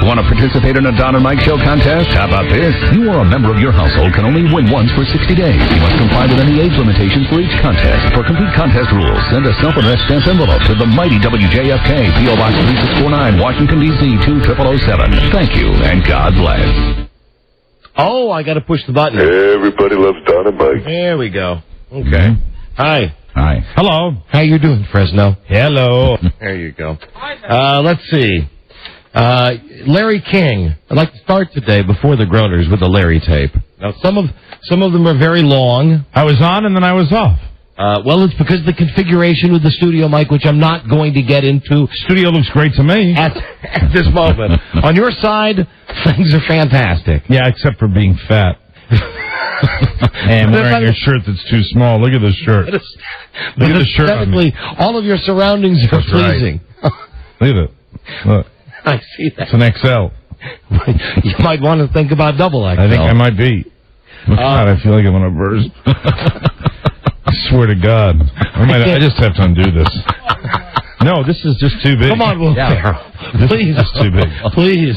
Want to participate in a Don and Mike Show contest? How about this? You or a member of your household can only win once for 60 days. You must comply with any age limitations for each contest. For complete contest rules, send a self-addressed stamped envelope to the mighty WJFK, P.O. Box 3649, Washington, D.C. 20007. Thank you, and God bless. Oh, I got to push the button. Everybody loves Don and Mike. There we go. Okay. Hi. Hi. Hello. How you doing, Fresno? Hello. There you go. Let's see. Larry King. I'd like to start today before the Groaners with the Larry tape. Now, some of them are very long. I was on and then I was off. Well, it's because of the configuration with the studio mic, which I'm not going to get into. Studio looks great to me. At this moment. On your side, things are fantastic. Yeah, except for being fat. And wearing your shirt that's too small. Look at this shirt. Look at the shirt on me. All of your surroundings are pleasing. Right. Look at it. Look. I see that. It's an XL. You might want to think about double XL. I think I might be. God, I feel like I'm going to burst. I swear to God. I just have to undo this. No, this is just too big. Come on, Will. Yeah. This is just too big. Please.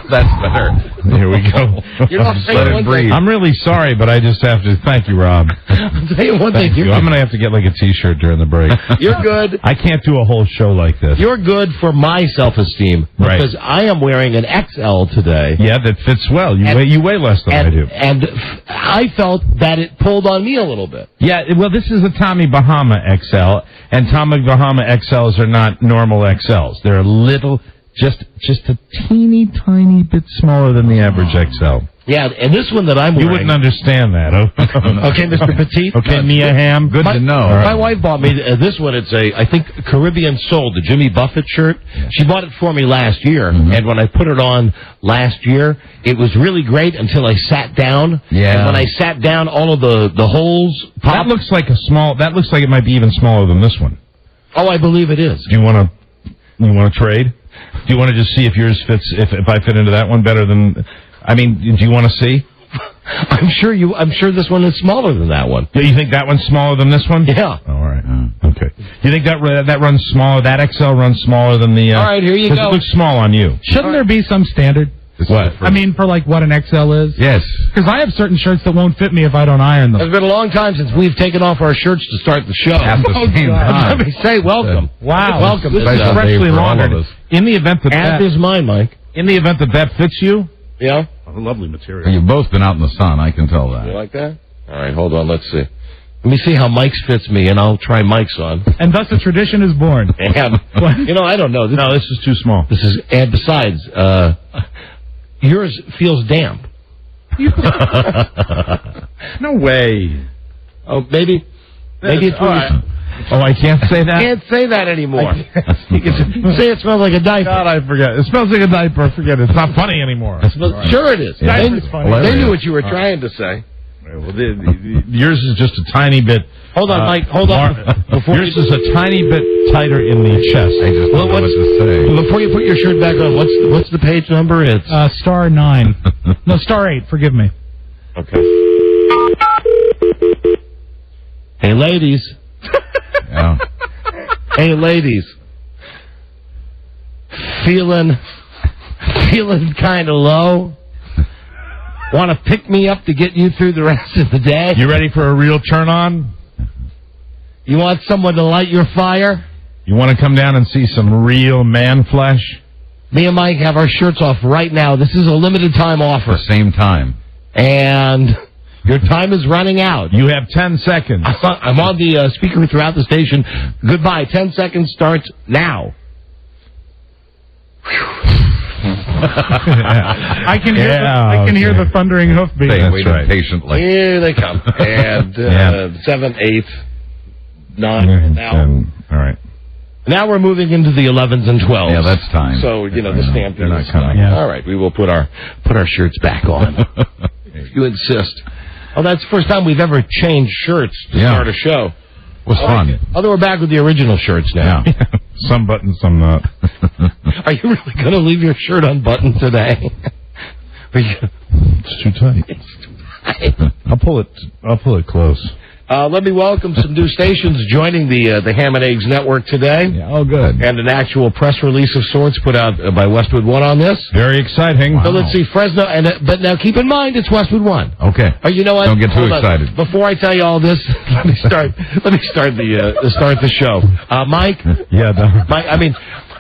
That's better. Here we go. You're not let it breathe. I'm really sorry, but I just have to. Thank you, Rob. I'll tell you one thing. I'm going to have to get like a T-shirt during the break. You're good. I can't do a whole show like this. You're good for my self-esteem. Right. Because I am wearing an XL today. Yeah, that fits well. You weigh less than I do. And I felt that it pulled on me a little bit. Yeah, well, this is a Tommy Bahama XL, and Tommy Bahama XLs are not normal XLs. They're a little, just a teeny tiny bit smaller than the average XL. Yeah, and this one that I'm wearing... You wouldn't understand that. Okay, Mr. Petite. Okay, Mia Hamm. Good to know. My wife bought me this one. It's I think, Caribbean Soul, the Jimmy Buffett shirt. Yeah. She bought it for me last year, and when I put it on last year, it was really great until I sat down. Yeah. And when I sat down, all of the holes popped. That looks like That looks like it might be even smaller than this one. Oh, I believe it is. Do you want to trade? Do you want to just see if yours fits? If I fit into that one better than? I mean, do you want to see? I'm sure this one is smaller than that one. Do you think that one's smaller than this one? Yeah. Oh, all right. Okay. Do you think that runs smaller? That XL runs smaller than the? All right, here you go. It looks small on you. Shouldn't there be some standard? What? I mean, for like what an XL is? Yes. Because I have certain shirts that won't fit me if I don't iron them. It's been a long time since we've taken off our shirts to start the show. At the same time. Let me say welcome. Wow. Welcome. This is freshly laundered. In the event that is mine, Mike. In the event that fits you. Yeah. Oh, lovely material. You've both been out in the sun, I can tell that. You like that? All right, hold on, let's see. Let me see how Mike's fits me, and I'll try Mike's on. And thus a tradition is born. And, I don't know. This is too small. And besides, yours feels damp. No way. Oh, maybe it's all right. Oh, I can't say that? I can't say that anymore. You can say it smells like a diaper. God, I forget. It smells like a diaper. Forget it. It's not funny anymore. Sure it is. Yeah. They knew what you were trying to say. Well, yours is just a tiny bit. Hold on, Mike. Hold on. Yours is a tiny bit tighter in the chest. I just don't know what to say. Before you put your shirt back on, what's the page number? It's star 9. No, star 8. Forgive me. Okay. Hey, ladies. Yeah. Hey, ladies. Feeling kind of low? Want to pick me up to get you through the rest of the day? You ready for a real turn on? You want someone to light your fire? You want to come down and see some real man flesh? Me and Mike have our shirts off right now. This is a limited time offer. At the same time. And your time is running out. You have 10 seconds. I'm on the speaker throughout the station. Goodbye. 10 seconds starts now. I can hear the thundering hoofbeat. They waited patiently. Here they come. And 7, 8, 9. Now. All right. Now we're moving into the 11s and 12s. Yeah, that's time. So, the stamping They're not is coming. Yeah. All right, we will put our shirts back on. If you insist. Oh, that's the first time we've ever changed shirts to start a show. It was fun. Although we're back with the original shirts now. Yeah. Some buttoned, some not. Are you really going to leave your shirt unbuttoned today? It's too tight. I'll pull it close. Let me welcome some new stations joining the Ham and Eggs Network today. Yeah, oh, good. And an actual press release of sorts put out by Westwood One on this. Very exciting. So let's see, Fresno, but now keep in mind it's Westwood One. Okay. Oh, you know what? Don't get too Hold on. excited. Before I tell you all this, let me start the show. Mike. Yeah.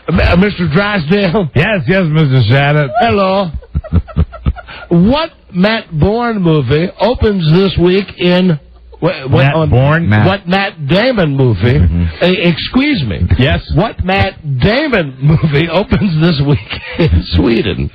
Mr. Drysdale. Yes, Mr. Shannon. Hello. What Matt Bourne movie opens this week in... What Matt Damon movie? Excuse me. Yes. What Matt Damon movie opens this week in Sweden?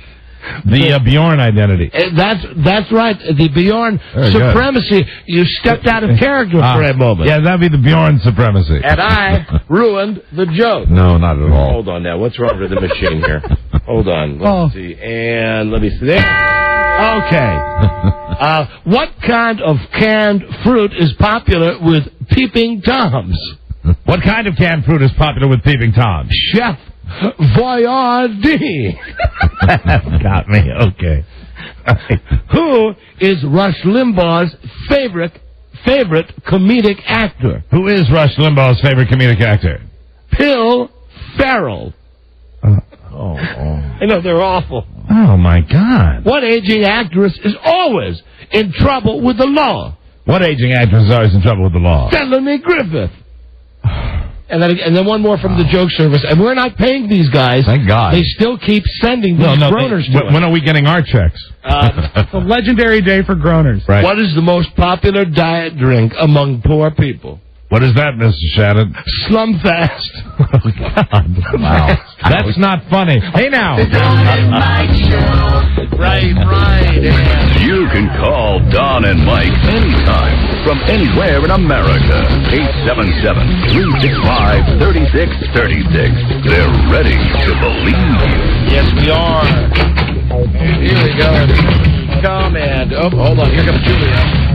The Bjorn identity. That's right. The Bjorn supremacy. You stepped out of character for a moment. Yeah, that'd be the Bjorn supremacy. And I ruined the joke. No, not at all. Hold on now. What's wrong with the machine here? Hold on. Let's see. And let me see. There. Okay. What kind of canned fruit is popular with peeping toms? What kind of canned fruit is popular with peeping toms? Chef Boyardee. That's got me. Okay. Who is Rush Limbaugh's favorite comedic actor? Who is Rush Limbaugh's favorite comedic actor? Bill Ferrell. I know, they're awful. Oh, my God. What aging actress is always in trouble with the law? What aging actress is always in trouble with the law? Felony Griffith. And then one more from the joke service. And we're not paying these guys. Thank God. They still keep sending these groaners to us. When are we getting our checks? It's a legendary day for groaners. Right. What is the most popular diet drink among poor people? What is that, Mr. Shannon? Slumfast. Oh, God. Wow. That's not funny. Hey, now. Right. You can call Don and Mike anytime from anywhere in America. 877-365-3636. They're ready to believe you. Yes, we are. And here we go. Come and... Oh, hold on. Here comes Julia.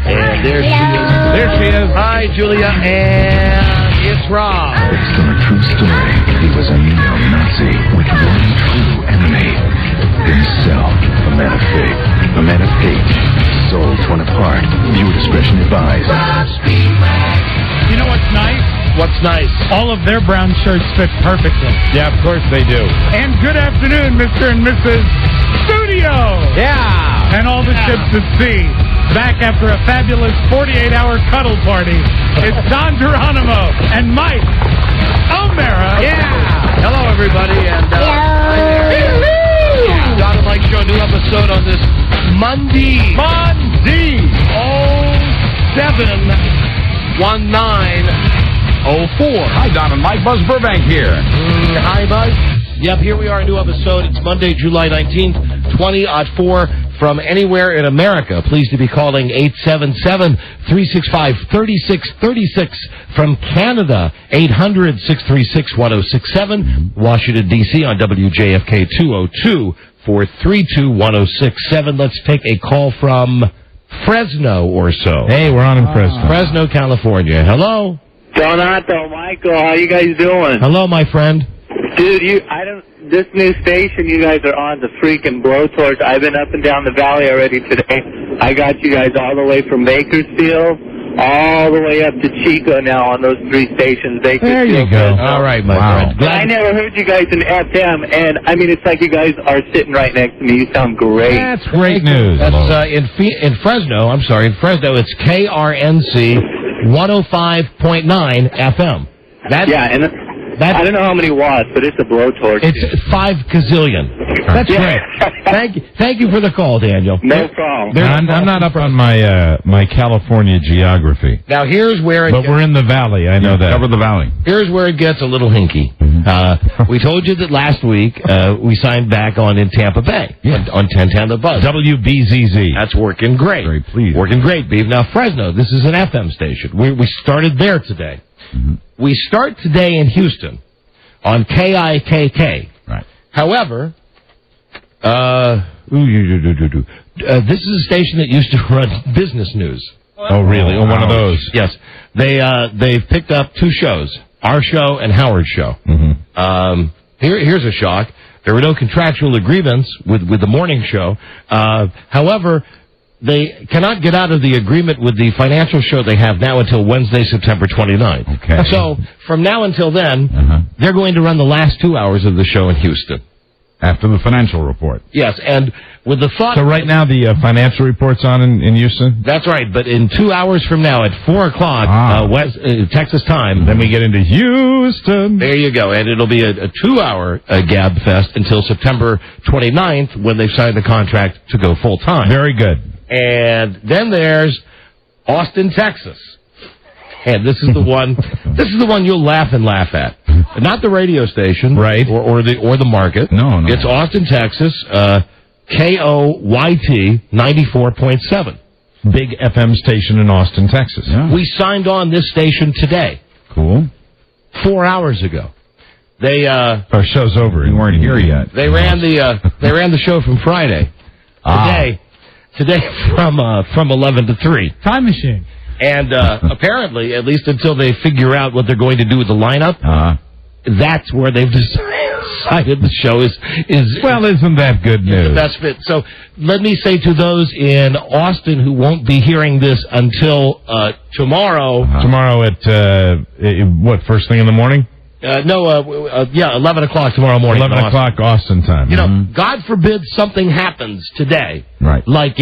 And there she is. There she is. Hi, Julia. And it's Rob. Based on a true story, he was a neo-Nazi with one true enemy. Himself. A man of faith. A man of hate. Soul torn apart. Viewer discretion advised. You know what's nice? What's nice? All of their brown shirts fit perfectly. Yeah, of course they do. And good afternoon, Mr. and Mrs. Studio! Yeah. And all the ships at sea. Back after a fabulous 48-hour cuddle party. It's Don Geronimo and Mike O'Mara. Yeah. Hello, everybody. And Don and Mike Show, new episode on this Monday. 07-1904. Hi, Don and Mike. Buzz Burbank here. Hi, Buzz. Yep, here we are, a new episode. It's Monday, July 19th, 2004, from anywhere in America. Pleased to be calling 877-365-3636. From Canada, 800-636-1067. Washington, D.C. on WJFK 202-432-1067. Let's take a call from Fresno or so. Hey, we're on in Fresno. Fresno, California. Hello. Donato, Michael, how you guys doing? Hello, my friend. Dude, this new station you guys are on, the freaking blowtorch. I've been up and down the valley already today. I got you guys all the way from Bakersfield, all the way up to Chico now on those three stations. There you go. All right, my friend. But I never heard you guys in FM, and I mean, it's like you guys are sitting right next to me. You sound great. That's great news. That's in Fresno. I'm sorry, in Fresno, it's KRNC 105.9 FM. I don't know how many watts, but it's a blowtorch. It's 5 gazillion. That's great. Thank you for the call, Daniel. No problem. I'm not up on my California geography. Now here's where But we're in the valley. I know that. Cover the valley. Here's where it gets a little hinky. We told you that last week we signed back on in Tampa Bay on 1010 The Buzz. WBZZ. That's working great. Very pleased. Working great, Beav. Now Fresno, this is an FM station. We started there today. Mm-hmm. We start today in Houston on KIKK. Right. However, this is a station that used to run business news. Oh, really? Oh, one of those. Yes. They've picked up 2 shows, our show and Howard's show. Mm-hmm. Here's a shock. There were no contractual agreements with the morning show. However, they cannot get out of the agreement with the financial show they have now until Wednesday, September 29th. Okay. So from now until then, they're going to run the last 2 hours of the show in Houston. After the financial report. Yes, and with the thought... So right now the financial report's on in Houston? That's right, but in 2 hours from now at 4 o'clock Texas time... Then we get into Houston. There you go, and it'll be a 2-hour Gab Fest until September 29th when they've signed the contract to go full-time. Very good. And then there's Austin, Texas. And this is the one. This is the one you'll laugh at. Not the radio station, right? Or the market. No. It's Austin, Texas. KOYT 94.7. Big FM station in Austin, Texas. Yeah. We signed on this station today. Cool. 4 hours ago. They our show's over. You weren't here yet. They ran the show from Friday. Today from 11 to 3. Time machine. And apparently, at least until they figure out what they're going to do with the lineup, that's where they've decided the show is. Well, isn't that good news? The best fit. So let me say to those in Austin who won't be hearing this until tomorrow. Tomorrow at first thing in the morning? 11 o'clock tomorrow morning. 11 o'clock Austin time. You know, God forbid something happens today. Right. Like,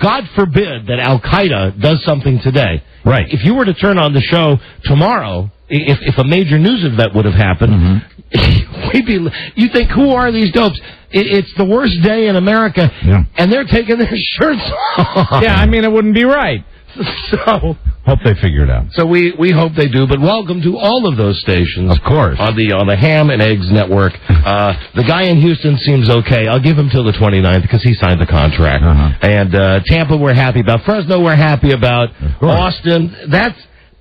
God forbid that Al-Qaeda does something today. Right. If you were to turn on the show tomorrow, if a major news event would have happened, you think, who are these dopes? It's the worst day in America, and they're taking their shirts off. Yeah, I mean, it wouldn't be right. So hope they figure it out. So we hope they do. But welcome to all of those stations, of course, on the Ham and Eggs Network. The guy in Houston seems okay. I'll give him till the 29th because he signed the contract. And Tampa, we're happy about. Fresno, we're happy about. Austin,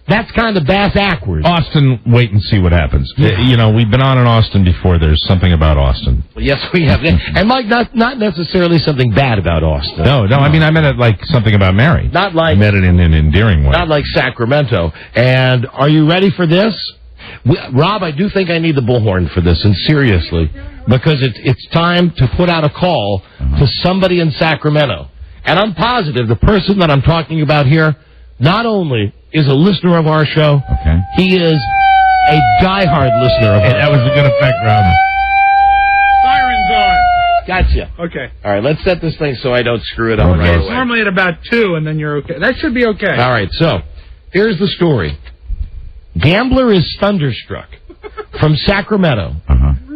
that's kind of backwards. Austin, wait and see what happens. We've been on in Austin before. There's something about Austin. Well, yes, we have. And Mike, not necessarily something bad about Austin. No. I mean, I meant it like something about Mary. Not like. I meant it in an endearing way. Not like Sacramento. And are you ready for this? Rob, I do think I need the bullhorn for this, and seriously, because it's time to put out a call to somebody in Sacramento. And I'm positive the person that I'm talking about here not only is a listener of our show, he is a diehard listener of our show. That was a good effect, Rob. Siren's on. Gotcha. Okay. All right, let's set this thing so I don't screw it up. Okay, it's normally at about 2, and then you're okay. That should be okay. All right, so here's the story. Gambler is thunderstruck from Sacramento.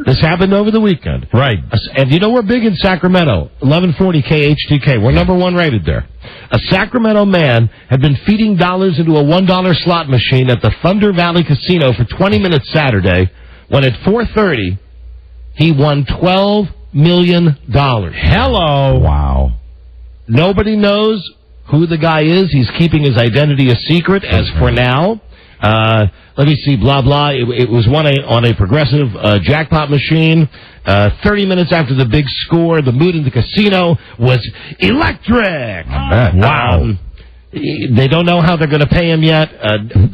This happened over the weekend. Right. And we're big in Sacramento. 1140 KHTK. We're number 1 rated there. A Sacramento man had been feeding dollars into a $1 slot machine at the Thunder Valley Casino for 20 minutes Saturday, when at 4:30, he won $12 million. Hello. Wow. Nobody knows who the guy is. He's keeping his identity a secret as for now. Let me see, blah, blah. It was won on a progressive jackpot machine. 30 minutes after the big score, the mood in the casino was electric. Wow. They don't know how they're going to pay him yet.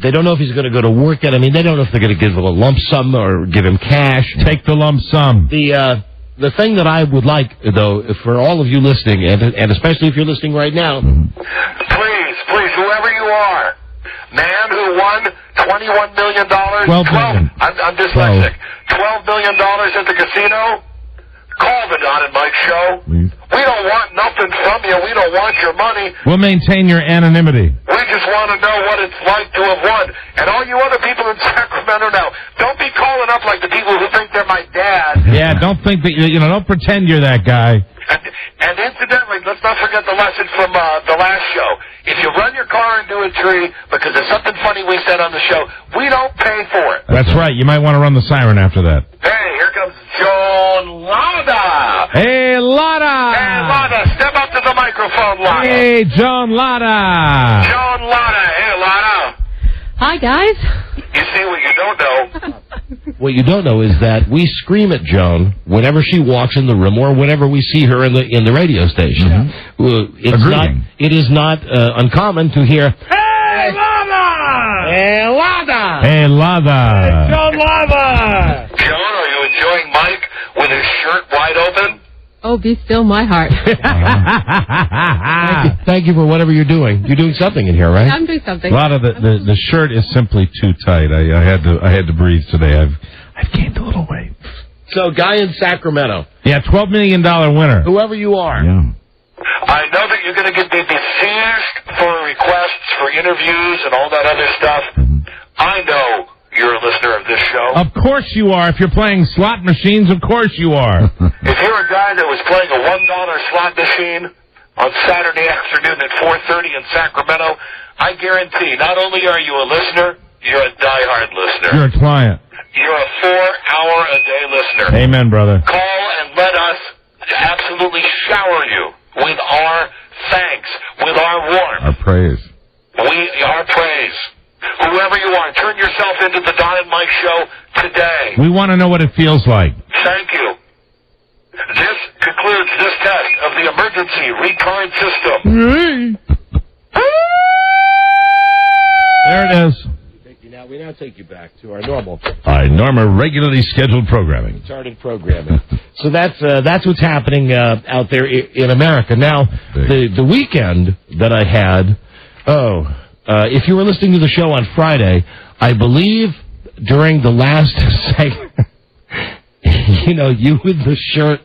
They don't know if he's going to go to work yet. I mean, they don't know if they're going to give him a lump sum or give him cash. Take the lump sum. The thing that I would like, though, for all of you listening, and especially if you're listening right now. Please, whoever you are. Man who won $21 million. $12 million. I'm dyslexic. $12 million at the casino. Call the Don and Mike show. We don't want nothing from you. We don't want your money. We'll maintain your anonymity. We just want to know what it's like to have won. And all you other people in Sacramento now, don't be calling up like the people who think they're my dad. Yeah, don't think that don't pretend you're that guy. And incidentally, let's not forget the lesson from the last show. If you run your car into a tree because of something funny we said on the show, we don't pay for it. That's right. You might want to run the siren after that. Hey, here comes John Lada. Hey, Lada. Hey, Lada, step up to the microphone, Lada. Hey, John Lada. John Lada. Hey, Lada. Hi, guys. You see what you don't know. What you don't know is that we scream at Joan whenever she walks in the room or whenever we see her in the radio station. It is not uncommon to hear, Hey, Lava! Hey, Lada! Hey, Lada! John Lava! John, are you enjoying Mike with his shirt wide open? Oh, be still my heart. Thank you for whatever you're doing. You're doing something in here, right? I'm doing something. A lot of the shirt is simply too tight. I had to breathe today. I've gained a little weight. So, guy in Sacramento. Yeah, $12 million winner. Whoever you are. Yeah. I know that you're going to get besieged for requests for interviews and all that other stuff. I know you're a listener of this show. Of course you are. If you're playing slot machines, of course you are. If you're a guy that was playing a $1 slot machine on Saturday afternoon at 4:30 in Sacramento, I guarantee not only are you a listener, you're a diehard listener. You're a client. You're a 4-hour-a-day listener. Amen, brother. Call and let us absolutely shower you with our thanks, with our warmth. Our praise. Our praise. Whoever you are, turn yourself into the Don and Mike Show today. We want to know what it feels like. Thank you. This concludes this test of the emergency retard system. There it is. We now take you back to our normal, regularly scheduled programming. retarded programming. So that's what's happening out there in America. Now, the weekend that I had, if you were listening to the show on Friday, I believe during the last segment, you with the shirt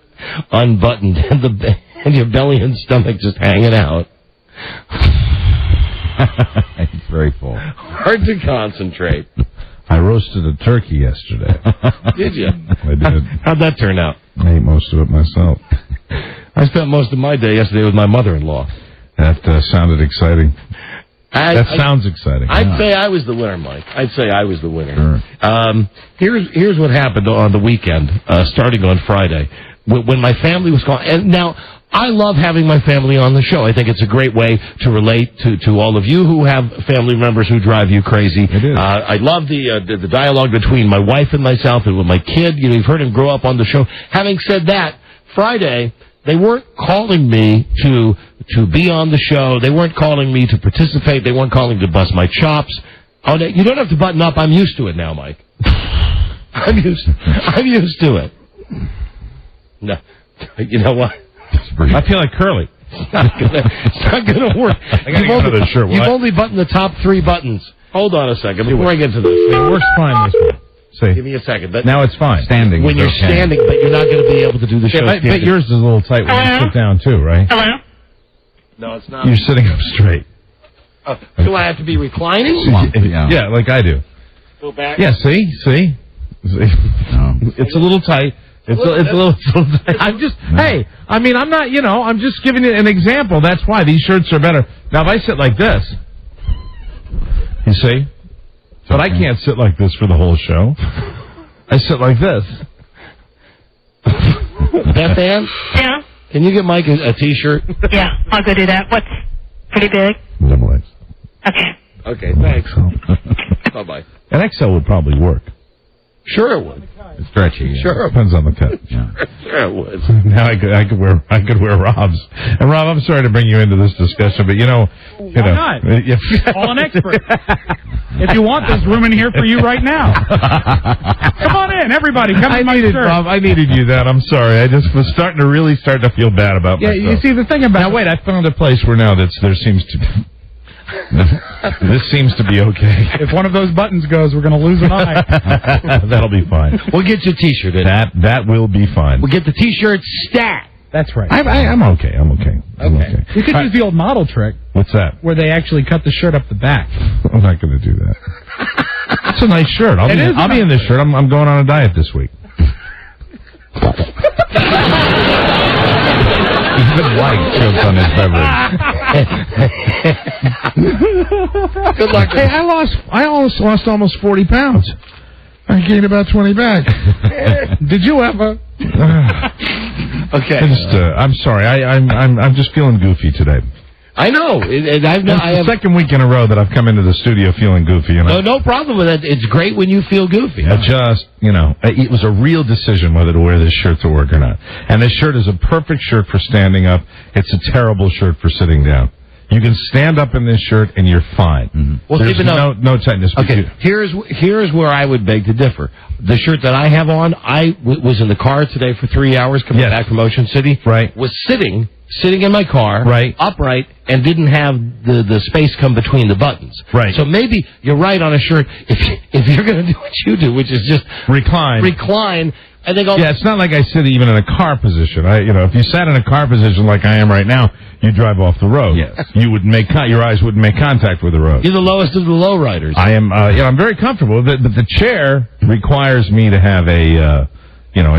unbuttoned and your belly and stomach just hanging out. It's very full. Hard to concentrate. I roasted a turkey yesterday. Did you? I did. How'd that turn out? I ate most of it myself. I spent most of my day yesterday with my mother-in-law. That sounded exciting. Sounds exciting. I'd say I was the winner, Mike. I'd say I was the winner. Sure. Here's what happened on the weekend, starting on Friday, when my family was calling. And now, I love having my family on the show. I think it's a great way to relate to all of you who have family members who drive you crazy. It is. I love the dialogue between my wife and myself and with my kid. You've heard him grow up on the show. Having said that, Friday, they weren't calling me to be on the show. They weren't calling me to participate. They weren't calling to bust my chops. Oh, you don't have to button up. I'm used to it now, Mike. I'm used to it. No, you know what? I feel like Curly. It's not gonna work. You've only buttoned the top 3 buttons. Hold on a second before I get to this. It works fine this way. See. Give me a second. Now it's fine. Standing. When you're standing, but you're not going to be able to do the show. But yours is a little tight when you sit down too, right? Hello? No, it's not. You're sitting up straight. Do I have to be reclining? Yeah, like I do. Go back. Yeah, see? No. It's a little tight. It's a little tight. I'm not, I'm just giving you an example. That's why these shirts are better. Now, if I sit like this, you see? But I can't sit like this for the whole show. I sit like this. Beth Ann? Yeah? Can you get Mike a T-shirt? Yeah, I'll go do that. What's pretty big? Double X. Okay. Okay, thanks. Bye-bye. An XL would probably work. Sure it would. It's stretchy. Yeah. Sure. Depends on the cut. Yeah. Sure it would. Now I could wear Rob's. And Rob, I'm sorry to bring you into this discussion, but Why not? Call an expert. If you want, there's room in here for you right now. Come on in, everybody. Come to my church. Rob, I needed you that. I'm sorry. I just was starting to feel bad about myself. You see, the thing about... Now, wait, I found a place where now there seems to be... This seems to be okay. If one of those buttons goes, we're going to lose an eye. That'll be fine. We'll get you a T-shirt in. That will be fine. We'll get the T-shirt stat. That's right. I'm okay. I'm okay. You could use the old model trick. What's that? Where they actually cut the shirt up the back. I'm not going to do that. It's a nice shirt. I'll be in this shirt. I'm going on a diet this week. Even White choked on his beverage. Good luck. Hey, I lost almost 40 pounds. I gained about 20 back. Did you ever? Okay. I'm sorry. I'm just feeling goofy today. I know. It's the second week in a row that I've come into the studio feeling goofy. No problem with it. It's great when you feel goofy. It was a real decision whether to wear this shirt to work or not. And this shirt is a perfect shirt for standing up. It's a terrible shirt for sitting down. You can stand up in this shirt and you're fine. Mm-hmm. Well, There's Stephen, no tightness. Okay, here's where I would beg to differ. The shirt that I have on, I was in the car today for 3 hours coming back from Ocean City. Right. Was sitting in my car, upright, and didn't have the space come between the buttons. Right. So maybe you're right on a shirt if you're going to do what you do, which is just recline. And they go, yeah, it's not like I sit even in a car position. If you sat in a car position like I am right now, you drive off the road. Yes. You would your eyes wouldn't make contact with the road. You're the lowest of the low riders. I am. I'm very comfortable. But the chair requires me to have a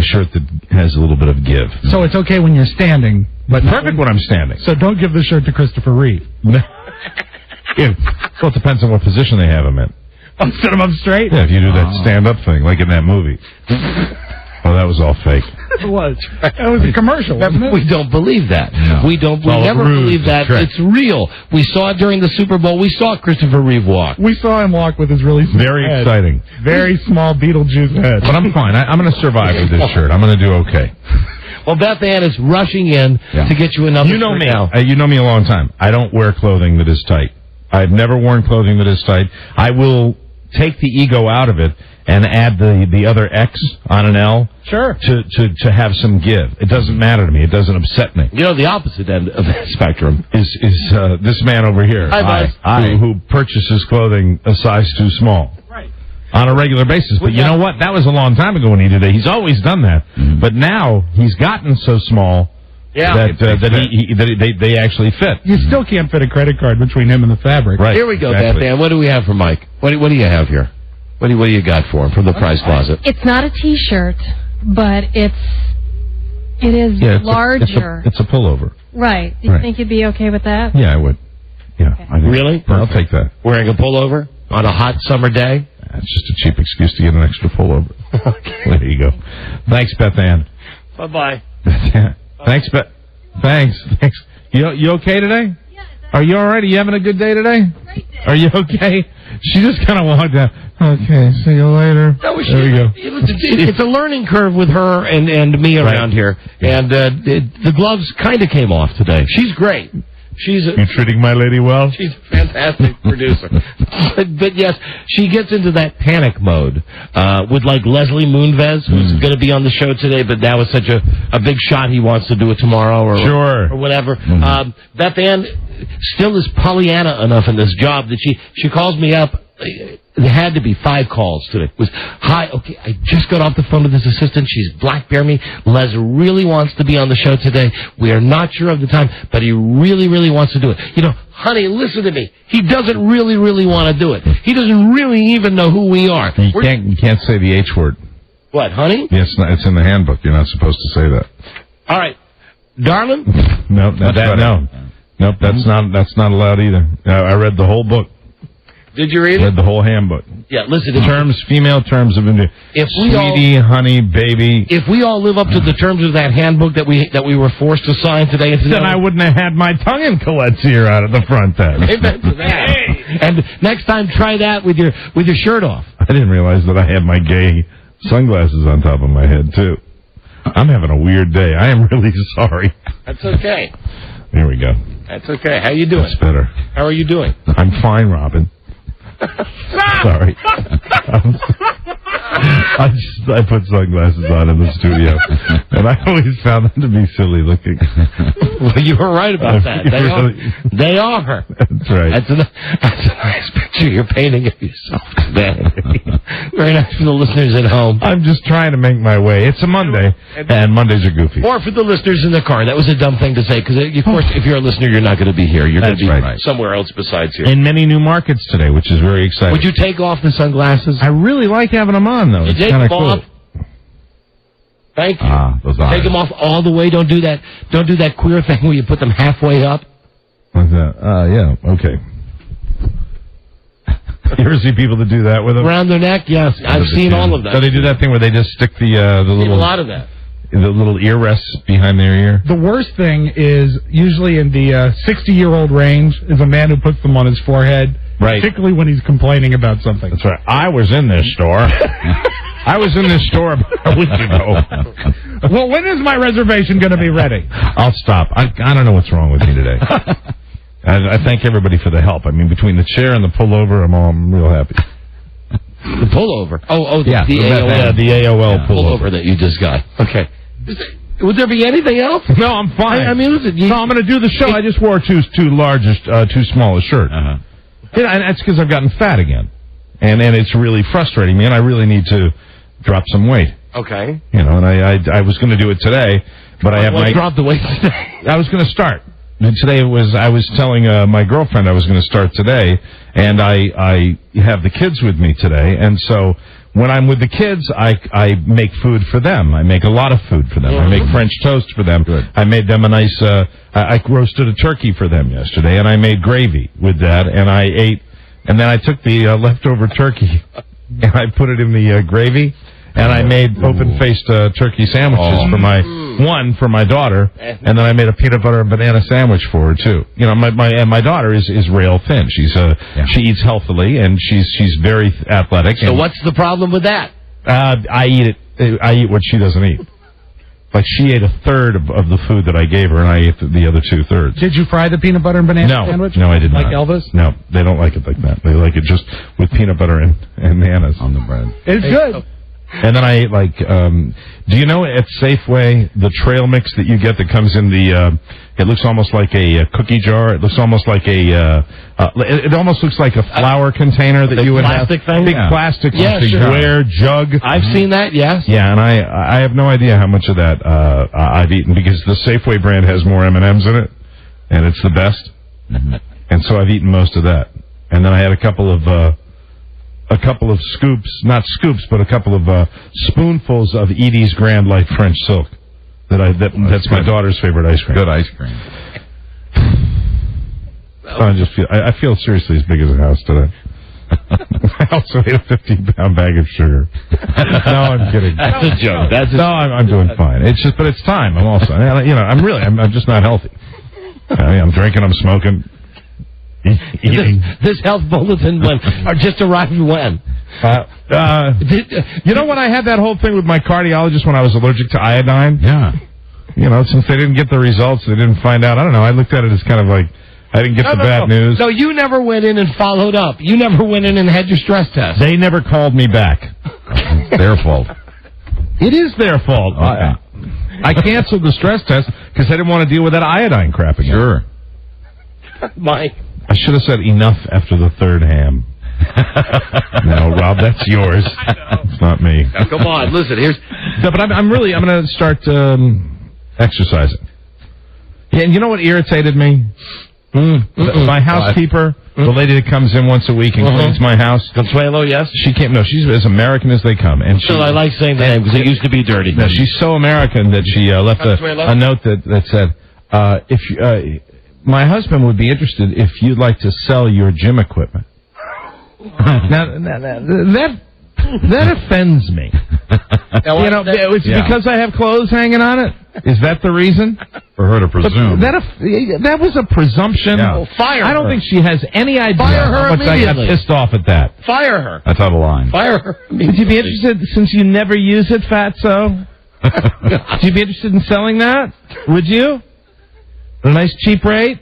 shirt that has a little bit of give. So it's okay when you're standing, but perfect when I'm standing. So don't give the shirt to Christopher Reeve. Well, it depends on what position they have him in. Sit him up straight? Yeah, if you do that stand-up thing, like in that movie. Oh, that was all fake. It was. That was a commercial, wasn't it? We don't believe that. No. We never believe that. It's real. We saw it during the Super Bowl. We saw Christopher Reeve walk. We saw him walk with his really small head. Exciting. Very small Beetlejuice head. But I'm fine. I'm going to survive with this shirt. I'm going to do okay. Well, Beth Ann is rushing in to get you another shirt. You know me. Now. You know me a long time. I don't wear clothing that is tight. I've never worn clothing that is tight. I will take the ego out of it and add the other X on an L. Sure. To have some give. It doesn't matter to me. It doesn't upset me. You know, the opposite end of that spectrum is this man over here. Hi, who purchases clothing a size too small. Right. On a regular basis. But you know what? That was a long time ago when he did that. He's always done that. Mm-hmm. But now he's gotten so small that they actually fit. You still can't fit a credit card between him and the fabric. Right. Here we go, Beth Ann. What do we have for Mike? What do you have here? What do you got for him from the Price Closet? It's not a T-shirt, but it is larger. It's a pullover. Right. Do you think you'd be okay with that? Yeah, I would. Yeah. Okay. Really? I'll take that. Wearing a pullover on a hot summer day? That's just a cheap excuse to get an extra pullover. Okay. There you go. Thanks, Beth Ann. Bye-bye. Thanks, Beth. Thanks. You okay today? Yeah. Are you all right? Are you having a good day today? Great day. Are you okay? She just kind of walked down. Okay, see you later. There we go. It's a learning curve with her and me around here. And the gloves kind of came off today. She's great. You treating my lady well? She's a fantastic producer. But yes, she gets into that panic mode with like Leslie Moonves, who's going to be on the show today, but now is such a big shot he wants to do it tomorrow or whatever. Mm-hmm. Beth Ann still is Pollyanna enough in this job that she calls me up. There had to be 5 calls today. It was, hi, okay, I just got off the phone with this assistant. She's Blackberry me. Les really wants to be on the show today. We are not sure of the time, but he really, really wants to do it. You know, honey, listen to me. He doesn't really, really want to do it. He doesn't really even know who we are. You can't say the H word. What, honey? Yes, it's in the handbook. You're not supposed to say that. All right. Darling? Nope, Nope, that's not allowed either. I read the whole book. Did you read it? Read the whole handbook. Yeah, listen. Female terms of endearment. Sweetie, honey, baby. If we all live up to the terms of that handbook that we were forced to sign today, then I wouldn't have had my tongue in Colette's ear out at the front then. Amen to that. And next time, try that with your shirt off. I didn't realize that I had my gay sunglasses on top of my head too. I'm having a weird day. I am really sorry. That's okay. Here we go. That's okay. How you doing? That's better. How are you doing? I'm fine, Robin. Sorry. I put sunglasses on in the studio, and I always found them to be silly looking. Well, you were right about that. They are. That's right. That's a nice picture you're painting of yourself today. Very nice for the listeners at home. I'm just trying to make my way. It's a Monday, and Mondays are goofy. Or for the listeners in the car. That was a dumb thing to say, because, of course, if you're a listener, you're not going to be here. You're going to be somewhere else besides here. In many new markets today, which is very exciting. Would you take off the sunglasses? I really like having them on, though. You take them off. Thank you. Those eyes. Take them off all the way. Don't do that queer thing where you put them halfway up. What's that? Yeah, okay. You ever see people that do that with them? Around their neck? Yes. I've seen all of that. So they do that thing where they just stick the little... a lot of that. The little ear rests behind their ear. The worst thing is usually in the 60-year-old range is a man who puts them on his forehead, particularly when he's complaining about something. That's right. I was in this store. I was in this store about a week ago. Well, when is my reservation going to be ready? I'll stop. I don't know what's wrong with me today. I thank everybody for the help. I mean, between the chair and the pullover, I'm real happy. The pullover. The AOL pullover that you just got. Okay. Would there be anything else? No, I'm fine. I mean, listen. I'm going to do the show. I just wore too small a shirt. And that's because I've gotten fat again. And it's really frustrating me, and I really need to drop some weight. Okay. And I was going to do it today, but I have drop the weight today. I was going to start. And today I was telling my girlfriend I was going to start today, and I have the kids with me today, and so when I'm with the kids, I make food for them. I make a lot of food for them. I make French toast for them. Good. I made them a nice, I roasted a turkey for them yesterday, and I made gravy with that, and I ate, and then I took the leftover turkey, and I put it in the gravy, and I made open-faced turkey sandwiches for my daughter, and then I made a peanut butter and banana sandwich for her too. My daughter is rail thin. She eats healthily, and she's very athletic. So what's the problem with that? I eat what she doesn't eat. Like, she ate a third of the food that I gave her, and I ate the other 2/3. Did you fry the peanut butter and banana sandwich? No, I did not. Like Elvis? No, they don't like it like that. They like it just with peanut butter and bananas on the bread. It's good. And then I ate do you know at Safeway the trail mix that you get that comes in it looks almost like a cookie jar. It looks almost like it almost looks like a flour container that you would have. Plastic thing? Big plastic square jug. I've seen that, yes. Yeah, and I have no idea how much of that I've eaten because the Safeway brand has more M&Ms in it, and it's the best. And so I've eaten most of that. And then I had a couple of scoops, not scoops, but a couple of spoonfuls of Edie's Grand Light French Silk. That's my daughter's favorite ice cream. Good ice cream. I feel seriously as big as a house today. I also ate a 15-pound bag of sugar. No, I'm kidding. That's a joke. I'm doing fine. But it's time. I'm also, I'm just not healthy. I'm drinking, I'm smoking. This health bulletin just arrived when? You know when I had that whole thing with my cardiologist when I was allergic to iodine? Yeah. Since they didn't get the results, they didn't find out. I don't know. I looked at it as kind of like I didn't get the bad news. No, you never went in and followed up. You never went in and had your stress test. They never called me back. Their fault. It is their fault. Okay. I canceled the stress test because I didn't want to deal with that iodine crap again. Sure. Mike. I should have said enough after the third ham. No, Rob, that's yours. It's not me. Now, come on, listen. No, but I'm going to start exercising. Yeah, and you know what irritated me? My housekeeper, the lady that comes in once a week and cleans my house. Consuelo, yes? She came. No, she's as American as they come. And I like saying the name because it used to be dirty. No, she's so American that she left a note that said, my husband would be interested if you'd like to sell your gym equipment. Now, that offends me. It's because I have clothes hanging on it. Is that the reason? For her to presume. That was a presumption. Yeah. Well, fire her. I don't think she has any idea how much I got pissed off at that. Fire her. That's out of line. Fire her. Would you be interested, since you never use it, Fatso? Would you be interested in selling that? Would you? At a nice cheap rate?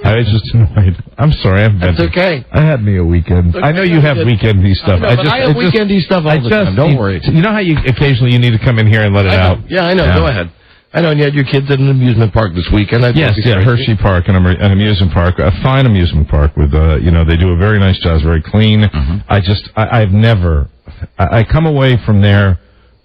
I was just annoyed. I'm sorry. That's okay. I had me a weekend. I know you have weekendy stuff. I have weekendy stuff all the time. Don't worry. You know how occasionally you need to come in here and let it out? Yeah, I know. Go ahead. I know, and you had your kids at an amusement park this weekend. Hershey Park, an amusement park, a fine amusement park with, they do a very nice job. It's very clean. I've never, I come away from there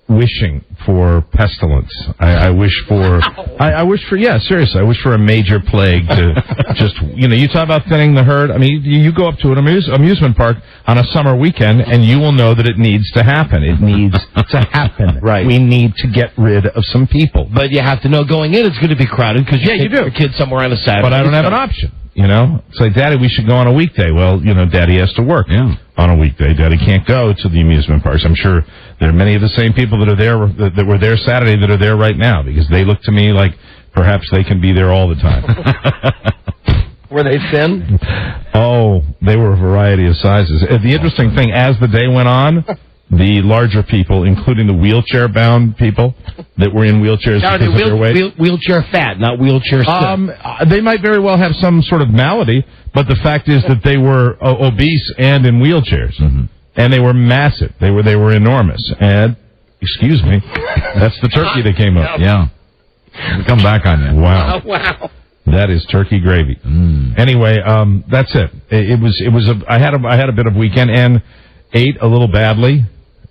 wishing for pestilence. I wish for seriously, I wish for a major plague to just, you talk about thinning the herd. I mean, you go up to an amusement park on a summer weekend and you will know that it needs to happen. It needs to happen. Right. We need to get rid of some people. But you have to know going in it's going to be crowded because you do. Your kids somewhere on a Saturday. But I don't have an option. It's like, Daddy, we should go on a weekday. Well, Daddy has to work on a weekday. Daddy can't go to the amusement parks. I'm sure there are many of the same people that are there, that were there Saturday that are there right now because they look to me like perhaps they can be there all the time. Were they thin? Oh, they were a variety of sizes. The interesting thing, as the day went on, the larger people, including the wheelchair-bound people that were in wheelchairs because of their weight. Wheelchair fat, not wheelchair sick. They might very well have some sort of malady, but the fact is that they were obese and in wheelchairs. Mm-hmm. And they were massive. They were enormous. And, excuse me, that's the turkey that came up. Yeah. We'll come back on you. Wow. Wow. That is turkey gravy. Anyway, that's it. I had a bit of weekend and ate a little badly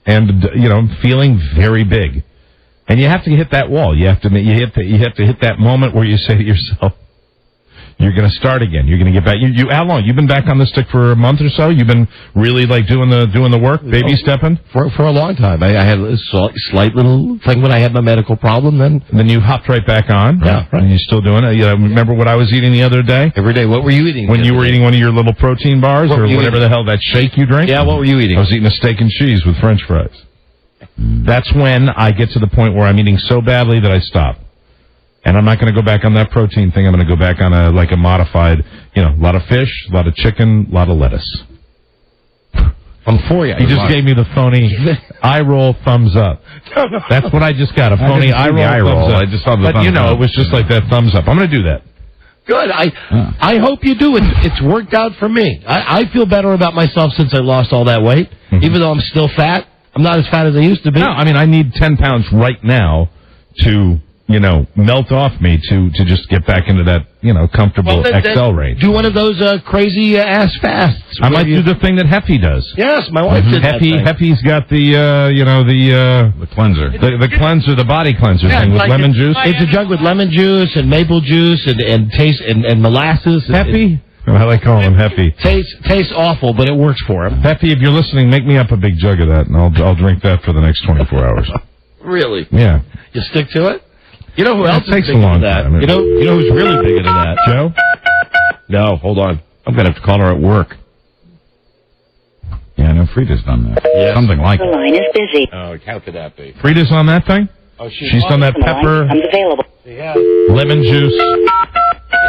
and, feeling very big. And you have to hit that wall. You have to hit that moment where you say to yourself, you're going to start again. You're going to get back. How long? You've been back on the stick for a month or so? You've been really doing the work, baby stepping? For a long time. I had a slight little thing when I had my medical problem. And then you hopped right back on? Yeah. Right. And you're still doing it? Remember what I was eating the other day? Every day. What were you eating? When you were eating one of your little protein bars or whatever the hell that shake you drink? Yeah, what were you eating? I was eating a steak and cheese with French fries. That's when I get to the point where I'm eating so badly that I stop. And I'm not going to go back on that protein thing. I'm going to go back on a modified, a lot of fish, a lot of chicken, a lot of lettuce. I'm for you. He just gave me the phony eye roll thumbs up. That's what I just got, a phony eye roll thumbs up. I just saw the thumbs up. It was just like that thumbs up. I'm going to do that. Good. I hope you do. It's worked out for me. I feel better about myself since I lost all that weight. Mm-hmm. Even though I'm still fat, I'm not as fat as I used to be. No, I need 10 pounds right now to melt off me to just get back into that, comfortable XL range. Do one of those crazy ass fasts. I might do the thing that Heffy does. Yes, my wife did that thing. Heffy's got the cleanser. The cleanser, the body cleanser thing with lemon juice. It's a jug with lemon juice and maple juice and taste and molasses. Heffy? I like calling him Heffy. Tastes awful, but it works for him. Heffy, if you're listening, make me up a big jug of that, and I'll drink that for the next 24 hours. Really? Yeah. You stick to it? You know who else takes a long time. You know who's really big into that? Joe? No, hold on. I'm going to have to call her at work. Yeah, I know Frida's done that. Yes. Something like The line is busy. Oh, how could that be? Frida's on that thing? Oh, she's done that pepper, Available. lemon juice.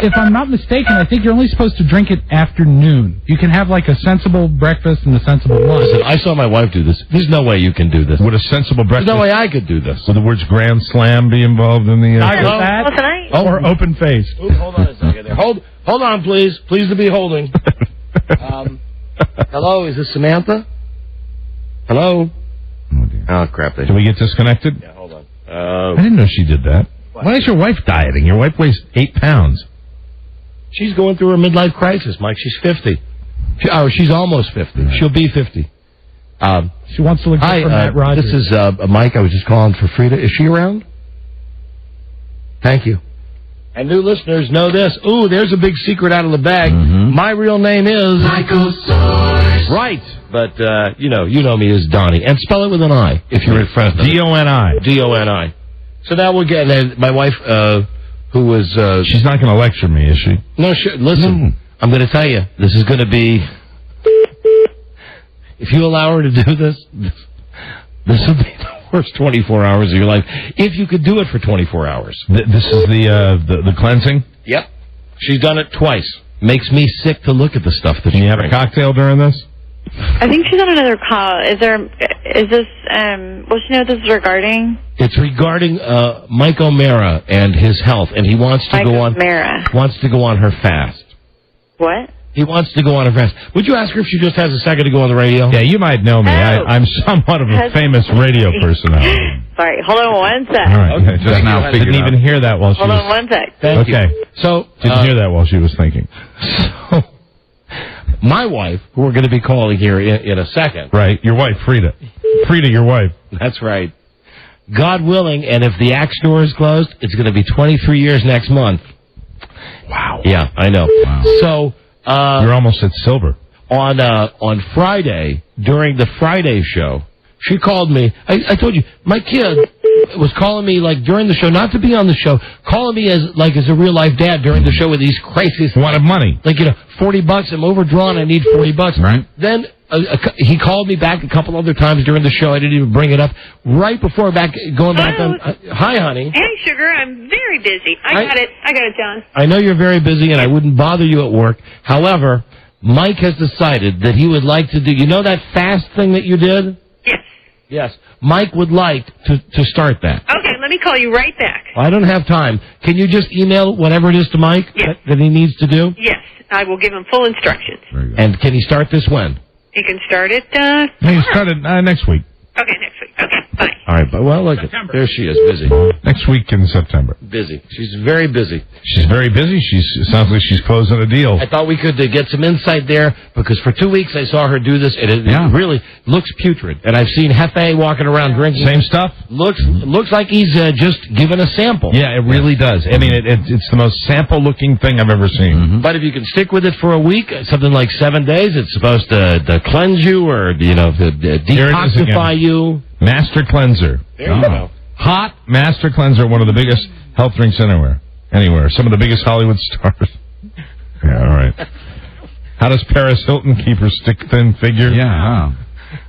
If I'm not mistaken, I think you're only supposed to drink it afternoon. You can have like a sensible breakfast and a sensible lunch. Listen, I saw my wife do this. There's no way you can do this. Would a sensible breakfast? There's no way I could do this. Would the words Grand Slam be involved in the... Or open face. Hold on a second there. Hold on, please. Please to be holding. Hello, is this Samantha? Hello? Oh, dear. Oh, crap. Did we get disconnected? Yeah, hold on. I didn't know she did that. Why is your wife dieting? Your wife weighs 8 pounds. She's going through a midlife crisis, Mike. She's 50. She's almost 50. She'll be 50. She wants to look good for Matt Rogers. This is Mike. I was just calling for Frida. Is she around? Thank you. And new listeners know this. Ooh, there's a big secret out of the bag. Mm-hmm. My real name is... Michael Source. Right. But, you know me as Donnie. And spell it with an I if you're in Fresno. D-O-N-I. D-O-N-I. So now we'll get... my wife... who was... She's not going to lecture me, is she? No, listen, I'm going to tell you, this is going to be... If you allow her to do this will be the worst 24 hours of your life, if you could do it for 24 hours. This is the cleansing? Yep. She's done it twice. Makes me sick to look at the stuff that Can you have a cocktail during this? I think she's on another call. Is this, will she know what this is regarding? It's regarding Mike O'Mara and his health, and he wants to go on her fast. What? He wants to go on her fast. Would you ask her if she just has a second to go on the radio? Yeah, you might know me. I'm somewhat of a famous radio personality. Sorry, hold on one sec. All right, okay, just now I didn't even hear that while she was... Hold on one sec. Thank you. So, didn't hear that while she was thinking. So, my wife, who we're going to be calling here in a second. Right, your wife, Frida. Frida, your wife. That's right. God willing, and if the Axe store is closed, it's going to be 23 years next month. Wow. Yeah, I know. Wow. So... you're almost at silver. On Friday, during the Friday show, she called me. I told you, my kid was calling me like during the show, not to be on the show, calling me as a real life dad during the show with these crises. Wanted money. Like, $40, I'm overdrawn, I need $40. Right. Then he called me back a couple other times during the show. I didn't even bring it up. Right before going back on. Hi, honey. Hey, sugar, I'm very busy. I got it, John. I know you're very busy, and I wouldn't bother you at work. However, Mike has decided that he would like to do, that fast thing that you did? Yes. Yes. Mike would like to start that. Okay, let me call you right back. I don't have time. Can you just email whatever it is to Mike that he needs to do? Yes, I will give him full instructions. And can he start this when? He can start it, He started next week. Okay, next week. Okay, bye. All right, but well, look, there she is, busy. Next week in September. Busy. She's very busy. She's very busy. Sounds like she's closing a deal. I thought we could get some insight there, because for 2 weeks I saw her do this, and it really looks putrid. And I've seen Hefe walking around drinking. Same stuff? Looks like he's just given a sample. Yeah, it really does. I mean, it's the most sample-looking thing I've ever seen. Mm-hmm. But if you can stick with it for a week, something like 7 days, it's supposed to cleanse you or, to detoxify you. Master Cleanser. There you go. Hot Master Cleanser, one of the biggest health drinks anywhere. Some of the biggest Hollywood stars. Yeah, all right. How does Paris Hilton keep her stick-thin figure? Yeah.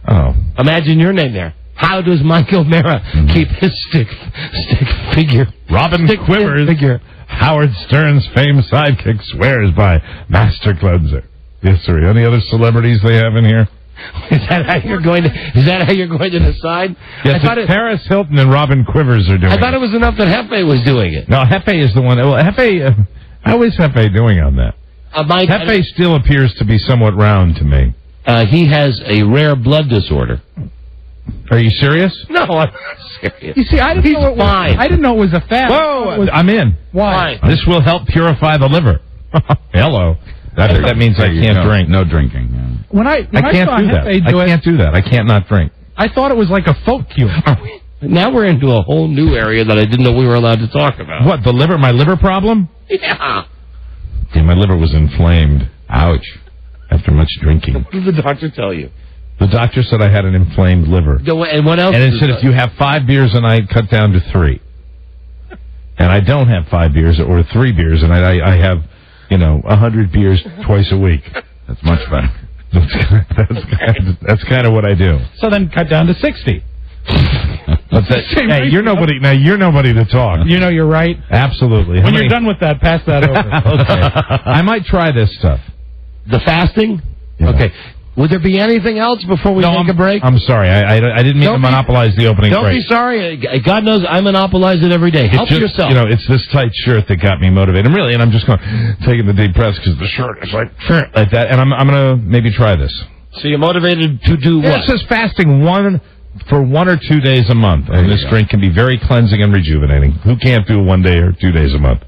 Oh. Imagine your name there. How does Mike O'Mara keep his stick figure? Robin Quivers, Howard Stern's famed sidekick, swears by Master Cleanser. Yes, sir. Any other celebrities they have in here? Is that how you're going to decide? Yes, Paris Hilton and Robin Quivers are doing it. I thought it was enough that Hefe was doing it. No, Hefe is the one. Well, Hefe, how is Hefe doing on that? Hefe still appears to be somewhat round to me. He has a rare blood disorder. Are you serious? No, I'm not serious. You see, I didn't know it was, fine. I didn't know it was a fat. Whoa, I'm in. Why? Fine. This will help purify the liver. Hello. That means I can't drink. No drinking. Yeah. When I can't saw do that. Hefe I can't do that. I can't not drink. I thought it was like a folk cue. Now we're into a whole new area that I didn't know we were allowed to talk about. What, the liver? My liver problem? Yeah. Yeah, my liver was inflamed. Ouch. After much drinking. What did the doctor tell you? The doctor said I had an inflamed liver. And what else? And it said if you have 5 beers a night, cut down to 3. And I don't have 5 beers or 3 beers a night. I have, 100 beers twice a week. That's much better. That's kind of what I do. So then cut down to 60. Hey, you're nobody. Now you're nobody to talk. You're right. Absolutely. When you're done with that, pass that over. Okay. I might try this stuff. The fasting? Yeah. Okay. Would there be anything else before we take a break? I'm sorry. I didn't mean to monopolize the opening break. Don't be sorry. God knows I monopolize it every day. Help yourself. It's this tight shirt that got me motivated. And I'm just taking the deep breaths because the shirt is like that. And I'm going to maybe try this. So you're motivated to do what? It says fasting for 1 or 2 days a month. And this drink can be very cleansing and rejuvenating. Who can't do 1 day or 2 days a month?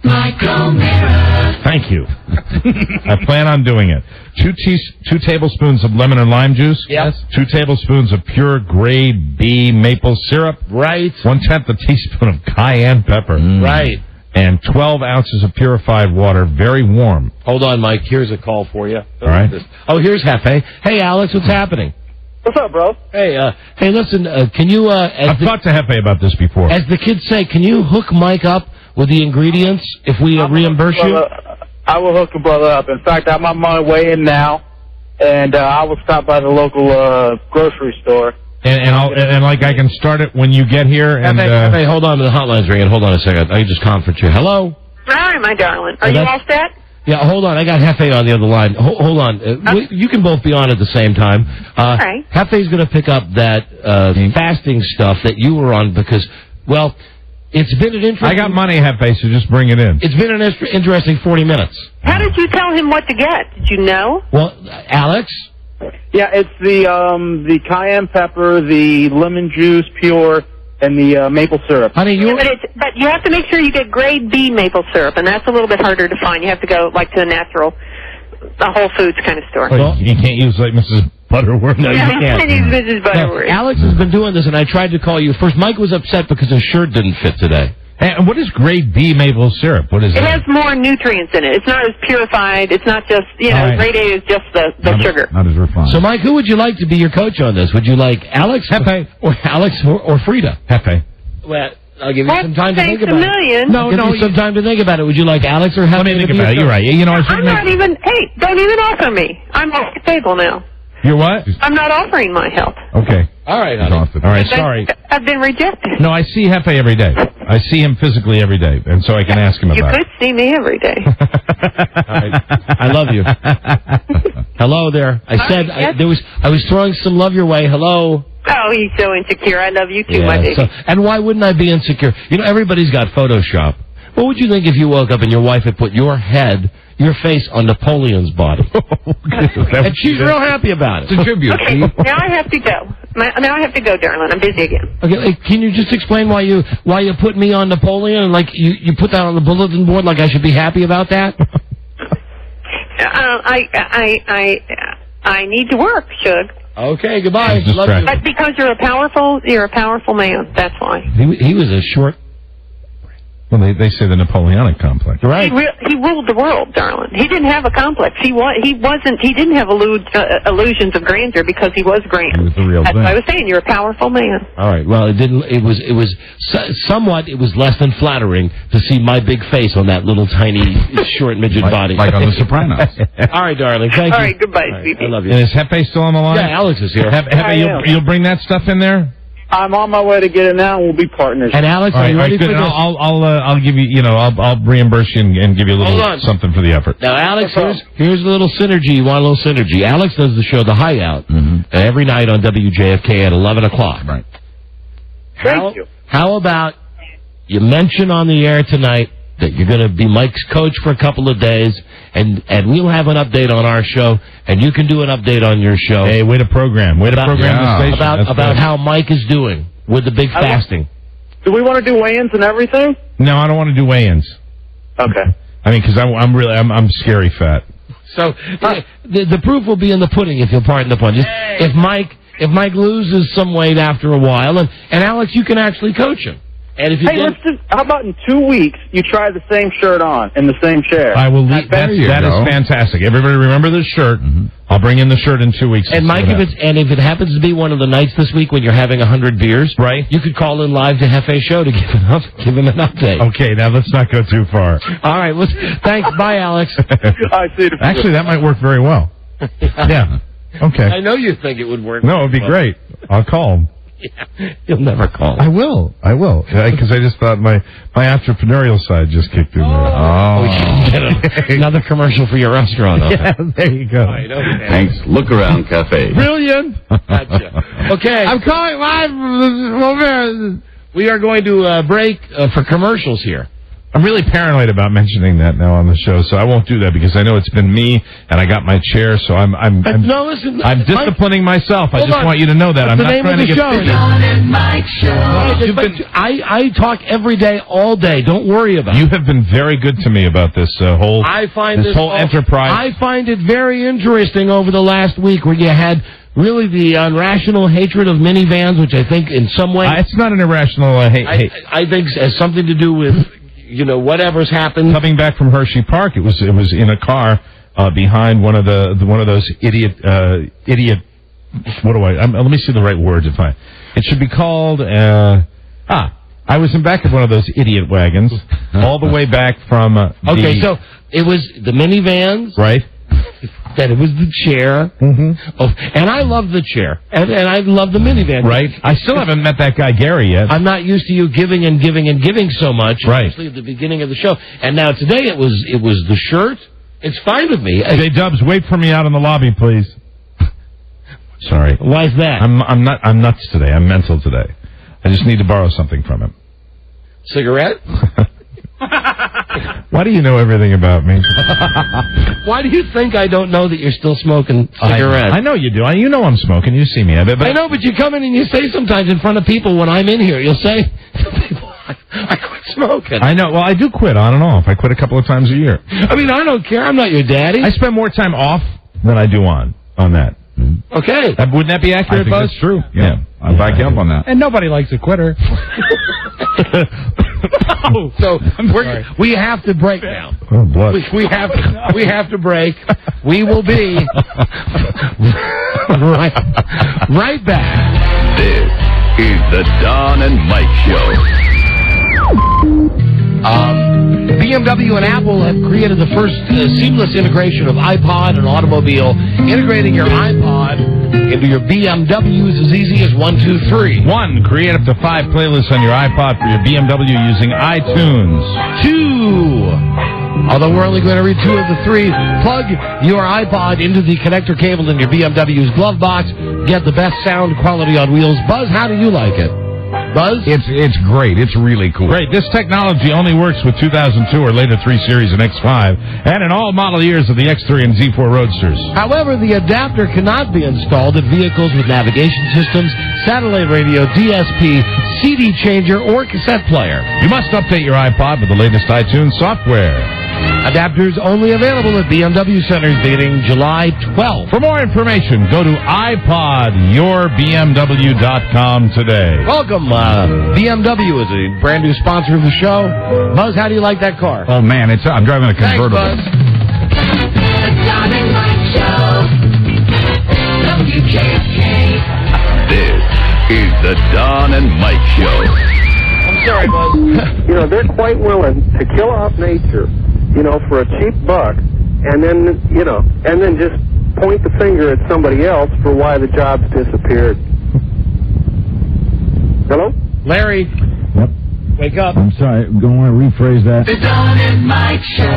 Mike O'Mara. Thank you. I plan on doing it. 2 tablespoons of lemon and lime juice. Yes. 2 tablespoons of pure grade B maple syrup. Right. 1/10 a teaspoon of cayenne pepper. Right. And 12 ounces of purified water, very warm. Hold on, Mike. Here's a call for you. All right. Oh, here's Hefe. Hey, Alex, what's happening? What's up, bro? Hey, listen, can you... I've talked to Hefe about this before. As the kids say, can you hook Mike up with the ingredients if we reimburse you? I will hook a brother up. In fact, I'm on my way in now, and I will stop by the local grocery store. And I can start it when you get here. And Hey, hold on, the hotline's ringing. Hold on a second. I can just conference you. Hello? Hi, my darling. Are you all set? Yeah, hold on. I got Hefe on the other line. Hold on. You can both be on at the same time. Okay. Hefe's going to pick up that fasting stuff that you were on because, well, it's been an interesting... I got money, Hefe, so just bring it in. It's been an interesting 40 minutes. How did you tell him what to get? Did you know? Well, Alex? Yeah, it's the cayenne pepper, the lemon juice pure, and the maple syrup. Honey, but you have to make sure you get grade B maple syrup, and that's a little bit harder to find. You have to go to a Whole Foods kind of store. Well, you can't use like Mrs. Butterworth. No, you can't. Use Mrs. Butterworth. Alex has been doing this, and I tried to call you first. Mike was upset because his shirt didn't fit today. And what is grade B maple syrup? What is it? It has more nutrients in it. It's not as purified. It's not just, grade A is just the sugar. Not as refined. So, Mike, who would you like to be your coach on this? Would you like Alex? Hefe. Or Frida? Hefe. Well, I'll give you some time to think about it. No, give you some time to think about it. Would you like Alex or Hefe? Let me think about it. You're right. I'm not even, don't even offer me. I'm off the table now. You're what? I'm not offering my help. Okay. All right, honey. All right, sorry. I've been rejected. No, I see Hefe every day. I see him physically every day, and so I can ask him about it. You could see me every day. All right. I love you. Hello there. I said I was throwing some love your way. Hello. Oh, he's so insecure. I love you too, my baby. And why wouldn't I be insecure? You know, everybody's got Photoshop. What would you think if you woke up and your wife had put your face on Napoleon's body? And she's real happy about it. It's a tribute. Okay, now I have to go. Now I have to go, darling. I'm busy again. Okay, can you just explain why you put me on Napoleon and like you put that on the bulletin board like I should be happy about that? I need to work, Shug. Okay, goodbye. Love you. But because you're a powerful man. That's why. He was a short. Well, they say the Napoleonic complex. Right. He ruled the world, darling. He didn't have a complex. He didn't have illusions of grandeur because he was grand. He was the real That's thing. what I was saying. You're a powerful man. All right. Well, it was somewhat. It was less than flattering to see my big face on that little tiny short midget body. Like on The Sopranos. All right, darling. Thank you. All right. Goodbye, I love you. And is Hefe still on the line? Yeah, Alex is here. Hefe, you'll bring that stuff in there? I'm on my way to get it now. We'll be partners. And Alex, are you ready for this? I'll give you. I'll reimburse you and give you a little something for the effort. Now, Alex, here's a little synergy. You want a little synergy? Alex does the show The Hideout every night on WJFK at 11 o'clock. Right. Thank you. How about you mention on the air tonight that you're going to be Mike's coach for a couple of days, and we'll have an update on our show, and you can do an update on your show. Hey, way to program. Way to program the station. About how Mike is doing with the big fasting. Do we want to do weigh-ins and everything? No, I don't want to do weigh-ins. Okay. I mean, because I'm scary fat. So the proof will be in the pudding, if you'll pardon the pun. If Mike loses some weight after a while, and Alex, you can actually coach him. And if you how about in 2 weeks you try the same shirt on in the same chair? I will leave. That is fantastic. Everybody remember this shirt. I'll bring in the shirt in 2 weeks. And Mike, if it happens to be one of the nights this week when you're having 100 beers, right? You could call in live to Hefe's show to give him an update. Okay, now let's not go too far. All right, thanks. Bye, Alex. I see. Actually, that might work very well. Yeah. Okay. I know you think it would work. No, it would be great. I'll call him. Yeah, you'll never call. I will. Because I just thought my entrepreneurial side just kicked in there. Oh, you can get another commercial for your restaurant. Yeah, there you go. Right, okay. Thanks. Look Around Cafe. Brilliant. Gotcha. Okay. I'm calling live from We are going to break for commercials here. I'm really paranoid about mentioning that now on the show, so I won't do that because I know it's been me and I got my chair, so I'm disciplining myself. I just want you to know that. I'm not trying to get John and Mike Show. I talk every day, all day. Don't worry about it. You have been very good to me about this whole enterprise. I find it very interesting over the last week where you had really the irrational hatred of minivans, which I think in some way... it's not an irrational hate. I think it has something to do with... whatever's happened. Coming back from Hershey Park, it was in a car behind one of those idiot. What do let me see the right word to find. It should be called. I was in back of one of those idiot wagons, all the way back from. Okay, so it was the minivans, right? That it was the chair. Oh, and I love the chair. And I love the minivan. Right. I still haven't met that guy Gary yet. I'm not used to you giving and giving and giving so much. Right. Especially at the beginning of the show. And now today it was the shirt. It's fine with me. Hey, Dubs, wait for me out in the lobby, please. Sorry. Why's that? I'm nuts today. I'm mental today. I just need to borrow something from him. Cigarette? Why do you know everything about me? Why do you think I don't know that you're still smoking cigarettes? I know you do. You know I'm smoking. You see me. I know, but you come in and you say sometimes in front of people when I'm in here, you'll say, I quit smoking. I know. Well, I do quit on and off. I quit a couple of times a year. I mean, I don't care. I'm not your daddy. I spend more time off than I do on that. Okay. Wouldn't that be accurate, I think Buzz? that's true. Yeah. I'll back you up on that. And nobody likes a quitter. So we have to break now. Oh, blood. We have to break. We will be right back. This is the Don and Mike Show. BMW and Apple have created the first seamless integration of iPod and automobile, integrating your iPod into your BMWs as easy as 1, 2, 3. 1. Create up to 5 playlists on your iPod for your BMW using iTunes. 2. Although we're only going to read 2 of the 3, plug your iPod into the connector cable in your BMW's glove box. Get the best sound quality on wheels. Buzz, how do you like it? Buzz? It's great. It's really cool. Great. This technology only works with 2002 or later 3 Series and X5 and in all model years of the X3 and Z4 Roadsters. However, the adapter cannot be installed in vehicles with navigation systems, satellite radio, DSP, CD changer, or cassette player. You must update your iPod with the latest iTunes software. Adapters only available at BMW centers beginning July 12th. For more information, go to iPodYourBMW.com today. Welcome. BMW is a brand new sponsor of the show. Buzz, how do you like that car? Oh, man, I'm driving a convertible. Thanks, Buzz. The Don and Mike Show. WKK. This is the Don and Mike Show. I'm sorry, Buzz. They're quite willing to kill off nature, for a cheap buck, and then just point the finger at somebody else for why the jobs disappeared. Hello? Larry. Yep. Wake up. I'm sorry. I'm going to want to rephrase that. The Don and Mike Show.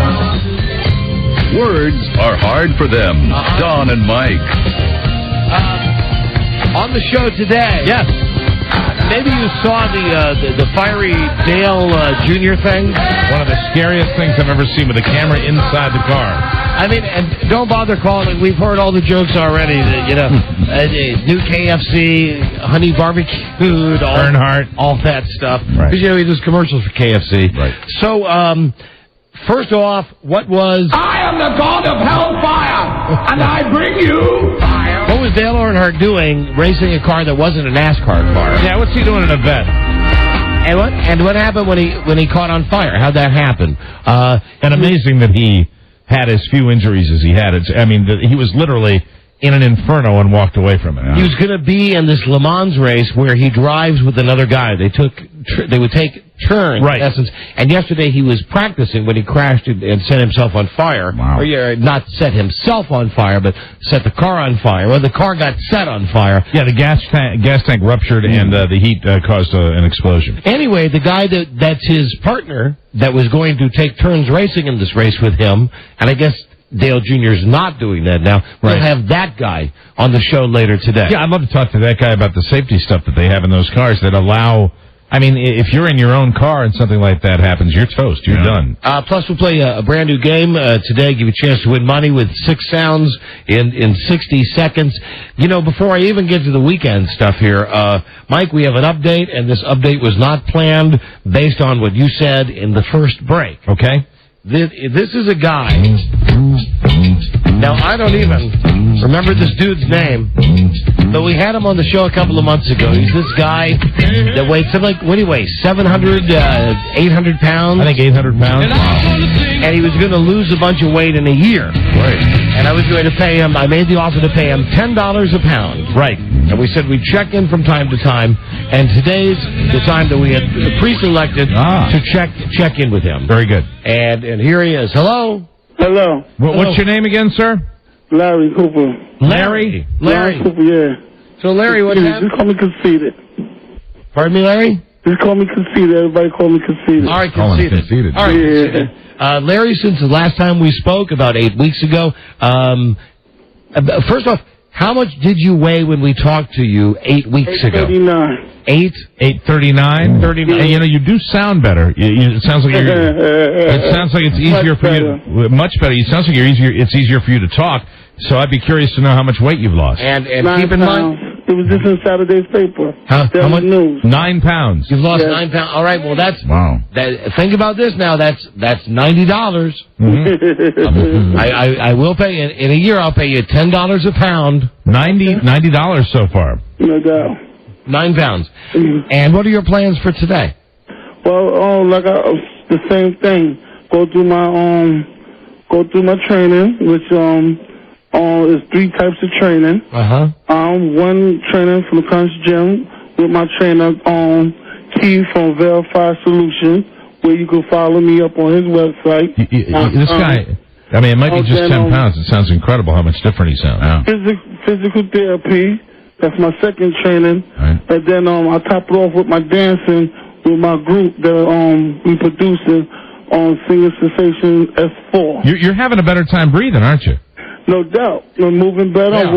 Words are hard for them. Don and Mike. On the show today. Yes. Maybe you saw the Fiery Dale Jr. thing. One of the scariest things I've ever seen with a camera inside the car. I mean, and don't bother calling. We've heard all the jokes already. New KFC, honey barbecued, Earnhardt, all that stuff. Right. Because he does commercials for KFC. Right. So, first off, what was? I am the God of Hellfire, and I bring you fire. What was Dale Earnhardt doing racing a car that wasn't a NASCAR car? Yeah, what's he doing in a vet? And what happened when he caught on fire? How'd that happen? And amazing that he had as few injuries as he had. He was literally in an inferno and walked away from it. He was going to be in this Le Mans race where he drives with another guy. They would take turns, right. In essence. And yesterday he was practicing when he crashed and set himself on fire. Wow. Or not set himself on fire, but set the car on fire. Well, the car got set on fire. Yeah, the gas tank ruptured and the heat caused an explosion. Anyway, the guy that's his partner that was going to take turns racing in this race with him, and I guess Dale Jr. is not doing that now. We'll have that guy on the show later today. Yeah, I'd love to talk to that guy about the safety stuff that they have in those cars that allow... if you're in your own car and something like that happens, you're toast. You're done. Plus, we'll play a brand new game today, give you a chance to win money with 6 sounds in 60 seconds. Before I even get to the weekend stuff here, Mike, we have an update, and this update was not planned based on what you said in the first break. Okay. This is a guy. Now, I don't even remember this dude's name, but we had him on the show a couple of months ago. He's this guy that weighs something like, what do you weigh, 700, 800 pounds? I think 800 pounds. And he was going to lose a bunch of weight in a year. Right. And I was going to pay him, I made the offer to pay him $10 a pound. Right. And we said we'd check in from time to time, and today's the time that we had pre-selected to check in with him. Very good. And here he is. Hello? Hello. What's your name again, sir? Larry Cooper. Larry? Larry Cooper, yeah. So, Larry, what happened? Just call me Conceited. Pardon me, Larry? Just call me Conceited. Everybody call me Conceited. All right, Conceited. All right, Conceited. Larry, since the last time we spoke, about 8 weeks ago, first off, how much did you weigh when we talked to you 8 weeks ago? 839. 839? 39. And, you do sound better. It sounds like it sounds like it's easier for you. Much better. It sounds like it's easier for you to talk. So I'd be curious to know how much weight you've lost. And keep in mind, it was just in Saturday's paper. How much? News. 9 pounds. You've lost 9 pounds. All right. Well, that's wow. Think about this now. That's $90. Mm-hmm. I will pay in a year. I'll pay you $10 a pound. $90 so far. No doubt. 9 pounds. And what are your plans for today? Well, the same thing. Go through my training, which is 3 types of training. One training from the country gym with my trainer Keith from Verify Solutions, where you can follow me up on his website. This guy, I mean, it might be just 10 pounds. It sounds incredible how much different he sounds. Yeah. Physical therapy. That's my second training. Right. And then I top it off with my dancing with my group that we producing on Singer Sensation S4. You're having a better time breathing, aren't you? No doubt. I'm moving better. Yeah.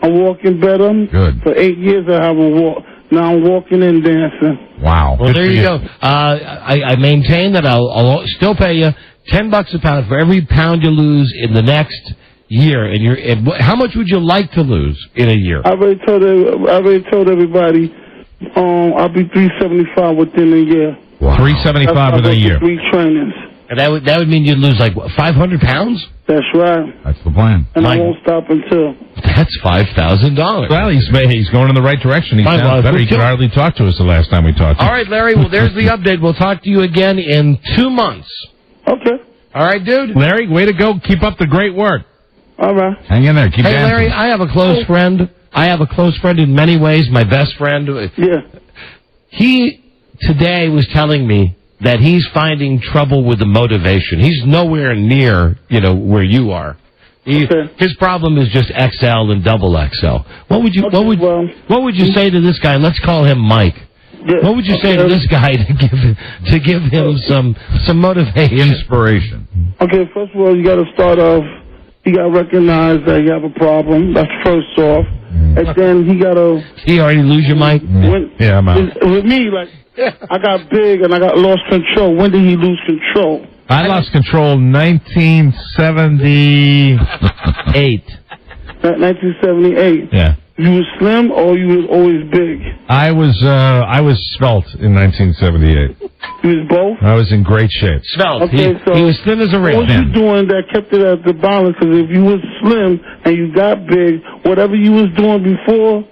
I'm walking better. Good. For 8 years I haven't walked. Now I'm walking and dancing. Wow. Well, there you go. I maintain that I'll still pay you $10 a pound for every pound you lose in the next year. And how much would you like to lose in a year? I already told everybody I'll be 375 within a year. Wow. 375 within a year. 3 trainings. And that would mean you'd lose like 500 pounds? That's right. That's the plan. And I won't stop until. That's $5,000. Well, he's going in the right direction. He sounds better. He could hardly talk to us the last time we talked to him. All right, Larry. Well, there's the update. We'll talk to you again in 2 months. Okay. All right, dude. Larry, way to go. Keep up the great work. All right. Hang in there. Keep dancing. Larry, I have a close friend. I have a close friend in many ways, my best friend. Yeah. He today was telling me that he's finding trouble with the motivation. He's nowhere near, where you are. His problem is just XL and double XL. What would you say to this guy? Let's call him Mike. Yeah. What would you say to this guy to give him some motivation, inspiration? Okay, first of all, you got to start off. You got to recognize that you have a problem. That's first off, and then he got to. You already lose your mic. Yeah, I'm out. With me, like I got big and I got lost control. When did he lose control? I lost control 1978. 1978. Yeah. You was slim or you was always big? I was svelte in 1978. You was both? I was in great shape. Svelte. Okay, he was thin as a rail. What you doing that kept it at the balance? Because if you was slim and you got big, whatever you was doing before,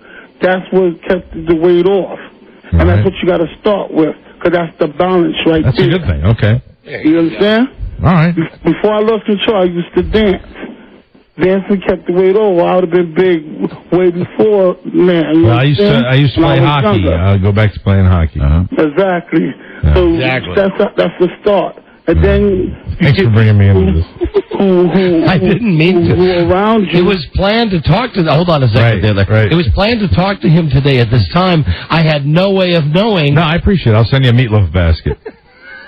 that's what kept the weight off. Right. And that's what you got to start with, because that's the balance right that's there. That's a good thing. Okay. You understand? All right. Before I lost control, I used to dance. Dancing kept the weight over. I would have been big way before, man. Well, I used to play hockey. I'll go back to playing hockey. Exactly. Yeah. So exactly. That's the start. And then thanks for bringing me into this. I didn't mean to. Who around you? It was planned to talk to. Hold on a second, right. It was planned to talk to him today. At this time, I had no way of knowing. No, I appreciate it. I'll send you a meatloaf basket.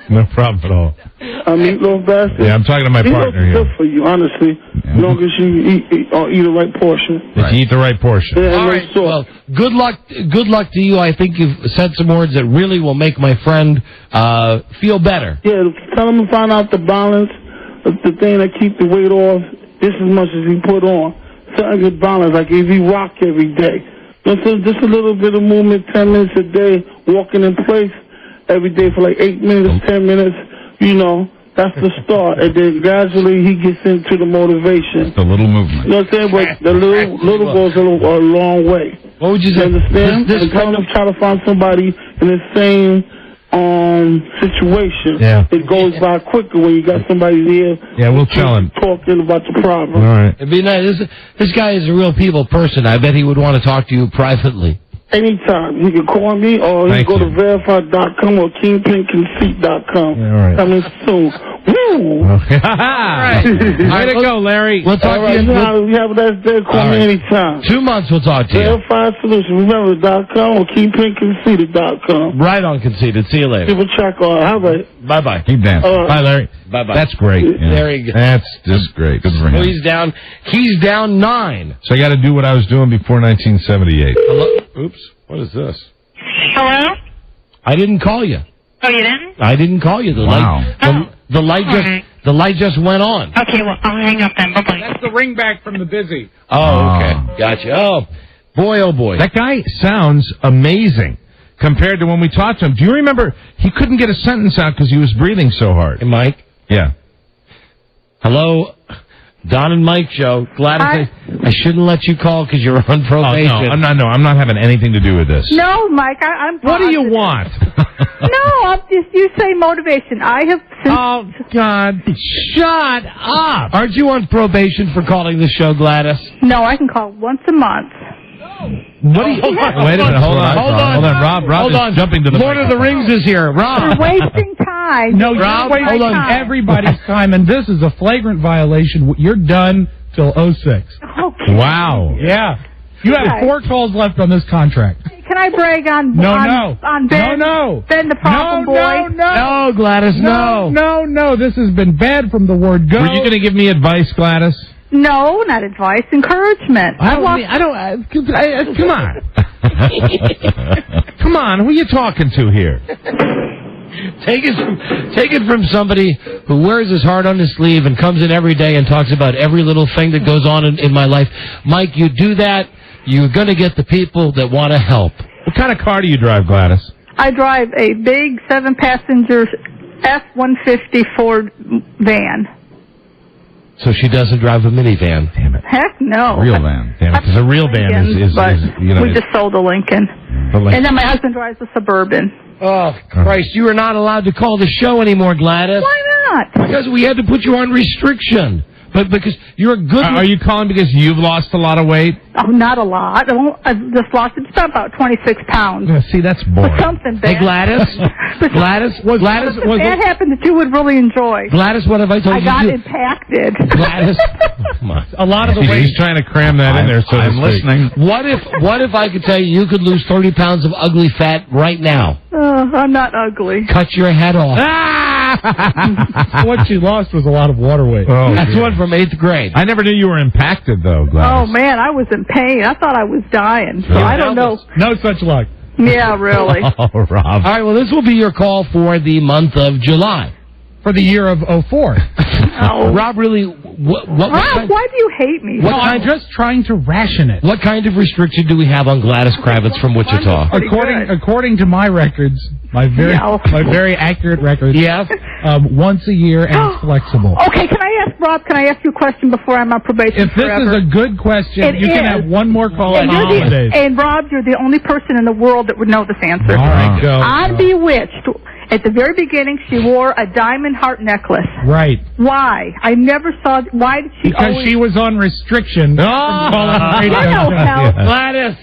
No problem at all. A meatloaf basket? Yeah, I'm talking to my partner here. Good for you, honestly. As long as you eat the right portion. If you eat the right portion. Yeah, all right. Well, good luck to you. I think you've said some words that really will make my friend feel better. Yeah, tell him to find out the balance, the thing that keep the weight off, just as much as he put on. Something good balance, like if he rock every day. Just a little bit of movement, 10 minutes a day, walking in place every day for like 8 minutes, 10 minutes, that's the start. And then gradually he gets into the motivation. The little movement. You know what I'm saying? But the little goes a long way. What would you say? Understand? And tell him to try to find somebody in the same situation. Yeah. It goes by quicker when you got somebody there. Yeah, we'll tell him. Talking about the problem. All right. It'd be nice. This guy is a real people person. I bet he would want to talk to you privately. Anytime. You can call me or you can go to verify.com or kingpinconceit.com. Yeah, all right. Coming soon. Woo! Okay. All right. Way to go, Larry. We'll talk to you. You have that there. Call me anytime. 2 months we'll talk to you. Verify Solutions. Remember, .com or kingpinconceit.com. Right on, Conceited. See you later. People check on. How about it? Bye-bye. Keep dancing. Bye, Larry. Bye-bye. That's great. Yeah. There you go. That's just great. Good for him. Well, he's down 9. So I got to do what I was doing before 1978. Hello? Oops. What is this? Hello? I didn't call you. Oh, you didn't? I didn't call you. The light just went on. Okay, well, I'll hang up then. Bye-bye. That's the ringback from the busy. Oh, okay. Gotcha. Oh, boy. That guy sounds amazing compared to when we talked to him. Do you remember he couldn't get a sentence out because he was breathing so hard? Hey, Mike? Yeah. Hello? Don and Mike show. Gladys, I shouldn't let you call because you're on probation. Oh, no, I'm not having anything to do with this. No, Mike, I'm What do you want? You say motivation. I have... Oh, God. Shut up. Aren't you on probation for calling the show, Gladys? No, I can call once a month. What do you... Wait a minute. Hold on. Rob is jumping to the... Lord of the Rings is here. Rob. You're wasting time. No, Rob, you're wasting hold on. everybody's time, and this is a flagrant violation. You're done till 06. Okay. Wow. Yeah. You have 4 calls left on this contract. Can I brag on on Ben? No. Ben the problem boy? No, Gladys, no. No. This has been bad from the word go. Were you going to give me advice, Gladys? No, not advice. Encouragement. Come on. Come on, who are you talking to here? Take it from somebody who wears his heart on his sleeve and comes in every day and talks about every little thing that goes on in my life. Mike, you do that, you're going to get the people that want to help. What kind of car do you drive, Gladys? I drive a big 7-passenger F-150 Ford van. So she doesn't drive a minivan. Damn it. Heck no. Real van. Damn it, because a real van is you know... We just sold a Lincoln. And then my husband drives a Suburban. Oh, Christ, you are not allowed to call the show anymore, Gladys. Why not? Because we had to put you on restriction. But because you're a good... Are you calling because you've lost a lot of weight? Oh, not a lot. I've just lost about 26 pounds. Yeah, see, that's boring. But something bad. Hey, Gladys? Something bad happened that you would really enjoy. Gladys, what have I told you? I got impacted. Gladys? Come on. A lot of the weight... He's trying to cram that in there, so I'm listening. What if I could tell you could lose 30 pounds of ugly fat right now? I'm not ugly. Cut your head off. What she lost was a lot of water weight. Oh, That's one from 8th grade. I never knew you were impacted, though, Gladys. Oh, man, I was in pain. I thought I was dying. So I don't know. No such luck. Yeah, really. Oh, Rob. All right, well, this will be your call for the month of July. For the year of 04. Oh. Rob, really, what Rob, why do you hate me? I'm just trying to ration it. What kind of restriction do we have on Gladys Kravitz from Wichita? According to my records, my very accurate records. Yes. Once a year, and it's flexible. Okay, can I ask you a question before I'm on probation If this forever? is a good question, you can have one more call on and the holidays. And Rob, you're the only person in the world that would know this answer. All right, go. On Bewitched, at the very beginning, she wore a diamond heart necklace. Right. Why? I never saw... Why did she Because she was on restriction. Oh, Gladys,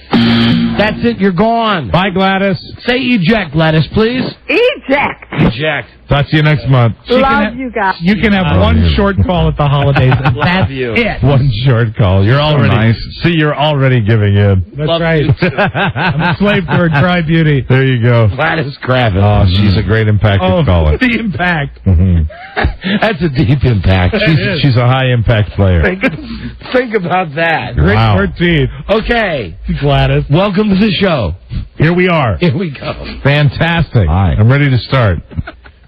that's it. You're gone. Bye, Gladys. Say eject, Gladys, please. Eject. Eject. Talk to you next month. Love you guys. You can have one short call at the holidays, and that's it. One short call. You're already nice. See, you're already giving in. That's right. I'm a slave to her dry beauty. There you go. Gladys Kravitz. Oh, she's a great impacted caller. The impact. That's a deep impact. She's a high impact player. Think about that. Great Wow. 13. Okay, Gladys. welcome to the show. Here we are. Here we go. Fantastic. Hi. I'm ready to start.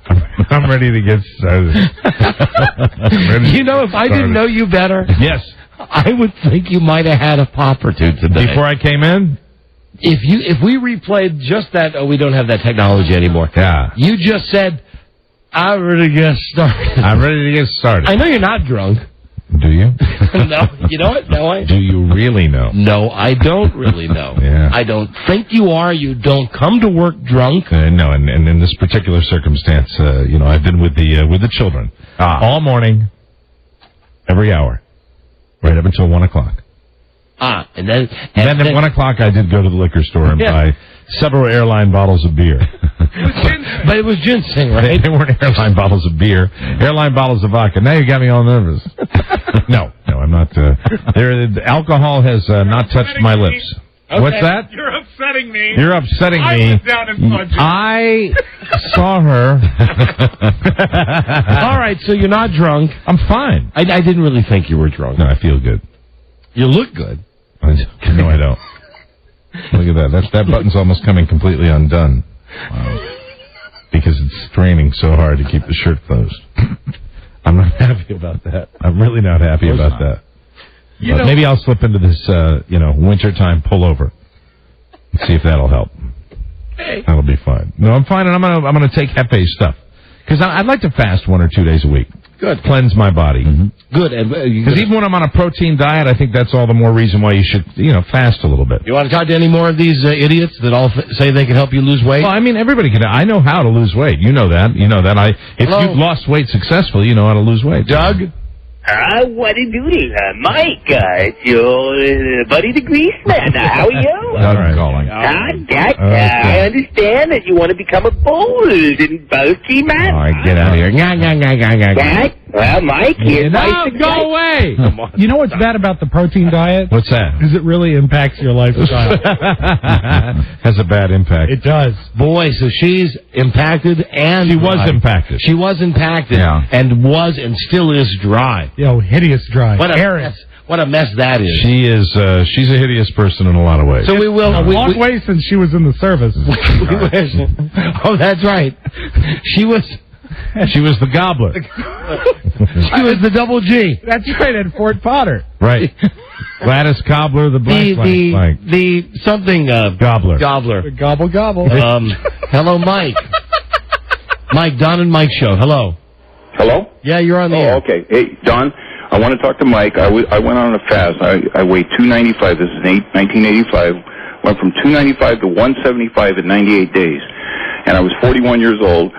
I'm ready to get started. You know, if I didn't know you better, yes, I would think you might have had a pop or two today. before I came in. If we replayed just that, we don't have that technology anymore. Yeah. You just said, I'm ready to get started. I'm ready to get started. I know you're not drunk. Do you? No, you know what? No, Do you really know? No, I don't really know. Yeah. I don't think you are. You don't come to work drunk. No, and in this particular circumstance, I've been with the children all morning, every hour, right up until 1 o'clock. And then At 1 o'clock, I did go to the liquor store and buy several airline bottles of beer. But it was ginseng, right? They weren't airline bottles of beer, airline bottles of vodka. Now you got me all nervous. No, I'm not. The alcohol has not touched my lips. Okay. What's that? You're upsetting me. You're upsetting I me. was down in budget. I saw her. All right, so you're not drunk. I'm fine. I didn't really think you were drunk. No, I feel good. You look good. No, I don't. Look at that. That button's almost coming completely undone. Wow. Because it's straining so hard to keep the shirt closed. I'm not happy about that. I'm really not happy about that. Maybe I'll slip into this, wintertime pullover and see if that'll help. Hey. That'll be fine. No, I'm fine, and I'm gonna take Hefe stuff because I'd like to fast 1 or 2 days a week. Good. Cleanse my body. Mm-hmm. Good. Because even when I'm on a protein diet, I think that's all the more reason why you should, fast a little bit. You want to talk to any more of these idiots that all say they can help you lose weight? Well, I mean, everybody can. I know how to lose weight. You know that. If Hello? you've lost weight successfully, you know how to lose weight. Doug? What a duty, Mike. It's your buddy the Greaseman. How are you? Doug calling. I understand that you want to become a bold and boasty man. All right, get out of here. Well, Mike, here's my Go away. You know what's bad about the protein diet? What's that? Is it really impacts your lifestyle. Has a bad impact. It does. Boy, so she's impacted and She was dry. impacted. She was impacted and was and still is dry. Yo, hideous dry. What a mess that is. She is. She's a hideous person in a lot of ways. So we will. Long way since she was in the service. Oh, that's right. She was the gobbler. She was the double G. That's right, at Fort Potter. Right. Gladys Cobbler, the blank. The something gobbler. Gobbler. Gobble gobble. Hello, Mike. Mike, Don and Mike show. Hello. Hello? Yeah, you're on the air. Okay. Hey, Don, I want to talk to Mike. I went on a fast. I weighed 295. This is 1985. Went from 295 to 175 in 98 days. And I was 41 years old.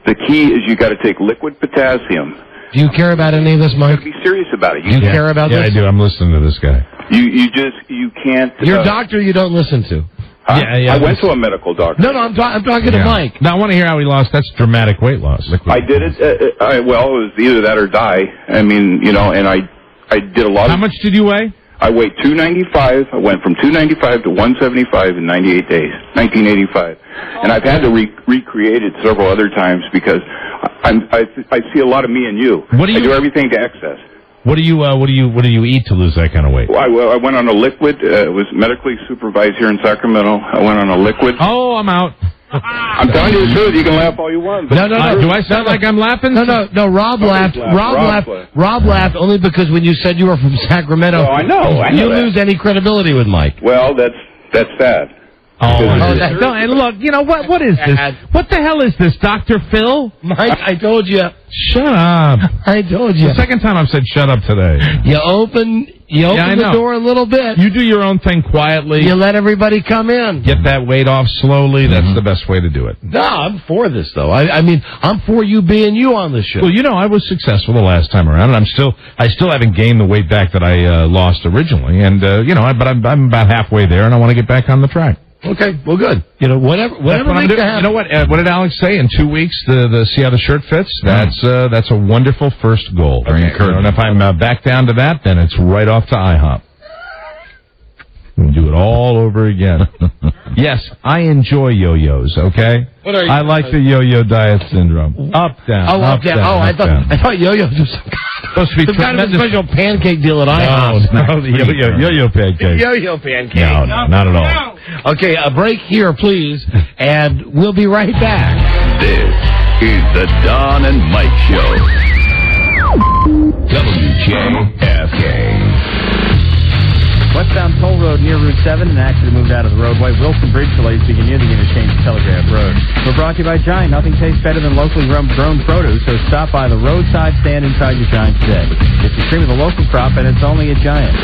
The key is you got to take liquid potassium. Do you care about any of this, Mike? Be serious about it. You care about this? Yeah, I do. I'm listening to this guy. You can't. Your doctor you don't listen to. I went to a medical doctor. No, I'm talking to Mike. Now, I want to hear how he lost. That's dramatic weight loss. I did it. It was either that or die. I mean, and I did a lot. How much did you weigh? I weighed 295. I went from 295 to 175 in 98 days, 1985. And I've had to recreate it several other times because I see a lot of me in you. I do everything to excess. What do you eat to lose that kind of weight? Well, I went on a liquid. It was medically supervised here in Sacramento. I went on a liquid. Oh, I'm out. I'm telling you the truth. You can laugh all you want. But No. Do I sound like I'm laughing? No. Rob laughed. Rob laughed only because when you said you were from Sacramento, I know you that. lose any credibility with Mike. Well, that's sad. And look, what is this? What the hell is this, Dr. Phil? Mike, I told you. Shut up. I told you. The second time I've said shut up today. You open the door a little bit. You do your own thing quietly. You let everybody come in. Get that weight off slowly. That's the best way to do it. No, I'm for this, though. I mean, I'm for you being you on the show. Well, I was successful the last time around, and I still haven't gained the weight back that I lost originally. And, but I'm about halfway there, and I want to get back on the track. Okay, well, good. Whatever makes it happen. You know what? What did Alex say? In 2 weeks, the see how the shirt fits. That's a wonderful first goal. Very encouraging. And if I'm back down to that, then it's right off to IHOP. We'll do it all over again. Yes, I enjoy yo-yos. Okay. What are you? I like the yo-yo diet syndrome. Up, down. Up, down. Oh, up, down. I thought yo-yos was supposed to be some kind of a special pancake deal at IHOP. No, the yo-yo pancake. Yo-yo pancake. No, not at all. Okay, a break here, please, and we'll be right back. This is the Don and Mike Show. WJFK. Westbound toll road near Route 7, an accident moved out of the roadway. Wilson Bridge delays begin near the interchange of Telegraph Road. We're brought to you by Giant. Nothing tastes better than locally grown produce, so stop by the roadside stand inside your Giant today. It's the cream of the local crop, and it's only a Giant.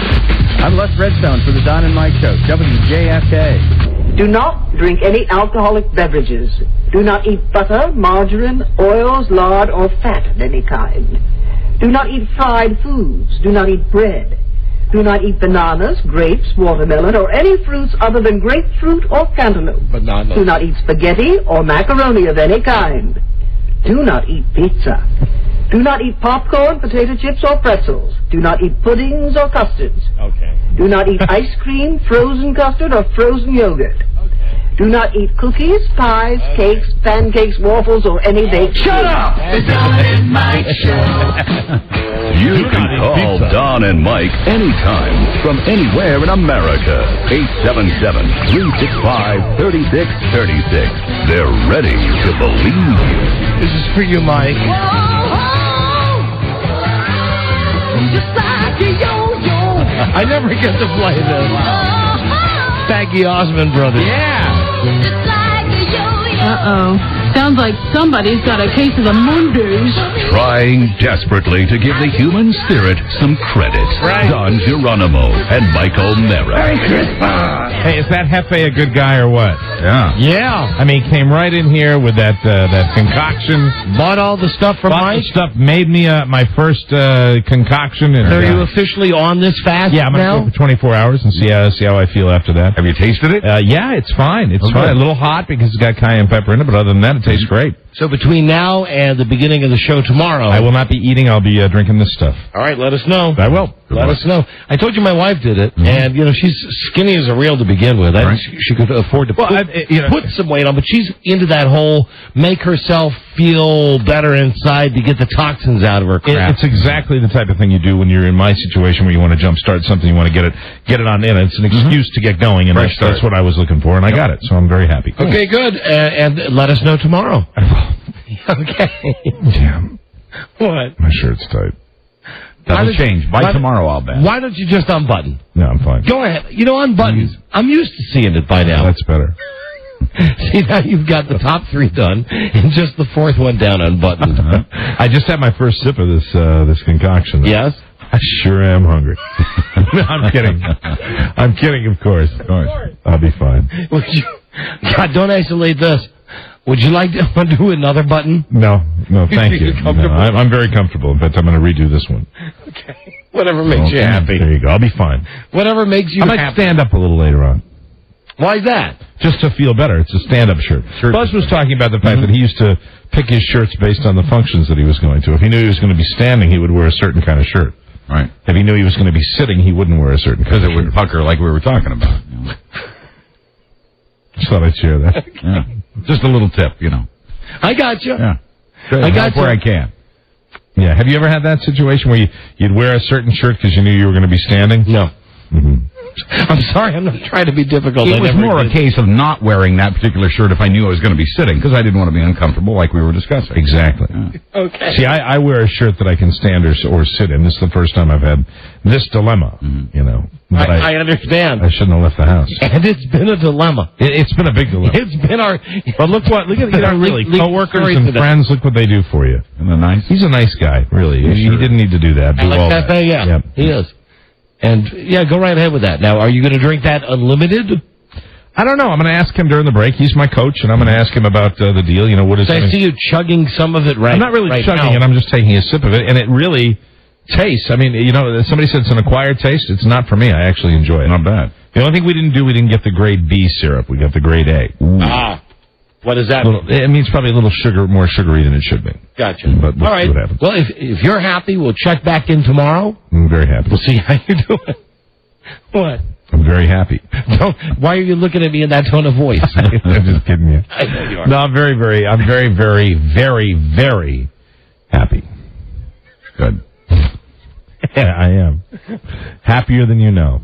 I'm Les Redstone for the Don and Mike Show, WJFK. Do not drink any alcoholic beverages. Do not eat butter, margarine, oils, lard, or fat of any kind. Do not eat fried foods. Do not eat bread. Do not eat bananas, grapes, watermelon, or any fruits other than grapefruit or cantaloupe. Bananas. Do not eat spaghetti or macaroni of any kind. Do not eat pizza. Do not eat popcorn, potato chips, or pretzels. Do not eat puddings or custards. Okay. Do not eat ice cream, frozen custard, or frozen yogurt. Do not eat cookies, pies, cakes, pancakes, waffles, or any baked goods. Shut up! The Don and Mike Show. You can call Don and Mike anytime from anywhere in America. 877-365-3636. They're ready to believe you. This is for you, Mike. I never get to play this. Baggy Osmond Brothers. Uh-oh. Sounds like somebody's got a case of the Mondays. Trying desperately to give the human spirit some credit. Don Geronimo and Michael Mara. Hey, is that Hefe a good guy or what? Yeah. I mean, he came right in here with that concoction. Bought all the stuff from Mike. The stuff made me my first concoction. And, are you officially on this fast I'm now? going to go for 24 hours and see how I feel after that. Have you tasted it? Yeah, it's fine. It's fine. A little hot because it's got cayenne pepper in it, but other than that, it tastes great. So between now and the beginning of the show tomorrow... I will not be eating. I'll be drinking this stuff. All right, let us know. I will. Let us know. I told you my wife did it, and, she's skinny as a rail to begin with. She could afford to put some weight on, but she's into that whole make herself feel better inside to get the toxins out of her crap. It's exactly the type of thing you do when you're in my situation where you want to jumpstart something, you want to get it on in. It's an excuse to get going, and that's what I was looking for, and I got it, so I'm very happy. Cool. Okay, good. And let us know tomorrow. Okay. Damn. What? My shirt's tight. That'll change. By tomorrow, I'll bet. Why don't you just unbutton? No, I'm fine. Go ahead. Unbutton. I'm used to seeing it by now. That's better. See, now you've got the top 3 done, and just the 4th one down unbuttoned. I just had my first sip of this concoction. Yes? I sure am hungry. No, I'm kidding. I'm kidding, of course. I'll be fine. God, don't isolate this. Would you like to do another button? No, thank you. No, I'm very comfortable. In fact, I'm going to redo this one. Okay. Whatever makes you happy. There you go. I'll be fine. Whatever makes you happy. I might stand up a little later on. Why is that? Just to feel better. It's a stand-up shirt. Buzz was talking about the fact that he used to pick his shirts based on the functions that he was going to. If he knew he was going to be standing, he would wear a certain kind of shirt. Right. If he knew he was going to be sitting, he wouldn't wear a certain kind of shirt. Because it would pucker like we were talking about. Just thought I'd share that. Yeah. Just a little tip, I got you. Yeah. I got you. Where I can. Yeah. Have you ever had that situation where you'd wear a certain shirt because you knew you were going to be standing? No. Mm-hmm. I'm sorry, I'm not trying to be difficult. It was more a case of not wearing that particular shirt if I knew I was going to be sitting, because I didn't want to be uncomfortable like we were discussing. Exactly. Yeah. Okay. See, I wear a shirt that I can stand or sit in. This is the first time I've had this dilemma, But I understand. I shouldn't have left the house. And it's been a dilemma. It's been a big dilemma. It's been our... But look at really, co-workers and friends, look what they do for you. Isn't that nice? He's a nice guy, really. He didn't need to do that. Alex Hefe, yeah. He is. And, go right ahead with that. Now, are you going to drink that unlimited? I don't know. I'm going to ask him during the break. He's my coach, and I'm going to ask him about the deal. What is? So I see you chugging some of it right now. I'm not really chugging it. I'm just taking a sip of it, and it really tastes. I mean, somebody said it's an acquired taste. It's not for me. I actually enjoy it. Not bad. The only thing we didn't get the grade B syrup. We got the grade A. Ooh. What does that mean? It means probably a little more sugary than it should be. Gotcha. But we'll see what happens. Well, if you're happy, we'll check back in tomorrow. I'm very happy. We'll see how you're doing. What? I'm very happy. Why are you looking at me in that tone of voice? I'm just kidding you. I know you are. No, I'm very, very, very, very happy. Good. Yeah, I am. Happier than you know.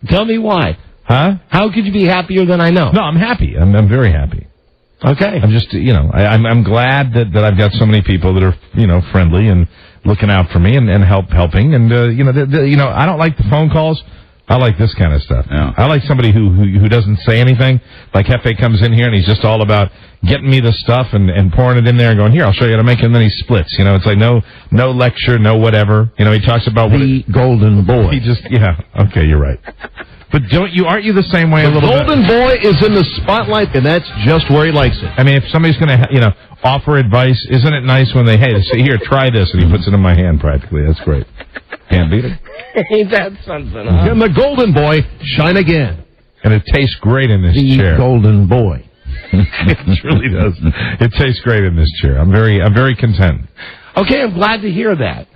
Tell me why. Huh? How could you be happier than I know? No, I'm happy. I'm very happy. Okay. I'm just, I'm glad that I've got so many people that are, friendly and looking out for me and helping. And, I don't like the phone calls. I like this kind of stuff. Yeah. I like somebody who doesn't say anything. Like Hefe comes in here and he's just all about getting me the stuff and pouring it in there and going, here, I'll show you how to make it. And then he splits. It's like no lecture, no whatever. He talks about the golden boy. He just, okay, you're right. But aren't you the same way a little bit? The golden boy is in the spotlight, and that's just where he likes it. I mean, if somebody's going to, offer advice, isn't it nice when they say, here, try this, and he puts it in my hand practically. That's great. Can't beat it. Ain't that something, huh? Can the golden boy shine again? And it tastes great in this chair. The golden boy. It really does. It tastes great in this chair. I'm very content. Okay, I'm glad to hear that.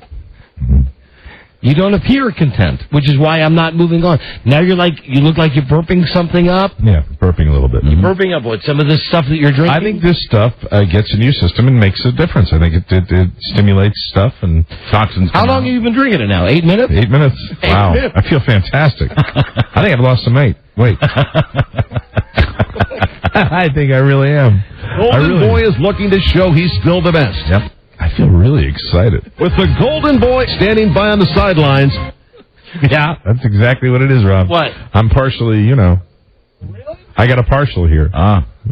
You don't appear content, which is why I'm not moving on. Now you look like you're burping something up. Yeah, burping a little bit. You're burping up what? Some of this stuff that you're drinking? I think this stuff gets in your system and makes a difference. I think it stimulates stuff and toxins. How long have you been drinking it now? 8 minutes? 8 minutes. 8 wow. minutes. I feel fantastic. I think I've lost some weight. Wait. I think I really am. Golden boy is looking to show he's still the best. Yep. I feel really excited. With the golden boy standing by on the sidelines. Yeah, that's exactly what it is, Rob. What? I'm partially, Really? I got a partial here.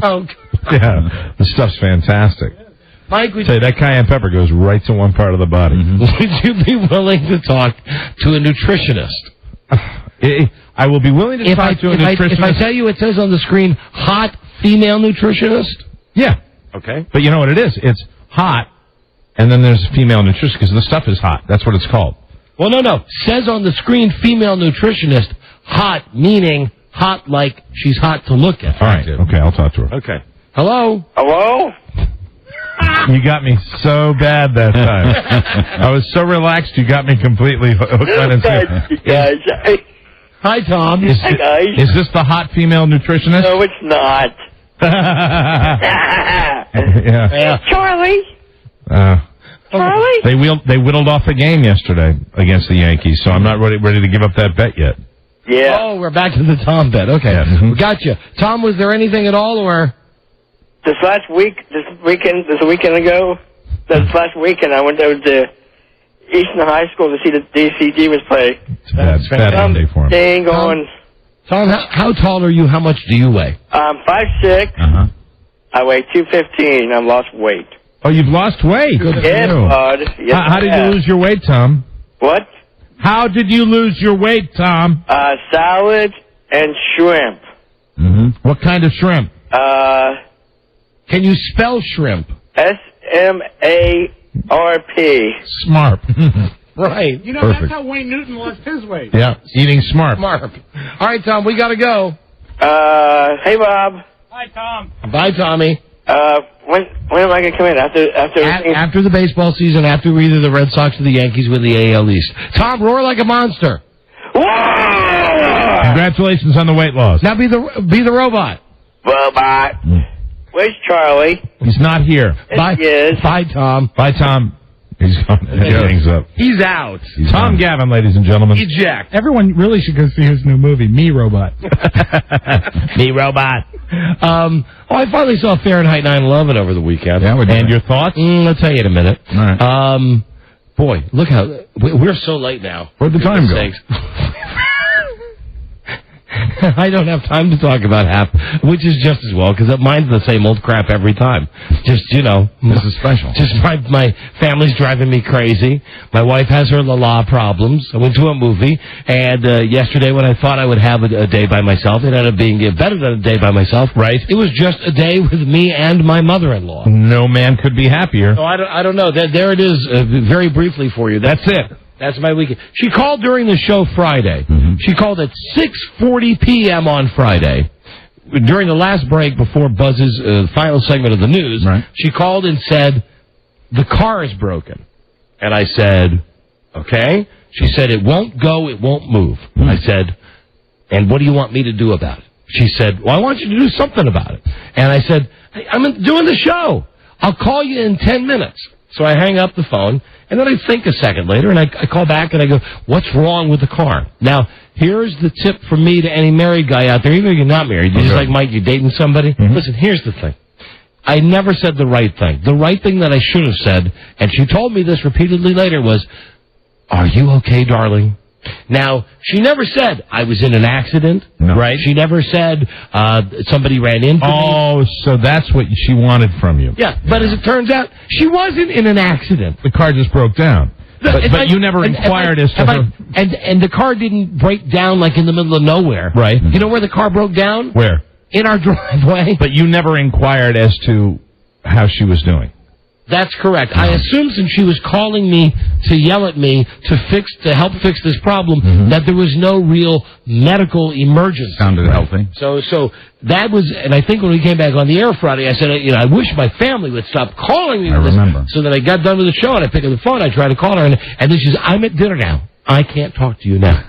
Oh, yeah, the stuff's fantastic. Mike, would Say that cayenne pepper goes right to one part of the body. would you be willing to talk to a nutritionist? I will be willing to talk to a nutritionist. If I tell you it says on the screen, hot female nutritionist? Yeah. Okay. But you know what it is? It's hot, and then there's female nutritionist, because the stuff is hot. That's what it's called. Well, no. Says on the screen, female nutritionist, hot, meaning hot like she's hot to look at. All right. Okay, I'll talk to her. Okay. Hello? Hello? You got me so bad that time. I was so relaxed, you got me completely hooked on it. Guys. Hi, Tom. Hi, guys. Is this the hot female nutritionist? No, it's not. Yeah. Charlie? Charlie? They whittled off the game yesterday against the Yankees, so I'm not ready to give up that bet yet. Yeah. Oh, we're back to the Tom bet. Okay. Yeah. We got you. Tom, was there anything at all, or? This weekend ago, this last weekend, I went over to Eastern High School to see the DC Demons play. It's bad Monday for him. Dang on. Tom, how tall are you? How much do you weigh? I'm 5'6". Uh-huh. I weigh 215. I've lost weight. Oh, you've lost weight. Good Yes, bud. Yes, How did you lose your weight, Tom? What? How did you lose your weight, Tom? Salad and shrimp. Mm-hmm. What kind of shrimp? Can you spell shrimp? SMARP. Smart. Right. You know, Perfect. that's how Wayne Newton lost his weight. Yeah, eating smart. Smart. All right, Tom, we got to go. Hey, Bob. Hi, Tom. Bye, Tommy. When am I going to come in? After the baseball season, after either the Red Sox or the Yankees win the AL East. Tom, roar like a monster. Congratulations on the weight loss. Now be the robot. Robot. Where's Charlie? He's not here. Bye. He is. Bye, Tom. Bye, Tom. He's gone. He hangs up. He's out. Tom Gavin, ladies and gentlemen. Eject. Everyone really should go see his new movie, Me Robot. Me Robot. I finally saw Fahrenheit 9/11 over the weekend. Yeah, and your thoughts? I'll tell you in a minute. All right. Boy, look how we're so late now. Where'd the time go? I don't have time to talk about half, which is just as well, because mine's the same old crap every time. Just, This is special. Just my family's driving me crazy. My wife has her la problems. I went to a movie, and yesterday when I thought I would have a day by myself, it ended up being better than a day by myself. Right. It was just a day with me and my mother-in-law. No man could be happier. So I don't know. There it is, very briefly for you. That's it. That's my weekend. She called during the show Friday. Mm-hmm. She called at 6:40 p.m. on Friday. During the last break before Buzz's final segment of the news, right. She called and said, the car is broken. And I said, okay. She said, it won't go, it won't move. Mm-hmm. I said, and what do you want me to do about it? She said, well, I want you to do something about it. And I said, I'm doing the show. I'll call you in 10 minutes. So I hang up the phone, and then I think a second later, and I call back, and I go, what's wrong with the car? Now, here's the tip from me to any married guy out there, even if you're not married. You're just like Mike, you're dating somebody. Mm-hmm. Listen, here's the thing. I never said the right thing. The right thing that I should have said, and she told me this repeatedly later, was, are you okay, darling? Now, she never said, I was in an accident. No. Right? She never said, somebody ran into me. Oh, so that's what she wanted from you. Yeah, but as it turns out, she wasn't in an accident. The car just broke down. But you never inquired as to her... And the car didn't break down like in the middle of nowhere. Right. You know where the car broke down? Where? In our driveway. But you never inquired as to how she was doing. That's correct. I assumed since she was calling me to yell at me to help fix this problem, that there was no real medical emergency. Sounded healthy. So that was, and I think when we came back on the air Friday, I said, I wish my family would stop calling me. I remember. So that I got done with the show and I picked up the phone, I tried to call her, and then she says, I'm at dinner now. I can't talk to you now.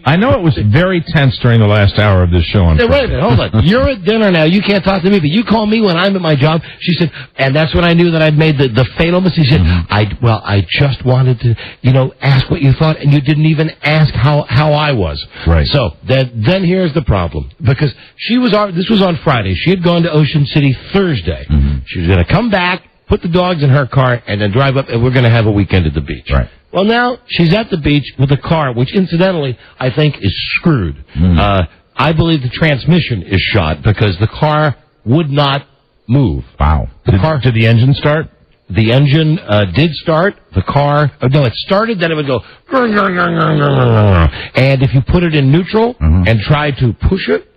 I know it was very tense during the last hour of this show. Wait a minute, hold on. You're at dinner now. You can't talk to me, but you call me when I'm at my job. She said, and that's when I knew that I'd made the fatal mistake. She said, I just wanted to, ask what you thought, and you didn't even ask how I was. Right. So then here's the problem, because this was on Friday. She had gone to Ocean City Thursday. Mm-hmm. She was going to come back, put the dogs in her car, and then drive up, and we're going to have a weekend at the beach. Right. Well, now she's at the beach with a car, which incidentally I think is screwed. I believe the transmission is shot because the car would not move. Wow. Did the engine start? The engine did start. The car, it started, then it would go, and if you put it in neutral and tried to push it,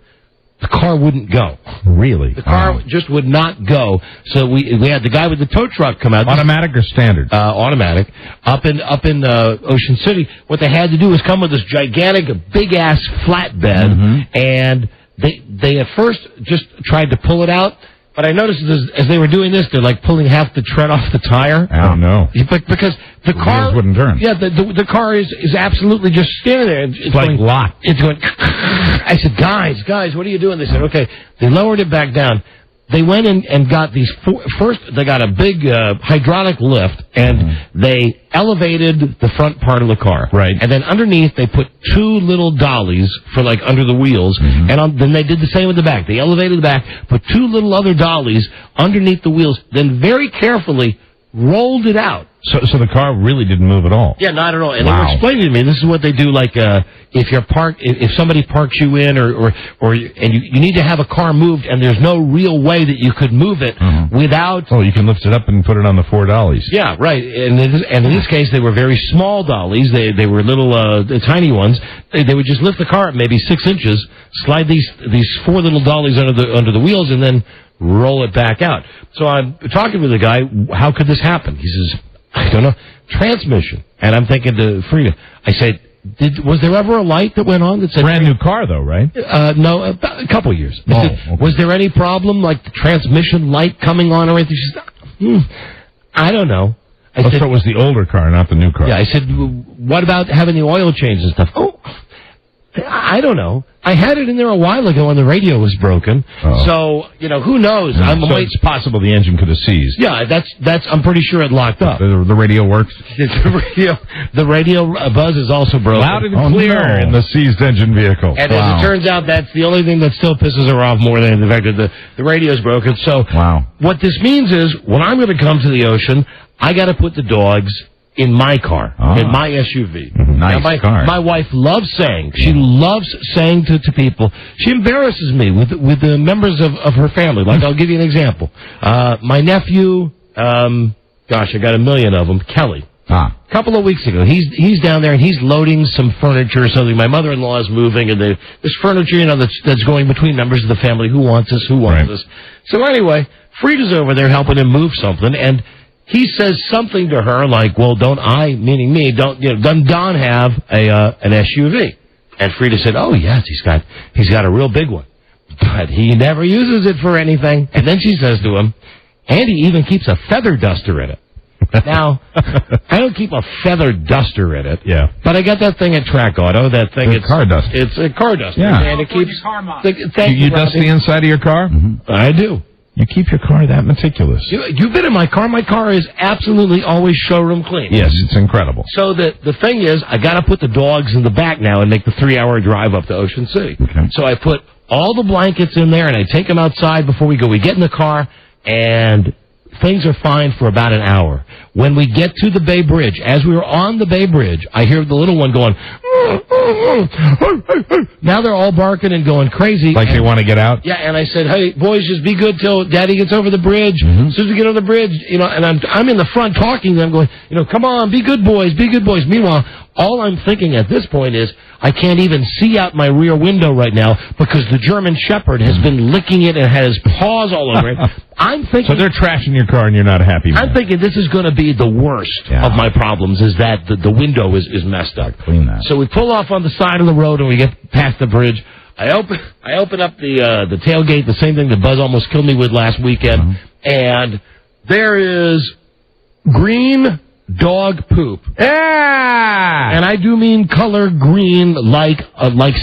the car wouldn't go. Really? The car just would not go. So we had the guy with the tow truck come out. Automatic or standard? Automatic. Up in Ocean City, what they had to do was come with this gigantic, big-ass flatbed, and they at first just tried to pull it out. But I noticed as they were doing this, they're like pulling half the tread off the tire. Oh, no. Because the car wheels wouldn't turn. Yeah, the car is absolutely just standing there. It's like locked. It's going. I said, guys, what are you doing? They said, okay. They lowered it back down. They went in and got these first. They got a big hydraulic lift, and they elevated the front part of the car. Right. And then underneath, they put two little dollies for like under the wheels, and then they did the same with the back. They elevated the back, put two little other dollies underneath the wheels, then very carefully rolled it out. So the car really didn't move at all? Yeah, not at all. And they were explaining to me, this is what they do, like, if somebody parks you in and you need to have a car moved and there's no real way that you could move it without... Oh, you can lift it up and put it on the 4 dollies. Yeah, right. And in this case, they were very small dollies. They were little, tiny ones. They would just lift the car up maybe 6 inches, slide these 4 little dollies under the wheels, and then roll it back out. So I'm talking with the guy, how could this happen? He says, I don't know, transmission. And I'm thinking to Frida, I said, was there ever a light that went on that said... Brand new car, though, right? No, about a couple years. I said, okay. Was there any problem, like the transmission light coming on or anything? She said, I don't know. I said, so it was the older car, not the new car. Yeah, I said, what about having the oil change and stuff? Oh, I don't know. I had it in there a while ago when the radio was broken. So, who knows? It's possible the engine could have seized. Yeah, that's. I'm pretty sure it locked up. The radio works? The radio buzz is also broken. Loud and clear in the seized engine vehicle. And as it turns out, that's the only thing that still pisses her off more than the fact that the radio's broken. So what this means is, when I'm going to come to the ocean, I got to put the dogs in my car, in my SUV. Nice car. My wife loves saying. She loves saying to people. She embarrasses me with the members of her family. Like, I'll give you an example. My nephew, I got a million of them, Kelly. A couple of weeks ago, he's down there and he's loading some furniture or something. My mother-in-law is moving, and there's furniture, that's going between members of the family. Who wants this? Who wants this? So anyway, Frida's over there helping him move something, and he says something to her like, well, don't I, meaning me, doesn't Don have an SUV? And Frida said, oh, yes, he's got a real big one. But he never uses it for anything. And then she says to him, and he even keeps a feather duster in it. Now, I don't keep a feather duster in it. Yeah. But I got that thing at Track Auto, it's car duster. It's a car duster. Yeah. And it keeps... You dust the inside of your car? I do. You keep your car that meticulous. You've been in my car. My car is absolutely always showroom clean. Yes, it's incredible. So the thing is, I got to put the dogs in the back now and make the 3-hour drive up to Ocean City. Okay. So I put all the blankets in there, and I take them outside before we go. We get in the car, and things are fine for about an hour. When we get to the Bay Bridge, as we were on the Bay Bridge, I hear the little one going... Now they're all barking and going crazy. Like they want to get out? Yeah, and I said, hey, boys, just be good till Daddy gets over the bridge. As soon as we get over the bridge, and I'm in the front talking to them going, come on, be good boys, be good boys. Meanwhile, all I'm thinking at this point is I can't even see out my rear window right now because the German Shepherd has been licking it and had his paws all over it. I'm thinking... So they're trashing your car and you're not happy with I'm thinking this is going to be the worst of my problems, is that the window is messed up. Clean that. So we pull off on the side of the road and we get past the bridge. I open up the tailgate, the same thing that Buzz almost killed me with last weekend, and there is green dog poop. Yeah! And I do mean color green, like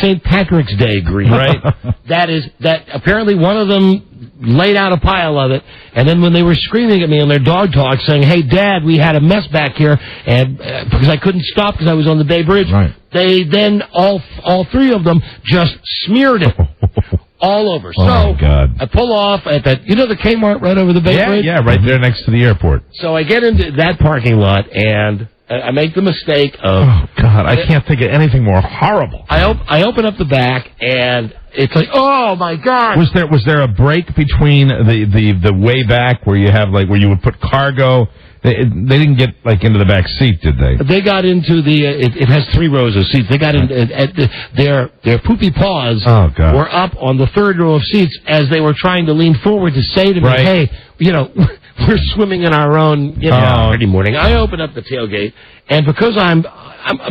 St. Patrick's Day green. Right. That apparently one of them laid out a pile of it, and then when they were screaming at me on their dog talk saying, hey, Dad, we had a mess back here, and because I couldn't stop because I was on the Bay Bridge, they then, all 3 of them just smeared it all over. Oh, so God. I pull off at that, the Kmart right over the Bay Bridge? Yeah, right there next to the airport. So I get into that parking lot, and I make the mistake of... Oh, God, I can't think of anything more horrible. I open up the back, and it's like, oh, my God. Was there a break between the way back where you have, like, where you would put cargo? They didn't get, like, into the back seat, did they? They got into the... It has 3 rows of seats. They got in... Their poopy paws were up on the 3rd row of seats as they were trying to lean forward to say to me, hey, we're swimming in our own, Saturday morning. I open up the tailgate, and because I'm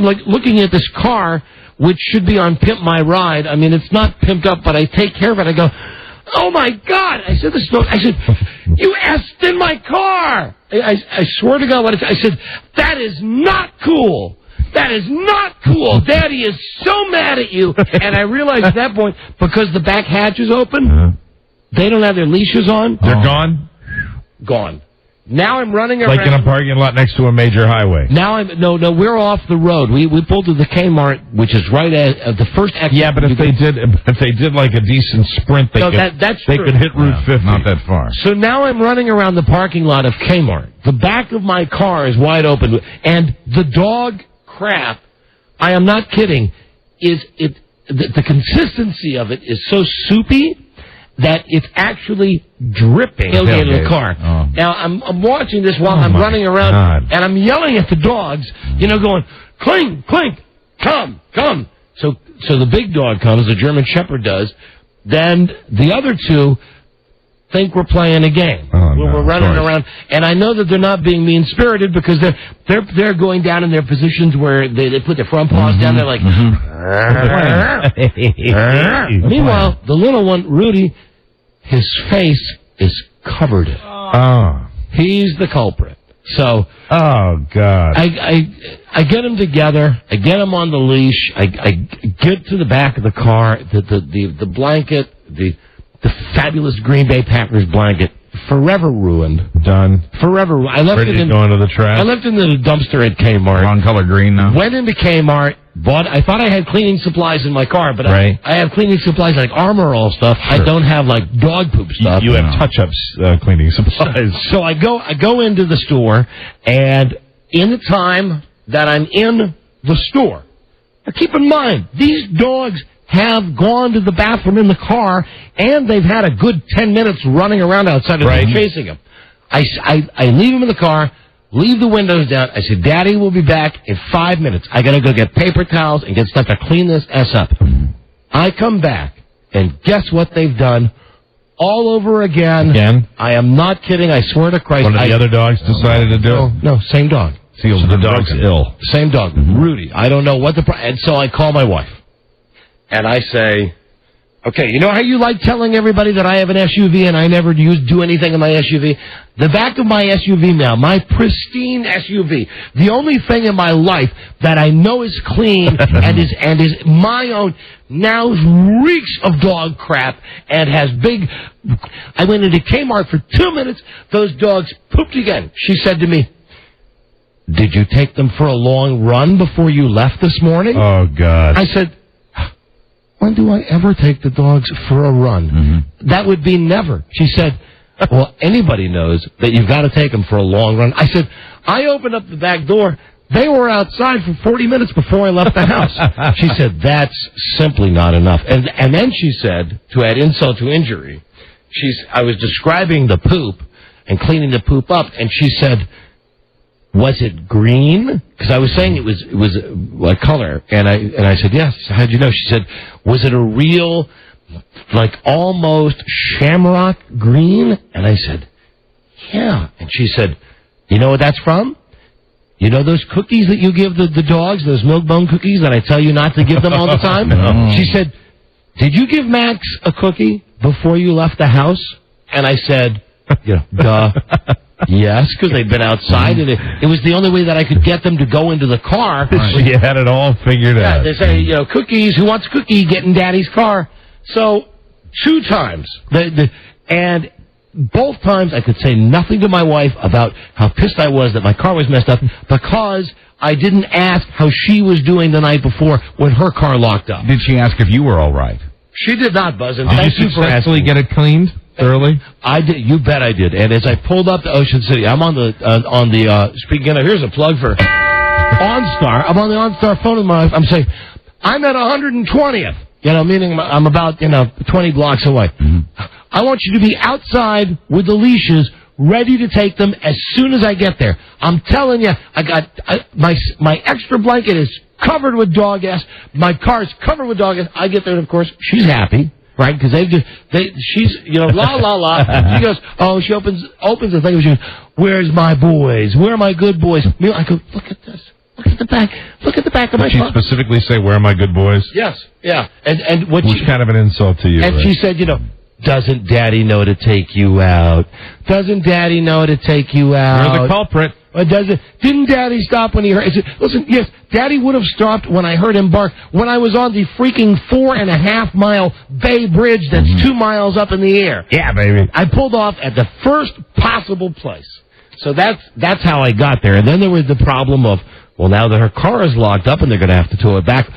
like looking at this car, which should be on Pimp My Ride. I mean, it's not pimped up, but I take care of it. I go, oh my God! I said, you effed in my car. I swear to God, I said, that is not cool. That is not cool. Daddy is so mad at you. And I realized at that point, because the back hatch is open, they don't have their leashes on. They're gone? Gone. Now I'm running around. Like in a parking lot next to a major highway. Now no, we're off the road. We pulled to the Kmart, which is right at the first exit. Yeah, but if they did like a decent sprint, they could hit Route 50. Not that far. So now I'm running around the parking lot of Kmart. The back of my car is wide open, and the dog crap, I am not kidding, the consistency of it is so soupy that it's actually dripping in the car. Oh. Now, I'm watching this while I'm running around, and I'm yelling at the dogs, going, clink, clink, come. So the big dog comes, the German Shepherd does. Then the other 2 think we're playing a game. We're running around, and I know that they're not being mean-spirited because they're going down in their positions where they put their front paws down. They're like, meanwhile, the little one, Rudy, his face is covered. He's the culprit. So, oh God, I get him together. I get him on the leash. I get to the back of the car. The blanket, the fabulous Green Bay Packers blanket, forever ruined. Done. Forever ruined. I left it in going to the trash. I left it in the dumpster at Kmart. Wrong color green now. Went into Kmart. I thought I had cleaning supplies in my car, but I have cleaning supplies like Armor All stuff. Sure. I don't have like dog poop stuff. You have touch-ups cleaning supplies. So I go into the store, and in the time that I'm in the store, now keep in mind, these dogs have gone to the bathroom in the car, and they've had a good 10 minutes running around outside and chasing them. I leave them in the car, leave the windows down. I said, Daddy will be back in 5 minutes. I got to go get paper towels and get stuff to clean this S up. I come back, and guess what they've done? All over again. I am not kidding. I swear to Christ. One of the other dogs decided to do it? No, same dog. So the dog's ill. Same dog, Rudy. I don't know what and so I call my wife. And I say, okay, you know how you like telling everybody that I have an SUV and I never do anything in my SUV? The back of my SUV now, my pristine SUV, the only thing in my life that I know is clean and is my own, now reeks of dog crap and has big... I went into Kmart for 2 minutes, those dogs pooped again. She said to me, did you take them for a long run before you left this morning? Oh, God. I said... when do I ever take the dogs for a run? That would be never. She said, well, anybody knows that you've got to take them for a long run. I said, I opened up the back door. They were outside for 40 minutes before I left the house. She said, that's simply not enough. And then she said, to add insult to injury, I was describing the poop and cleaning the poop up, and she said, was it green? Because I was saying it was like color, and I said yes. How'd you know? She said, was it a real, like almost shamrock green? And I said, yeah. And she said, you know what that's from? You know those cookies that you give the dogs, those milk bone cookies that I tell you not to give them all the time? No. She said, did you give Max a cookie before you left the house? And I said, duh. Yes, because they'd been outside, and it was the only way that I could get them to go into the car. She had it all figured out. They say, cookies, who wants cookie, get in Daddy's car. So, 2 times. And both times I could say nothing to my wife about how pissed I was that my car was messed up because I didn't ask how she was doing the night before when her car locked up. Did she ask if you were all right? She did not, Buzz, and thank you for asking. Get it cleaned? Early? I did. You bet I did. And as I pulled up to Ocean City, I'm on the speaking of, here's a plug for OnStar. I'm on the OnStar phone with my wife. I'm saying, I'm at 120th. Meaning I'm about 20 blocks away. I want you to be outside with the leashes, ready to take them as soon as I get there. I'm telling you, my extra blanket is covered with dog ass. My car's covered with dog ass. I get there, and of course, she's happy, right? Because she's, la la la. She goes, she opens the thing. She goes, "Where's my boys? Where are my good boys?" I go, "Look at this. Look at the back. Look at the back of my car." Did she specifically say, "Where are my good boys"? Yes. Yeah. And what? Which kind of an insult to you? And right? she said, "Doesn't Daddy know to take you out? Doesn't Daddy know to take you out? You're the culprit." Didn't Daddy stop when he heard? I said, "Listen, yes, Daddy would have stopped when I heard him bark when I was on the freaking 4.5-mile Bay Bridge that's 2 miles up in the air." Yeah, baby. I pulled off at the first possible place. So that's how I got there. And then there was the problem of, well, now that her car is locked up and they're going to have to tow it back,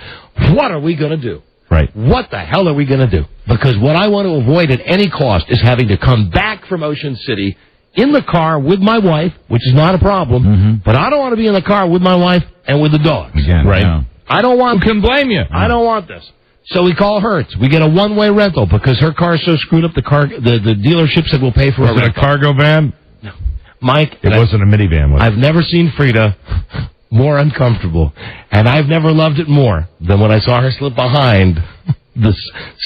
what are we going to do? Right. What the hell are we going to do? Because what I want to avoid at any cost is having to come back from Ocean City in the car with my wife, which is not a problem, but I don't want to be in the car with my wife and with the dogs. Again, right. Yeah. I don't want... Who can blame you? I don't want this. So we call Hertz. We get a one-way rental because her car's so screwed up, the dealership said we'll pay for Was it a cargo van? No. Mike... It wasn't a minivan, was it? I've never seen Frida more uncomfortable, and I've never loved it more than when I saw her slip behind the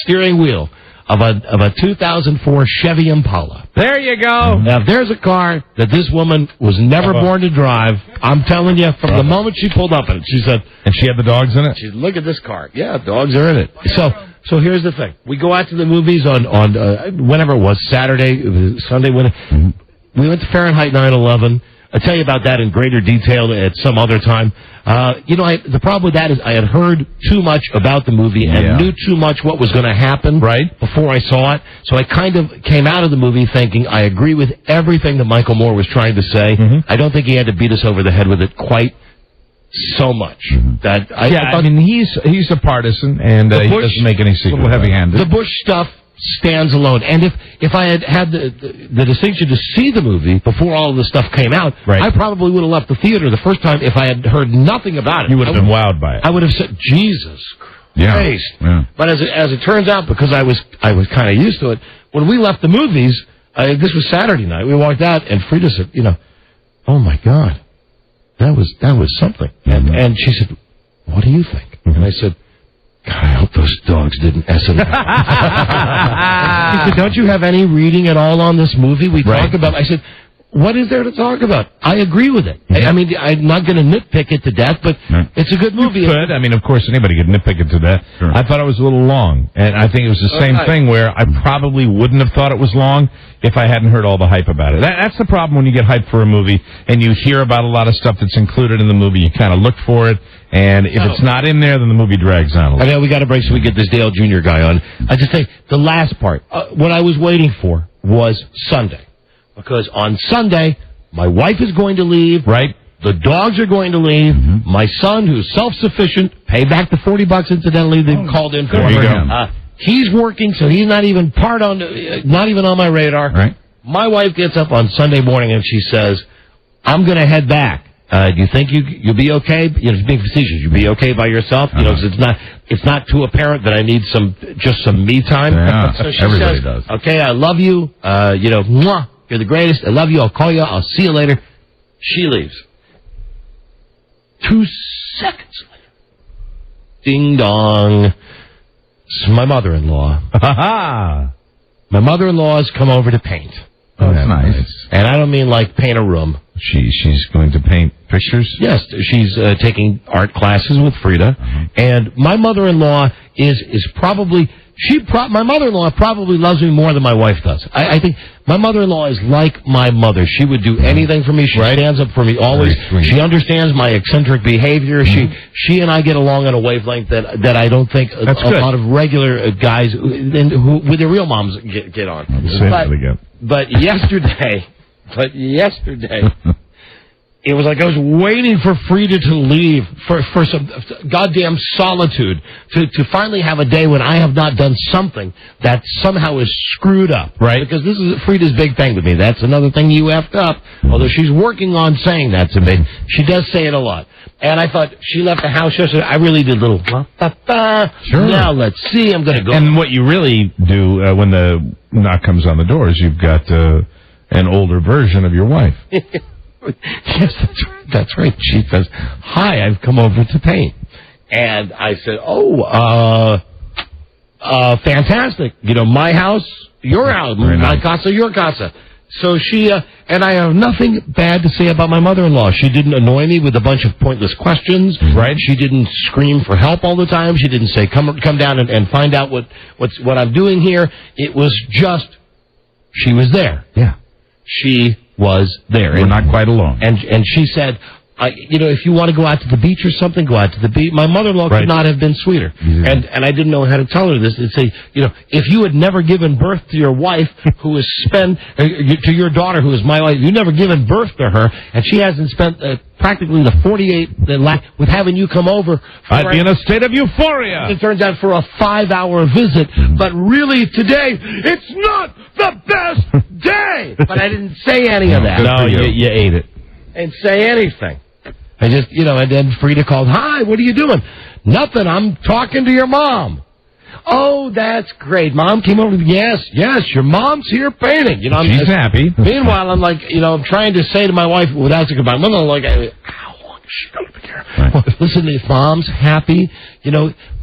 steering wheel of a 2004 Chevy Impala. There you go. Now, if there's a car that this woman was never born to drive, I'm telling you, from the moment she pulled up in it, she said... And she had the dogs in it? She said, "Look at this car." Yeah, dogs are in it. So here's the thing. We go out to the movies on whenever it was, Saturday, Sunday, we went to Fahrenheit 9/11. I'll tell you about that in greater detail at some other time. The problem with that is I had heard too much about the movie and knew too much what was going to happen before I saw it. So I kind of came out of the movie thinking I agree with everything that Michael Moore was trying to say. I don't think he had to beat us over the head with it quite so much. I mean, he's a partisan, and he doesn't make any secret. A little heavy-handed. The Bush stuff stands alone. And if I had the distinction to see the movie before all of the stuff came out, I probably would have left the theater the first time if I had heard nothing about it. You would have been wowed by it. I would have said, "Jesus Christ." Yeah. But as it turns out, because I was kind of used to it, when we left the movies, this was Saturday night, we walked out and Frida said, "Oh my God, that was something." And she said, "What do you think?" And I said, "God, I hope those dogs didn't S it up." He said, "Don't you have any reading at all on this movie? We talk about..." I said, "What is there to talk about?" I agree with it. I mean, I'm not going to nitpick it to death, but it's a good movie. You could. I mean, of course, anybody could nitpick it to death. Sure. I thought it was a little long, and I think it was the same thing where I probably wouldn't have thought it was long if I hadn't heard all the hype about it. That's the problem when you get hyped for a movie and you hear about a lot of stuff that's included in the movie. You kind of look for it, and if it's not in there, then the movie drags on a little. I know we got a break so we get this Dale Jr. guy on. I just say the last part. What I was waiting for was Sunday, because on Sunday my wife is going to leave. Right. The dogs are going to leave. My son, who's self-sufficient, paid back the $40 incidentally they called in for him. He's working, so he's not even on my radar. Right. My wife gets up on Sunday morning and she says, "I'm going to head back. Do you think you'll be okay?" It's being facetious. You'll be okay by yourself. It's not too apparent that I need just some me time. Yeah, so she everybody says, does. "Okay, I love you. Mwah, you're the greatest. I love you. I'll call you. I'll see you later." She leaves. 2 seconds later, ding dong. It's my mother-in-law. My mother-in-law has come over to paint. Oh, that's nice. And I don't mean like paint a room. She's going to paint pictures? Yes, she's taking art classes with Frida. And my mother-in-law is probably... my mother-in-law probably loves me more than my wife does. I think my mother-in-law is like my mother. She would do anything for me. She stands up for me always. She understands my eccentric behavior. She and I get along on a wavelength that I don't think a lot of regular guys who with their real moms get on. But yesterday, it was like I was waiting for Frida to leave for some goddamn solitude to finally have a day when I have not done something that somehow is screwed up. Right. Because this is Frida's big thing with me. That's another thing you effed up. Although she's working on saying that to me. She does say it a lot. And I thought she left the house yesterday. I really did little. Sure. Now let's see. I'm going to go. And what you really do when the knock comes on the door is you've got an older version of your wife. Yes, that's right. She says, "Hi, I've come over to paint." And I said, fantastic. You know, my house, your house, my casa, your casa. So she, and I have nothing bad to say about my mother-in-law. She didn't annoy me with a bunch of pointless questions. Right. She didn't scream for help all the time. She didn't say, come down and find out what I'm doing here. It was just, she was there. Yeah. She was there. We're not quite alone. And she said, if you want to go out to the beach or something, go out to the beach. My mother-in-law could not have been sweeter. And I didn't know how to tell her this. It'd say, if you had never given birth to your wife, who is to your daughter, who is my wife, you never given birth to her, and she hasn't spent practically the 48 with having you come over. I'd be in a state of euphoria. It turns out for a 5-hour visit, but really today, it's not the best day. But I didn't say any of that. No, you ate it. And say anything. I just, and then Frida called, "Hi, what are you doing?" "Nothing, I'm talking to your mom." "Oh, that's great. Mom came over." Yes, your mom's here painting. She's happy. Meanwhile, I'm like, I'm trying to say to my wife, without thinking about my mother, like, how long is she going to be here? Right. Well, listen, if Mom's happy,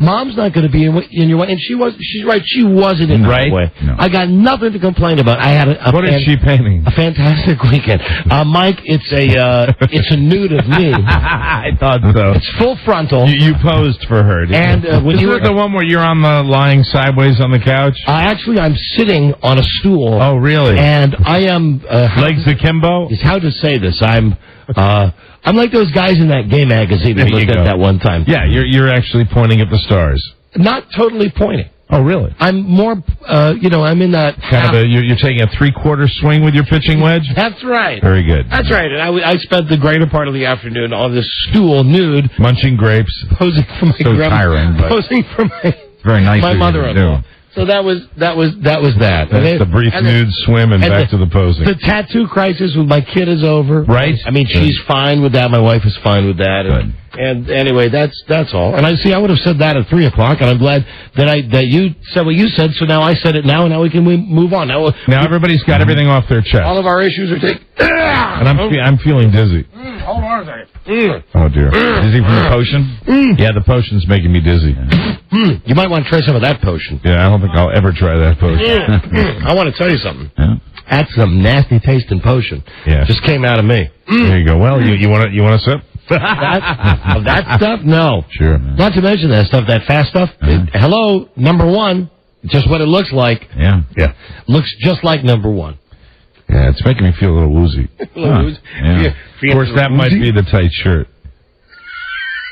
Mom's not going to be in your way. And she's right, she wasn't in that way. No. I got nothing to complain about. I had what is she painting? A fantastic weekend. Mike, it's a nude of me. I thought so. It's full frontal. You posed for her, didn't you? When you were the one where you're on the lying sideways on the couch? Actually, I'm sitting on a stool. Oh, really? And I am legs akimbo. Is how to say this? I'm like those guys in that gay magazine we looked at that one time. Yeah, you're actually pointing at the stars. Not totally pointing. Oh, really? I'm more, I'm in that kind of you're taking a 3/4 swing with your pitching wedge? That's right. Very good. That's right. And I spent the greater part of the afternoon on this stool, nude. Munching grapes. Posing for my tiring, but posing for very nice my mother-in-law. So that was that. That's the brief nude swim and back to the posing. The tattoo crisis with my kid is over. Right. I mean, she's fine with that. My wife is fine with that. And anyway, that's all. And I would have said that at 3:00, and I'm glad that you said what you said. So now I said it now, and now we can move on. Now everybody's got everything off their chest. All of our issues are taken. And I'm feeling dizzy. Hold on a second. Oh dear. Dizzy from the potion? Yeah, the potion's making me dizzy. You might want to try some of that potion. Yeah, I don't think I'll ever try that potion. I want to tell you something. Yeah. That's some nasty tasting potion. Yeah. Just came out of me. There you go. Well, you want to sip? That stuff? No. Sure. Not to mention that stuff, that fast stuff. Hello, number one. Just what it looks like. Yeah. Looks just like number one. Yeah, it's making me feel a little woozy. Yeah. Of course, that might be the tight shirt.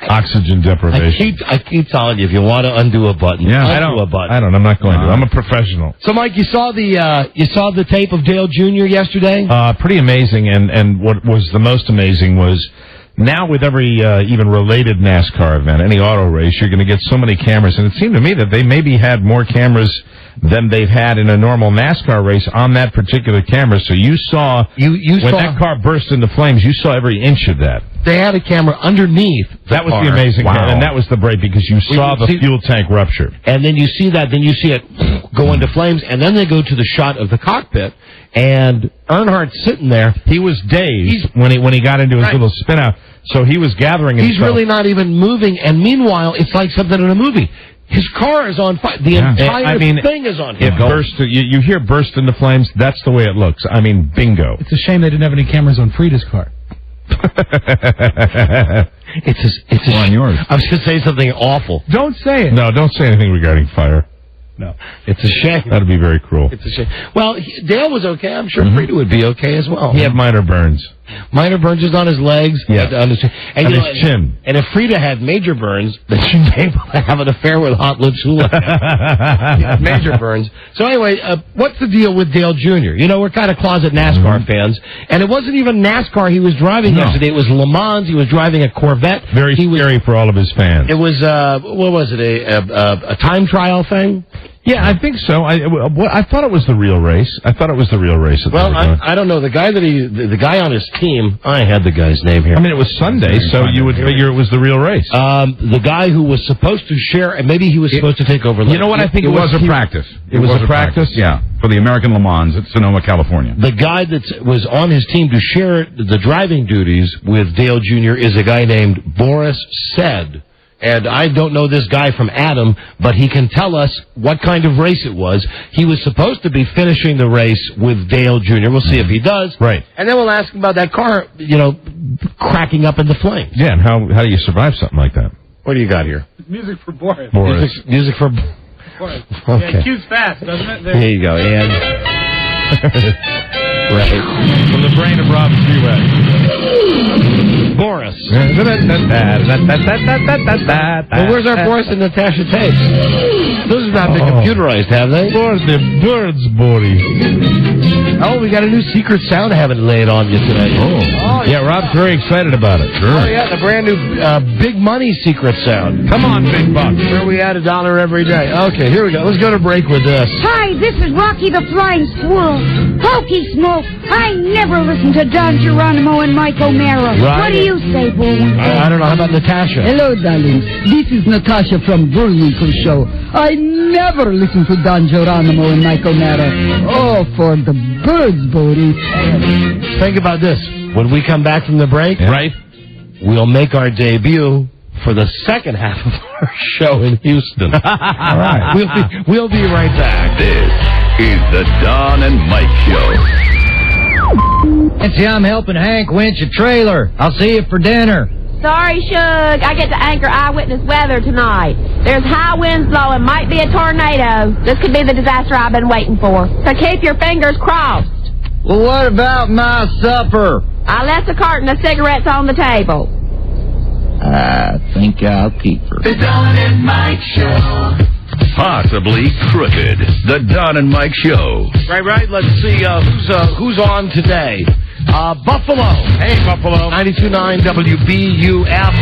Oxygen deprivation. I keep telling you, if you want to undo a button, undo a button. I don't. I'm not going to. I'm a professional. So, Mike, you saw the tape of Dale Jr. yesterday? Pretty amazing. And what was the most amazing was now with every even related NASCAR event, any auto race, you're going to get so many cameras. And it seemed to me that they maybe had more cameras than they've had in a normal NASCAR race on that particular camera. So you saw when that car burst into flames, you saw every inch of that. They had a camera underneath That was car. the amazing Wow. part, and that was the break because you saw the fuel tank rupture. And then you see that, then you see it go into flames, and then they go to the shot of the cockpit, and Earnhardt's sitting there. He was dazed when he got into his little spin out, so he was gathering himself. He's really not even moving, and meanwhile, it's like something in a movie. His car is on fire. The entire thing is on fire. It burst. You hear burst into flames. That's the way it looks. I mean, bingo. It's a shame they didn't have any cameras on Frida's car. It's on yours. I was going to say something awful. Don't say it. No, don't say anything regarding fire. No. It's a shame. That'd be very cruel. It's a shame. Well, Dale was okay. I'm sure Frida would be okay as well. He had minor burns. Minor burns just on his legs. Yeah. And his chin. And if Frida had major burns, then she'd be able to have an affair with Hot Lips Hula. Major burns. So anyway, what's the deal with Dale Jr.? You know, we're kind of closet NASCAR fans. And it wasn't even NASCAR he was driving yesterday. It was Le Mans. He was driving a Corvette. Very scary for all of his fans. It was, what was it, a time trial thing? Yeah, I think so. I thought it was the real race. I don't know. The guy on his team, I had the guy's name here. I mean, it was Sunday, so you would figure it was the real race. The guy who was supposed to share, and maybe he was supposed to take over. You know what? I think it was a practice. It was a practice? Yeah, for the American Le Mans at Sonoma, California. The guy that was on his team to share the driving duties with Dale Jr. is a guy named Boris Said. And I don't know this guy from Adam, but he can tell us what kind of race it was. He was supposed to be finishing the race with Dale Jr. We'll see if he does. Right. And then we'll ask him about that car, cracking up into flames. Yeah, and how do you survive something like that? What do you got here? Music for Boris. Music for Boris. Okay. Yeah, cue's fast, doesn't it? There you go, and... right. From the brain of Rob Stewart. Boris. Well, where's our Boris and Natasha tapes? Those have not been computerized, have they? Boris, the birds, Boris. Oh, we got a new secret sound I haven't laid on you today. Oh, yeah, Rob's very excited about it. Sure. Oh, yeah, the brand new Big Money secret sound. Come on, Big Bucks. Where we add $1 every day. Okay, here we go. Let's go to break with this. Hi, this is Rocky the Flying Squirrel. Hokey Smoke. I never listen to Don Geronimo and Mike O'Mara. Right. What do you say, Bullwinkle? I don't know. How about Natasha? Hello, darling. This is Natasha from Bullwinkle Show. I never listen to Don Geronimo and Mike O'Mara. Oh, for the birds, Bodie. Think about this. When we come back from the break, right, we'll make our debut for the second half of our show in Houston. All right. We'll be right back. This is the Don and Mike Show. Nancy, I'm helping Hank winch a trailer. I'll see you for dinner. Sorry, Shug. I get to anchor eyewitness weather tonight. There's high winds blowing, might be a tornado. This could be the disaster I've been waiting for. So keep your fingers crossed. Well, what about my supper? I left a carton of cigarettes on the table. I think I'll keep her. The Don and Mike Show. Possibly crooked. The Don and Mike Show. Right. Let's see who's on today. Buffalo. Hey, Buffalo. 92.9 WBUF.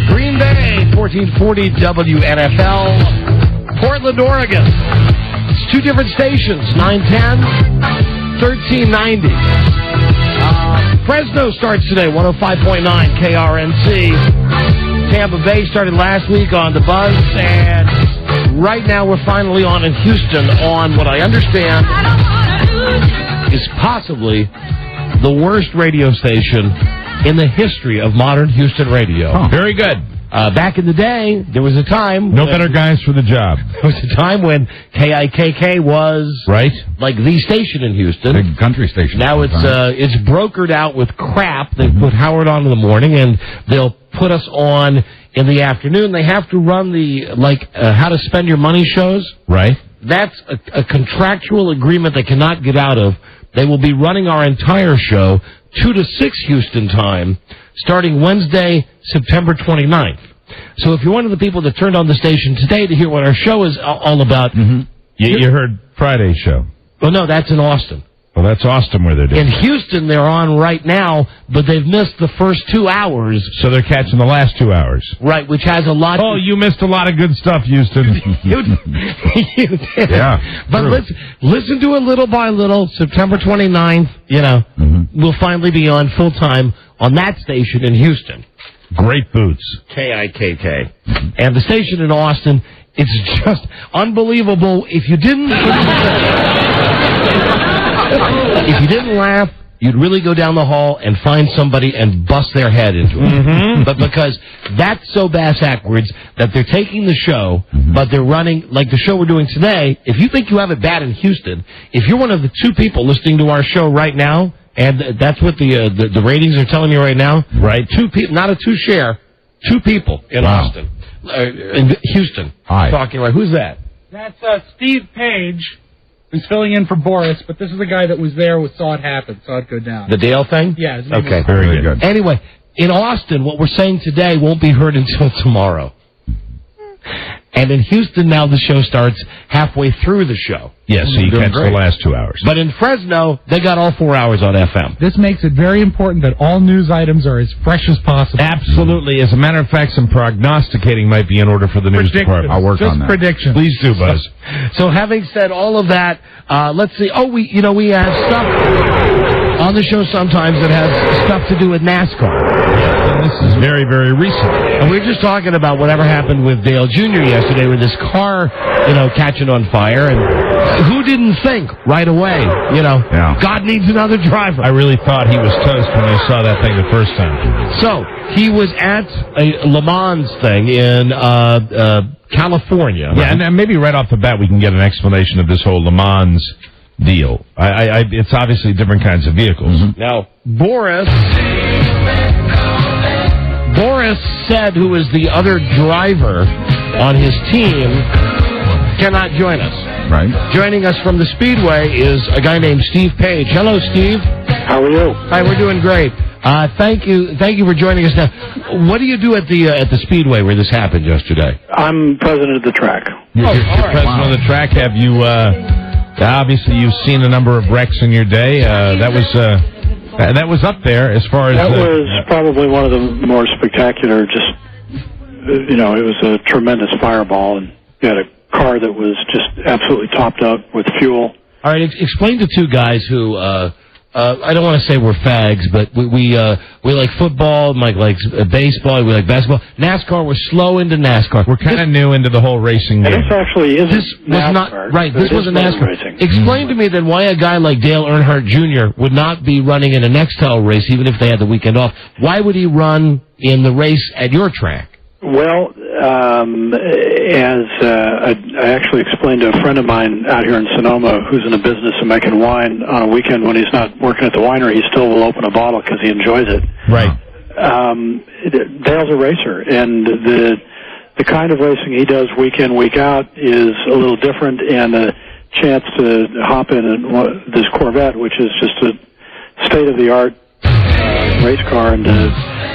Green Bay, 1440 WNFL. Portland, Oregon. It's two different stations, 910, 1390. Fresno starts today, 105.9 KRNC. Tampa Bay started last week on the Buzz, and right now we're finally on in Houston on what I understand is possibly the worst radio station in the history of modern Houston radio. Oh, very good. Back in the day, there was a time... No better guys for the job. There was a time when KIKK was... Right. Like the station in Houston. Big country station. Now it's brokered out with crap. They put Howard on in the morning, and they'll put us on in the afternoon. They have to run the, how to spend your money shows. Right. That's a contractual agreement they cannot get out of. They will be running our entire show 2 to 6 Houston time, starting Wednesday, September 29th. So if you're one of the people that turned on the station today to hear what our show is all about... Mm-hmm. You heard Friday's show. Well, no, that's in Austin. Well, that's Austin where they're doing In Houston, they're on right now, but they've missed the first 2 hours. So they're catching the last 2 hours. Right, which has a lot... Oh, you missed a lot of good stuff, Houston. You did. Yeah. But let's listen to it little by little. September 29th, we'll finally be on full-time on that station in Houston. Great boots. KIKK. And the station in Austin, it's just unbelievable. If you didn't laugh, you'd really go down the hall and find somebody and bust their head into it. Mm-hmm. But because that's so bass-backwards that they're taking the show, but they're running, like the show we're doing today, if you think you have it bad in Houston, if you're one of the 2 people listening to our show right now, and that's what the ratings are telling you right now, right? 2 people, not a 2 share, 2 people in Austin. In Houston. Hi. Talking right. Who's that? That's Steve Paige. who's filling in for Boris, but this is the guy that was there, saw it happen, saw it go down. The Dale thing? Yeah. His name Okay. was- Very good. Anyway, in Austin, what we're saying today won't be heard until tomorrow. And in Houston, now the show starts halfway through the show. Yes, so you catch the last 2 hours. But in Fresno, they got all 4 hours on FM. This makes it very important that all news items are as fresh as possible. Absolutely. As a matter of fact, some prognosticating might be in order for the news department. I'll work on that. Predictions. Please do, Buzz. So having said all of that, let's see. Oh, we have stuff on the show sometimes that has stuff to do with NASCAR. This is very, very recent. And we were just talking about whatever happened with Dale Jr. yesterday with this car, catching on fire. And who didn't think right away, God needs another driver. I really thought he was toast when I saw that thing the first time. So, he was at a Le Mans thing in California. Yeah, and maybe right off the bat we can get an explanation of this whole Le Mans deal. It's obviously different kinds of vehicles. Mm-hmm. Now, Boris said, who is the other driver on his team, cannot join us. Right. Joining us from the Speedway is a guy named Steve Paige. Hello, Steve. How are you? Hi, we're doing great. Thank you for joining us. Now, what do you do at the Speedway where this happened yesterday? I'm president of the track. You're president of the track. Have you, obviously you've seen a number of wrecks in your day. That was up there as far as... That was probably one of the more spectacular, it was a tremendous fireball, and you had a car that was just absolutely topped up with fuel. All right, explain to two guys who... I don't want to say we're fags, but we like football, Mike likes baseball, we like basketball. NASCAR, we're slow into NASCAR. We're kind of new into the whole racing game. This actually isn't This was NASCAR, not, right, this wasn't NASCAR. Racing. Explain to me then why a guy like Dale Earnhardt Jr. would not be running in a Nextel race even if they had the weekend off. Why would he run in the race at your track? Well, I actually explained to a friend of mine out here in Sonoma who's in the business of making wine on a weekend when he's not working at the winery, he still will open a bottle because he enjoys it. Right. Dale's a racer, and the kind of racing he does week in, week out is a little different, and a chance to hop in this Corvette, which is just a state-of-the-art race car, and to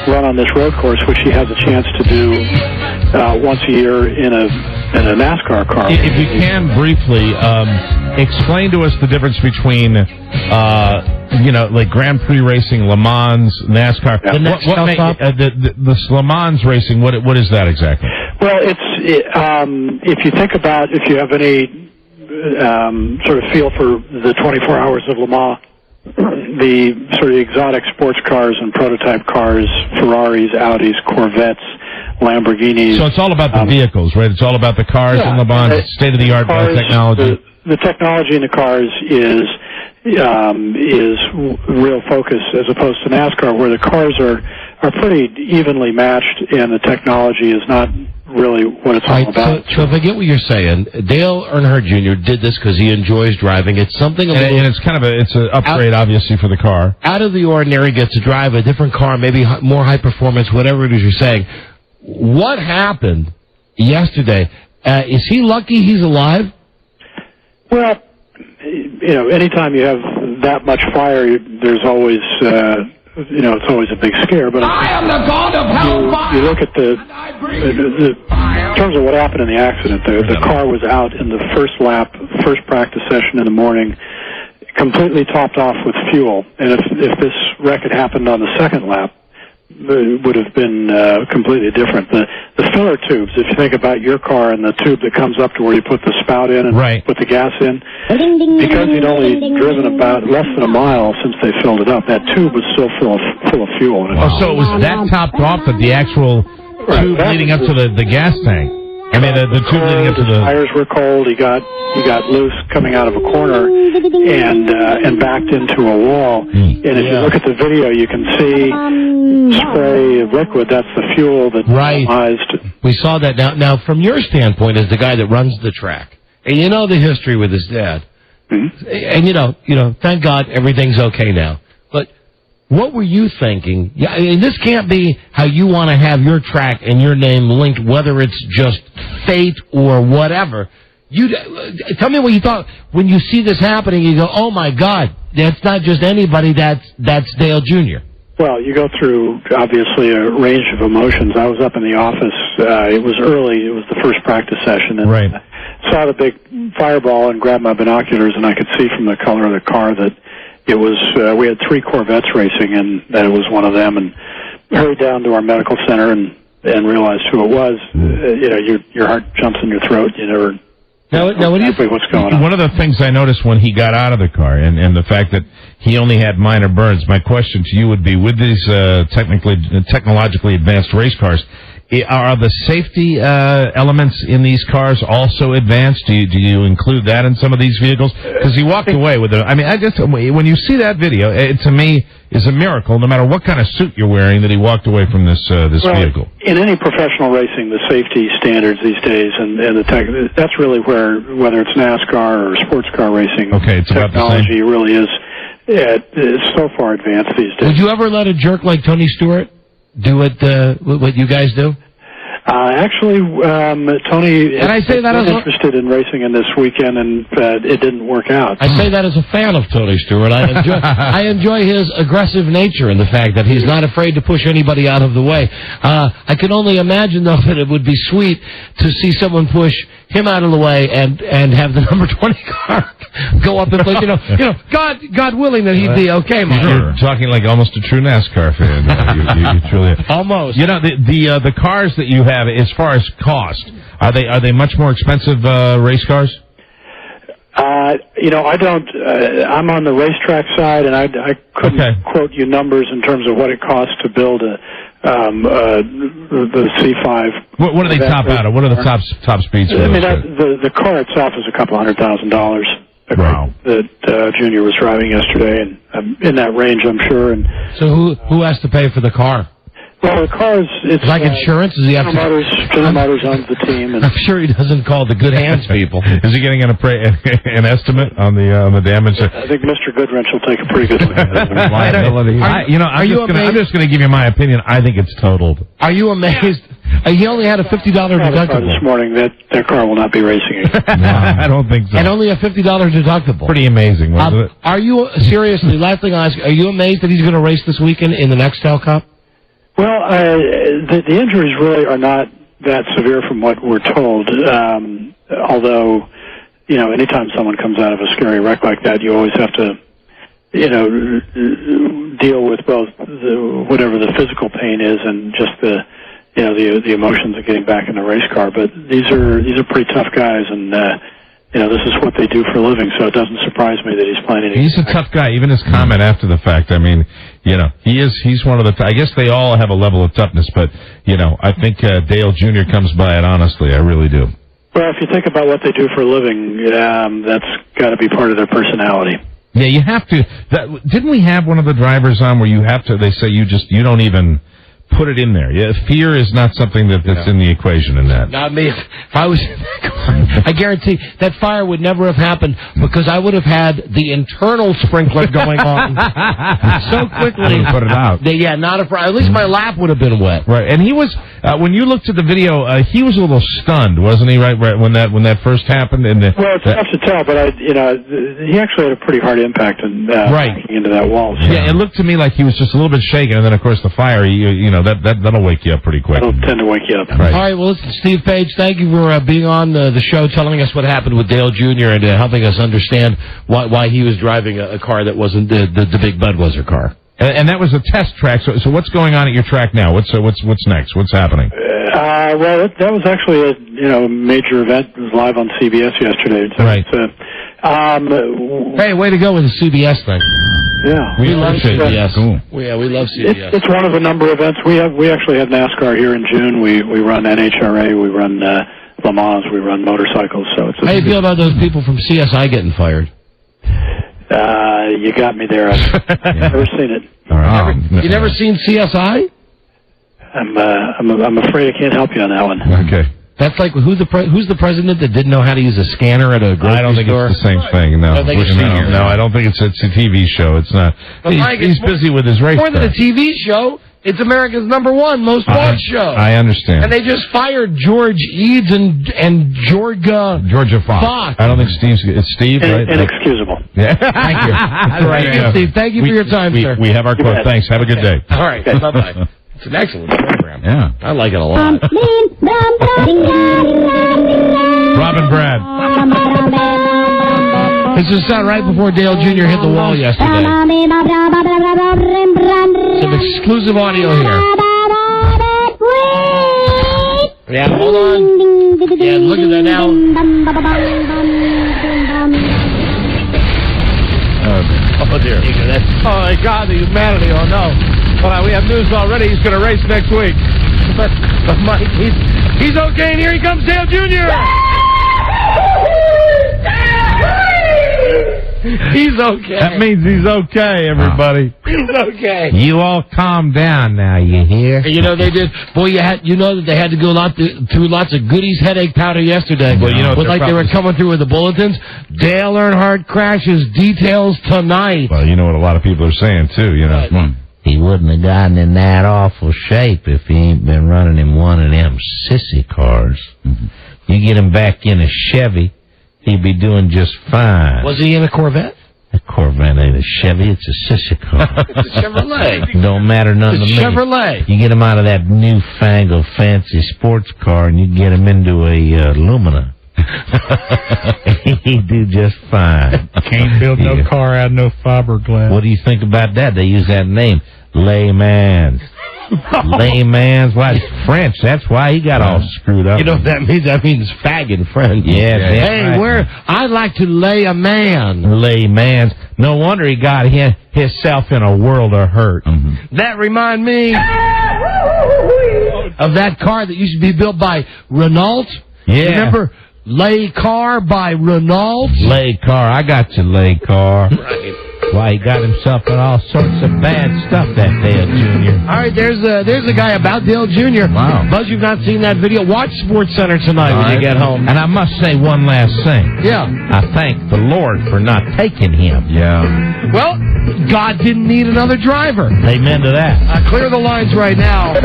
run on this road course, which he has a chance to do once a year in a NASCAR car. If you can briefly explain to us the difference between like Grand Prix racing, Le Mans, NASCAR. Yeah. The Le Mans racing, what is that exactly? Well, if you think about, if you have any sort of feel for the 24 hours of Le Mans, the sort of exotic sports cars and prototype cars, Ferraris, Audis, Corvettes, Lamborghinis. So it's all about the vehicles, right? It's all about the cars in Le Mans, state-of-the-art technology. The technology in the cars is real focus as opposed to NASCAR, where the cars are pretty evenly matched and the technology is not really what it's all about. So if I get what you're saying, Dale Earnhardt Jr. did this because he enjoys driving. It's something a little... And it's kind of it's an upgrade, obviously, for the car. Out of the ordinary, gets to drive a different car, maybe more high performance, whatever it is you're saying. What happened yesterday? Is he lucky he's alive? Well, anytime you have that much fire, there's always... it's always a big scare, but I am the god of hellfire. You look at in terms of what happened in the accident, the car was out in the first lap, first practice session in the morning, completely topped off with fuel. And if this wreck had happened on the second lap, it would have been completely different. The filler tubes, if you think about your car and the tube that comes up to where you put the spout in and put the gas in, because he'd only driven about less than a mile since they filled it up, that tube was still full of fuel. So it was that topped off that the actual tube leading up to the gas tank. I mean, the tube leading up to the tires were cold. He got loose coming out of a corner and backed into a wall. And if you look at the video, you can see spray of liquid. That's the fuel that atomized. We saw that. Now, from your standpoint, as the guy that runs the track, and you know the history with his dad, and thank God everything's okay now. But what were you thinking? Yeah, I mean, this can't be how you want to have your track and your name linked, whether it's just fate or whatever. Tell me what you thought when you see this happening. You go, oh my God, that's not just anybody. That's Dale Jr. Well, you go through obviously a range of emotions. I was up in the office. It was early. It was the first practice session, and saw the big fireball and grabbed my binoculars, and I could see from the color of the car that it was. We had 3 Corvettes racing, and that it was one of them. And hurried down to our medical center and realized who it was. Your heart jumps in your throat. You never. Now, what do you think? What's going on? One of the things I noticed when he got out of the car, and the fact that he only had minor burns, my question to you would be, with these technologically advanced race cars, are the safety elements in these cars also advanced? Do you include that in some of these vehicles? Because he walked away with it. I mean, when you see that video, it to me is a miracle, no matter what kind of suit you're wearing, that he walked away from this vehicle. In any professional racing, the safety standards these days and the tech, that's really where, whether it's NASCAR or sports car racing, it's technology really is so far advanced these days. Would you ever let a jerk like Tony Stewart do what you guys do? Actually, Tony was interested in racing in this weekend, and it didn't work out. I say that as a fan of Tony Stewart. I enjoy his aggressive nature and the fact that he's not afraid to push anybody out of the way. I can only imagine, though, that it would be sweet to see someone push him out of the way and have the number 20 car go up and God willing that he'd be okay, man. You're talking like almost a true NASCAR fan. You truly almost. The cars that you have, as far as cost, are they much more expensive race cars? I don't. I'm on the racetrack side, and I couldn't quote you numbers in terms of what it costs to build the C5. What do they top out at? What are the top speeds? I mean, the car itself is a couple $100,000. Wow. That Junior was driving yesterday, and I'm in that range, I'm sure. And so who has to pay for the car? Well, the car it's like insurance. Does he have General Motors owns the team, and I'm sure he doesn't call the good hands people. Is he getting an estimate on the damage? I think Mr. Goodwrench will take a pretty good look at it. Liability. I'm just going to give you my opinion. I think it's totaled. Are you amazed? He only had a $50 deductible this morning. That car will not be racing again. No, I don't think so. And only a $50 deductible. Pretty amazing, wasn't it? Are you seriously? Last thing I ask: are you amazed that he's going to race this weekend in the Nextel Cup? Well, the injuries really are not that severe from what we're told. Although, anytime someone comes out of a scary wreck like that, you always have to, deal with both whatever the physical pain is and just the emotions of getting back in the race car. But these are pretty tough guys, and this is what they do for a living, so it doesn't surprise me that he's playing. He's a tough guy. Even his comment after the fact. I mean, he's one of the. I guess they all have a level of toughness, but I think Dale Jr. comes by it honestly. I really do. Well, if you think about what they do for a living, that's got to be part of their personality. Yeah, you have to. Didn't we have one of the drivers on where you have to? They say you don't even put it in there. Yeah, fear is not something that's in the equation in that. Not me. If I was in that car, I guarantee that fire would never have happened because I would have had the internal sprinkler going on so quickly. Put it out. At least my lap would have been wet. Right, and he was when you looked at the video, he was a little stunned, wasn't he? Right when that first happened. Well, it's tough to tell, but he actually had a pretty hard impact into that wall. So. Yeah, it looked to me like he was just a little bit shaken, and then of course the fire. That'll wake you up pretty quick. That'll tend to wake you up. Right. All right, well, listen, Steve Paige, thank you for being on the show, telling us what happened with Dale Jr. and helping us understand why he was driving a car that wasn't the big Budweiser car. And that was a test track. So what's going on at your track now? What's next? What's happening? Well, that was actually a major event. It was live on CBS yesterday. So right. Hey, way to go with the CBS thing. Yeah, we love CBS. Cool. Yeah, we love CBS. It's one of a number of events. We actually have NASCAR here in June. We run NHRA. We run Le Mans. We run motorcycles. So it's. How do you feel about those people from CSI getting fired? You got me there. I've never seen it. All right. You never seen CSI? I'm afraid I can't help you on that one. Okay. That's like who's the president that didn't know how to use a scanner at a grocery store? I don't think it's the same thing. No, I don't think it's a TV show. It's not. He's busy with his race. More than a TV show. It's America's #1 most watched show. I understand. And they just fired George Eads and Georgia Fox. I don't think it's Steve, right? Inexcusable. Yeah. Thank you. That's right. Thank you, Steve. Thank you for your time, sir. We have our quote. Thanks. Have a good day. All right. Bye-bye. It's an excellent program. Yeah. I like it a lot. Robin Brad. This is sound right before Dale Jr. hit the wall yesterday. Some exclusive audio here. Yeah, hold on. Yeah, look at that now. Oh, dear. Oh, my God, the humanity. Oh, no. Well, we have news already. He's going to race next week. But Mike, he's okay, and here he comes, Dale Jr. He's okay. That means he's okay, everybody. He's okay. You all calm down now, you hear? You know, they did. Boy, you know that they had to go through lots of goodies headache powder yesterday. Well, you know, but like they were coming through with the bulletins. Dale Earnhardt crashes, details tonight. Well, you know what a lot of people are saying, too, you know. He wouldn't have gotten in that awful shape if he ain't been running in one of them sissy cars. Mm-hmm. You get him back in a Chevy, he'd be doing just fine. Was he in a Corvette? A Corvette ain't a Chevy, it's a sissy car. It's a Chevrolet. Don't matter none to me. Chevrolet. You get him out of that newfangled fancy sports car and you get him into a Lumina. He'd do just fine. Can't build no car out of no fiberglass. What do you think about that? They use that name, layman's. Layman's, why? It's French. That's why he got all screwed up. You know what that means? That means fag in French. Yeah. Hey, right. I'd like to lay a man. Layman's. No wonder he got himself in a world of hurt. Mm-hmm. That remind me of that car that used to be built by Renault. Yeah. Remember? Lay Car by Renault. Lay Car. I got you, Lay Car. Right. Why, he got himself in all sorts of bad stuff, that Dale Jr. All right, there's a guy about Dale Jr. Wow. Buzz, you've not seen that video. Watch Sports Center tonight when you get home. And I must say one last thing. Yeah. I thank the Lord for not taking him. Yeah. Well, God didn't need another driver. Amen to that. Clear the lines right now at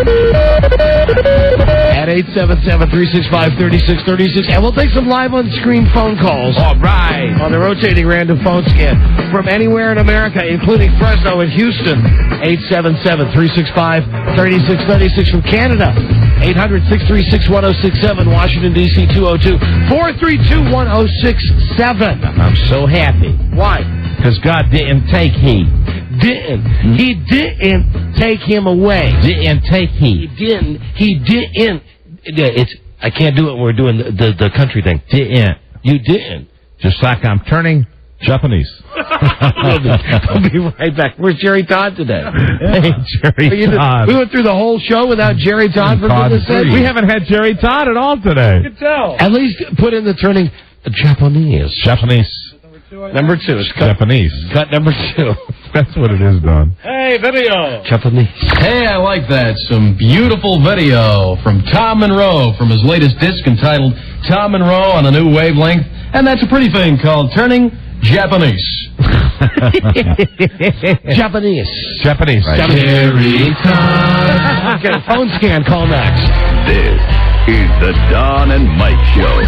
877-365-3636. And we'll take some live on-screen phone calls. All right. On the rotating random phone scan from anywhere in America, including Fresno and Houston. 877-365-3636 from Canada. 800-636-1067. Washington, D.C. 202-432-1067. I'm so happy. Why? Because God didn't take he. He didn't take him away. Didn't take he. He didn't. I can't do it when we're doing the country thing. Didn't. You didn't. Just like I'm turning Japanese. We'll be right back. Where's Jerry Todd today? Hey, Jerry Todd. We went through the whole show without Jerry Todd for goodness sake. We haven't had Jerry Todd at all today. You can tell. At least put in the turning Japanese. Number 2 is cut. Japanese. Cut number 2. That's what it is, Don. Hey, video. Japanese. Hey, I like that. Some beautiful video from Tom Monroe from his latest disc entitled Tom Monroe on a New Wavelength. And that's a pretty thing called turning Japanese. Japanese. Japanese. Right. Jerry Todd. Okay, phone scan. Call next. This is the Don and Mike Show.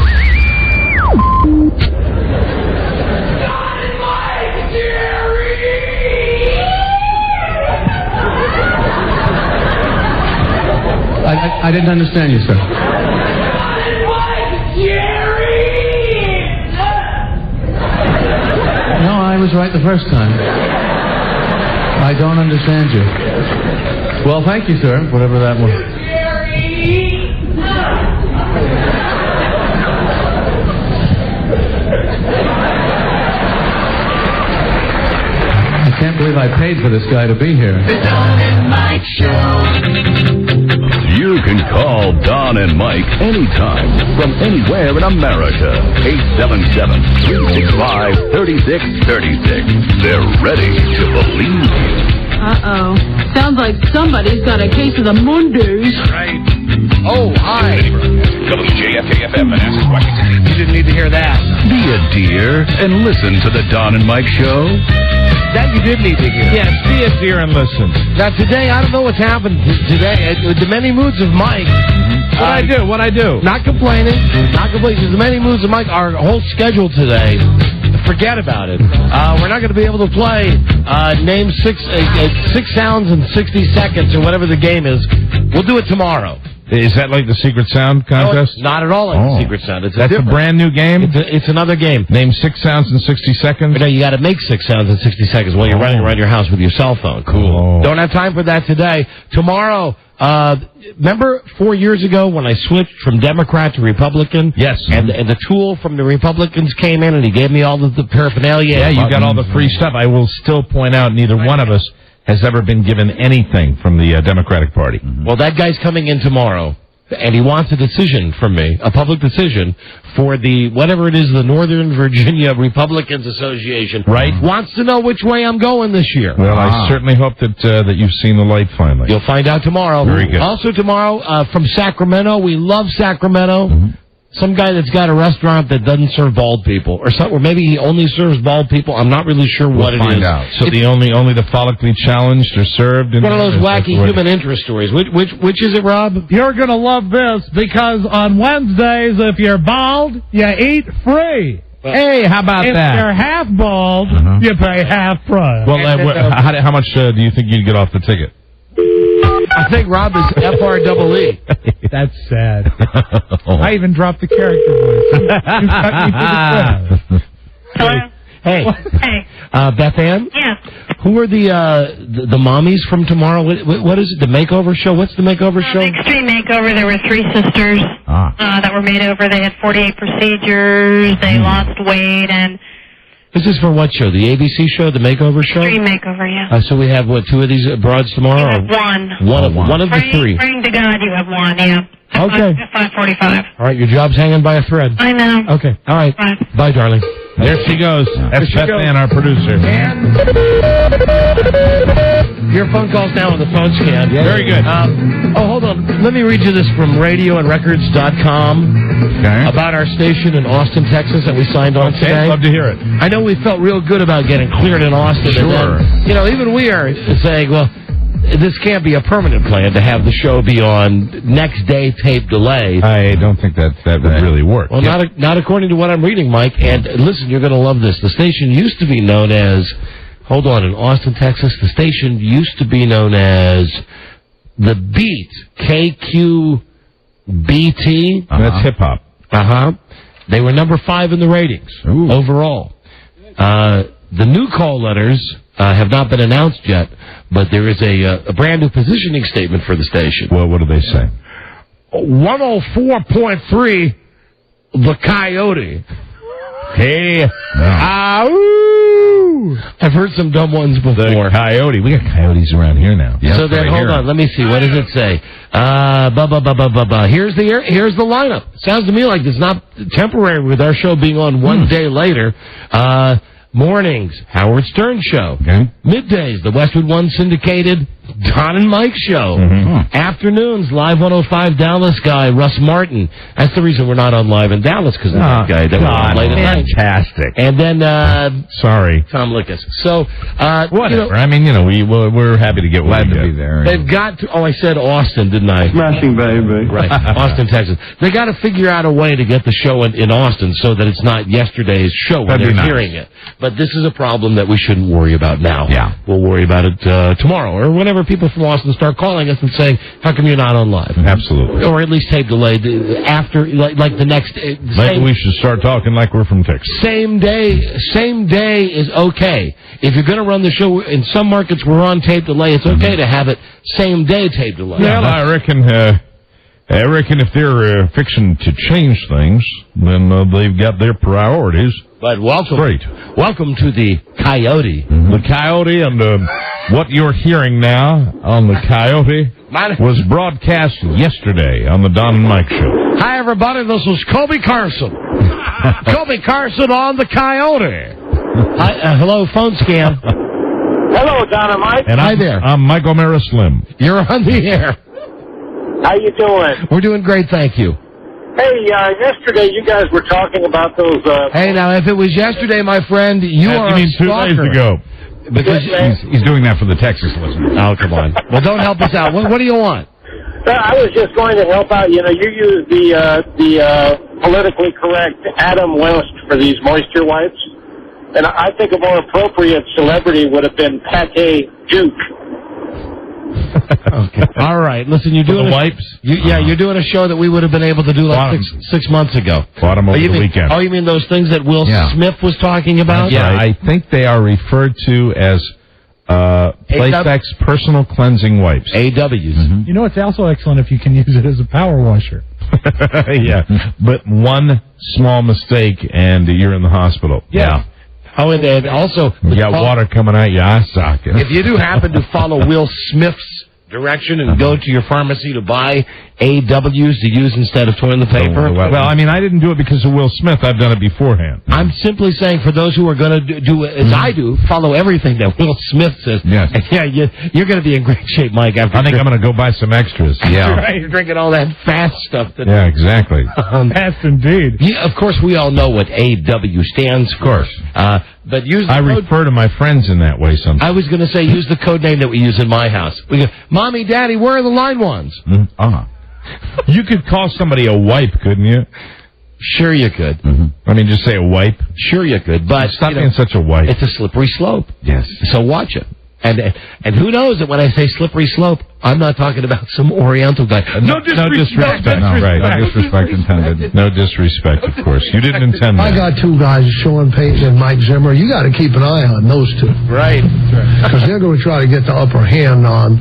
I didn't understand you, sir. No, I was right the first time. I don't understand you. Well, thank you, sir, whatever that was. I can't believe I paid for this guy to be here. The Don and Mike Show. You can call Don and Mike anytime from anywhere in America. 877-365-3636. They're ready to believe you. Uh-oh. Sounds like somebody's got a case of the Mondays. Right. Oh, hi. WJFK-FM, Manassas, Washington. You didn't need to hear that. Be a dear and listen to the Don and Mike Show. That you did need to hear. Yes, be a dear and listen. Now, today, I don't know what's happened today. The many moods of Mike. What'd I do? Not complaining. The many moods of Mike, our whole schedule today, forget about it. We're not going to be able to play name six sounds in 60 seconds or whatever the game is. We'll do it tomorrow. Is that like the Secret Sound contest? No, not at all like the Secret Sound. That's a brand new game? It's another game. Name 6 sounds in 60 seconds? No, you got to make 6 sounds in 60 seconds while you're running around your house with your cell phone. Cool. Don't have time for that today. Tomorrow, remember 4 years ago when I switched from Democrat to Republican? Yes. And the tool from the Republicans came in and he gave me all the paraphernalia. Yeah, you got all the free stuff. I will still point out neither one of us has ever been given anything from the Democratic Party. Well, that guy's coming in tomorrow, and he wants a decision from me, a public decision, for the, whatever it is, the Northern Virginia Republicans Association. Right. Wants to know which way I'm going this year. Well, I certainly hope that you've seen the light finally. You'll find out tomorrow. Very good. Also tomorrow, from Sacramento, we love Sacramento. Some guy that's got a restaurant that doesn't serve bald people, or maybe he only serves bald people. I'm not really sure what it is. Find out. So only the follically challenged are served. One of those wacky human interest stories. Which is it, Rob? You're gonna love this because on Wednesdays, if you're bald, you eat free. Hey, how about if that? If you're half bald, you pay half price. Well, how much do you think you'd get off the ticket? I think Rob is FREE. That's sad. I even dropped the character voice. You cut me to the Hello? Hey. Hey. Beth Ann? Yes. Who are the mommies from tomorrow? What is it? The makeover show? What's the makeover show? The Extreme Makeover. There were 3 sisters that were made over. They had 48 procedures. They lost weight and... This is for what show? The ABC show? The makeover show? Extreme Makeover, yeah. So we have, 2 of these broads tomorrow? You have one. One of the 3. Praying to God you have one, yeah. Okay. At 5:45. All right, your job's hanging by a thread. I know. Okay, all right. Bye, darling. There she goes. That's Beth Ann, our producer. Your phone call's now on the phone scan. Yeah. Very good. Hold on. Let me read you this from radioandrecords.com about our station in Austin, Texas that we signed on today. Love to hear it. I know we felt real good about getting cleared in Austin. Sure. And then, even we are saying, well, this can't be a permanent plan to have the show be on next day tape delay. I don't think that would really work. Well, not according to what I'm reading, Mike. And listen, you're going to love this. The station used to be known as, in Austin, Texas, the station used to be known as The Beat, KQBT. That's hip-hop. They were number 5 in the ratings overall. The new call letters have not been announced yet, but there is a brand new positioning statement for the station. Well, what do they say? 104.3, The Coyote. Hey. I've heard some dumb ones before. The Coyote. We got coyotes around here now. So then, hold on. Let me see. What does it say? Here's the lineup. Sounds to me like it's not temporary with our show being on one day later. Mornings, Howard Stern Show. Okay. Middays, the Westwood One syndicated Don and Mike Show. Afternoons, Live 105 Dallas guy, Russ Martin. That's the reason we're not on Live in Dallas, because of that guy that was on late at night. Fantastic. And then, sorry, Tom Likas. So, whatever. We're happy to get glad to be there. They've got to, I said Austin, didn't I? Smashing baby. Right, Austin, Texas. They got to figure out a way to get the show in Austin so that it's not yesterday's show when they're hearing it. But this is a problem that we shouldn't worry about now. Yeah. We'll worry about it tomorrow or whenever people from Austin start calling us and saying, how come you're not on live? Absolutely. Or at least tape delayed after, like the next day. Maybe we should start talking like we're from Texas. Same day is okay. If you're going to run the show, in some markets we're on tape delay, it's okay to have it same day tape delay. Well, I reckon if they're fixing to change things, then they've got their priorities. But welcome to the Coyote. The Coyote, and what you're hearing now on the Coyote was broadcast yesterday on the Don and Mike Show. Hi, everybody. This is Kobe Carson. Kobe Carson on the Coyote. Hi, hello, phone scam. Hello, Don and Mike. And Hi there. I'm Mike O'Mara Slim. You're on the air. How you doing? We're doing great, thank you. Hey, yesterday you guys were talking about those... Hey, now, if it was yesterday, my friend, you are a mean 2 days stalker. ago. Because he's doing that for the Texas listeners. Oh, come on. Well, don't help us out. What do you want? I was just going to help out. You know, you use the politically correct Adam West for these moisture wipes. And I think a more appropriate celebrity would have been Pate Duke. Okay. All right. Listen, you're doing wipes. You're doing a show that we would have been able to do like six months ago. Bought them over the weekend. Oh, you mean those things that Will Smith was talking about? Yeah, I think they are referred to as Playtex personal cleansing wipes. AWs. Mm-hmm. You know, it's also excellent if you can use it as a power washer. Yeah, but one small mistake and you're in the hospital. Yeah. Oh, and also... You got water coming out your eye socket. If you do happen to follow Will Smith's direction and go to your pharmacy to buy AWs to use instead of toilet paper... Well, I mean, I didn't do it because of Will Smith. I've done it beforehand. I'm simply saying for those who are going to do it as I do, follow everything that Will Smith says. Yes. And you're going to be in great shape, Mike. I think I'm going to go buy some extras. Yeah. You're drinking all that fast stuff. Yeah, exactly. Fast indeed. Yeah, of course, we all know what AW stands for. Of course. But use the refer to my friends in that way sometimes. I was going to say use the code name that we use in my house. We go, Mommy, Daddy, where are the line ones? You could call somebody a wipe, couldn't you? Sure you could. I mean, just say a wipe. Sure you could, but stop being such a wipe. It's a slippery slope. Yes. So watch it. And who knows that when I say slippery slope, I'm not talking about some Oriental guy. No disrespect. No, right. No disrespect intended. No disrespect, of course. You didn't intend that. I got two guys, Sean Paige and Mike Zimmer. You got to keep an eye on those two. Right. Because they're going to try to get the upper hand on.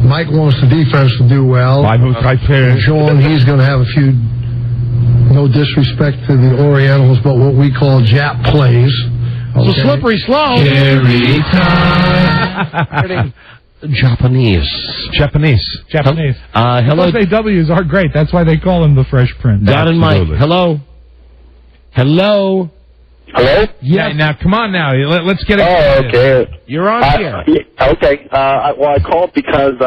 Mike wants the defense to do well. Sean, he's going to have a few, no disrespect to the Orientals, but what we call Jap plays. Okay. So slippery slope. Every time. Japanese. Hello. Those AWs are great. That's why they call them the Fresh Prince. Don and Mike. Hello. Hello? Yeah, now, come on now. Let's get it. Oh, okay. You're on here. Okay. Well, I called because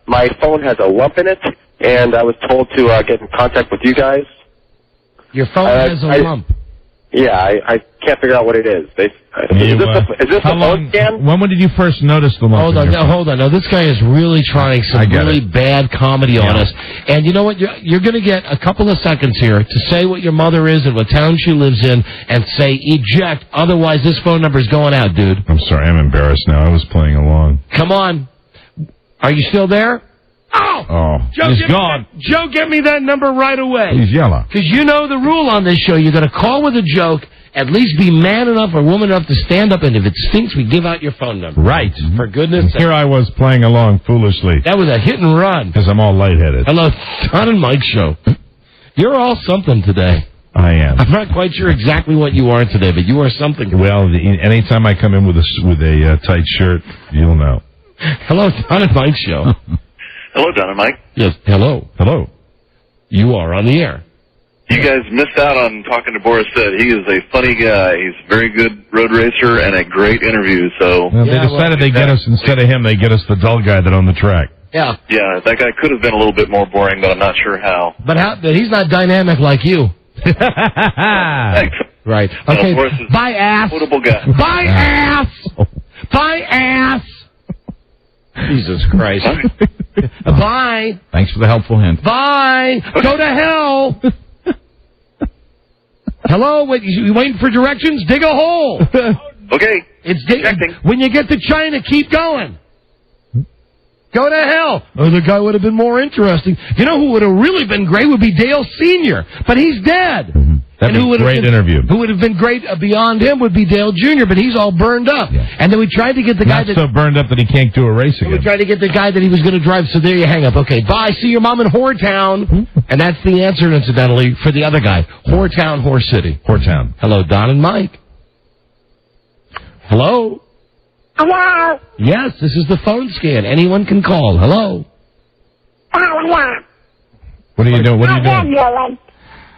my phone has a lump in it, and I was told to get in contact with you guys. Your phone has a lump? Yeah, I can't figure out what it is. Is this a phone scan? When did you first notice the lump? Hold on. Now, this guy is really trying some really bad comedy on us. And you know what? You're going to get a couple of seconds here to say what your mother is and what town she lives in and say eject. Otherwise, this phone number is going out, dude. I'm sorry. I'm embarrassed now. I was playing along. Come on. Are you still there? Oh, Joe, he's gone. Joe, get me that number right away. He's yellow. Because you know the rule on this show. You're going to call with a joke, at least be man enough or woman enough to stand up, and if it stinks, we give out your phone number. Right. For goodness sake. Here I was playing along foolishly. That was a hit and run. Because I'm all lightheaded. Hello, Don and Mike show. You're all something today. I am. I'm not quite sure exactly what you are today, but you are something. Well, anytime I come in with a tight shirt, you'll know. Hello, Don and Mike show. Hello, Don and Mike. Yes, hello. Hello. You are on the air. You guys missed out on talking to Boris Said. He is a funny guy. He's a very good road racer and a great interview. So they decided they get us, instead of him, they get us the dull guy that owned the track. Yeah. Yeah, that guy could have been a little bit more boring, but I'm not sure how. But he's not dynamic like you. Thanks. Right. Okay. Bye, ass. Quotable guy. Bye, ass. Bye, ass. Jesus Christ. Bye. Thanks for the helpful hint. Bye. Go to hell. Hello? Wait, you waiting for directions? Dig a hole. Okay. It's digging. When you get to China, keep going. Go to hell. Oh, the guy would have been more interesting. You know who would have really been great would be Dale Sr., but he's dead. That'd be a great interview. Who would have been great beyond him would be Dale Jr., but he's all burned up. Yeah. And then we tried to get the guy so burned up that he can't do a race again. We tried to get the guy that he was going to drive, so there you hang up. Okay, bye. See your mom in Whoretown. And that's the answer, incidentally, for the other guy. Whoretown, Whore City. Whoretown. Hello, Don and Mike. Hello? Hello? Yes, this is the phone scan. Anyone can call. Hello? What are you doing? What are you doing?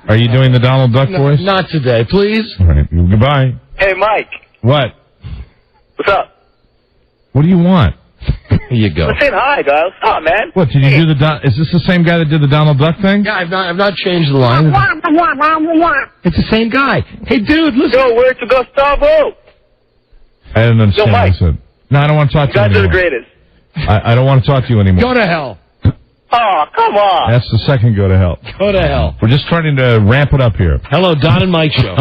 Are you doing the Donald Duck voice? Not today, please. All right. Goodbye. Hey, Mike. What? What's up? What do you want? Here you go. I'm saying hi, guys. What's up, man? What, did you do is this the same guy that did the Donald Duck thing? Yeah, I've not changed the line. It's the same guy. Hey, dude, listen. Yo, where's the Gustavo? I didn't understand what I said. No, I don't want to talk to you You guys are anymore. the greatest. I don't want to talk to you anymore. Go to hell. Oh, come on. That's the second go to hell. Go to hell. We're just trying to ramp it up here. Hello, Don and Mike show.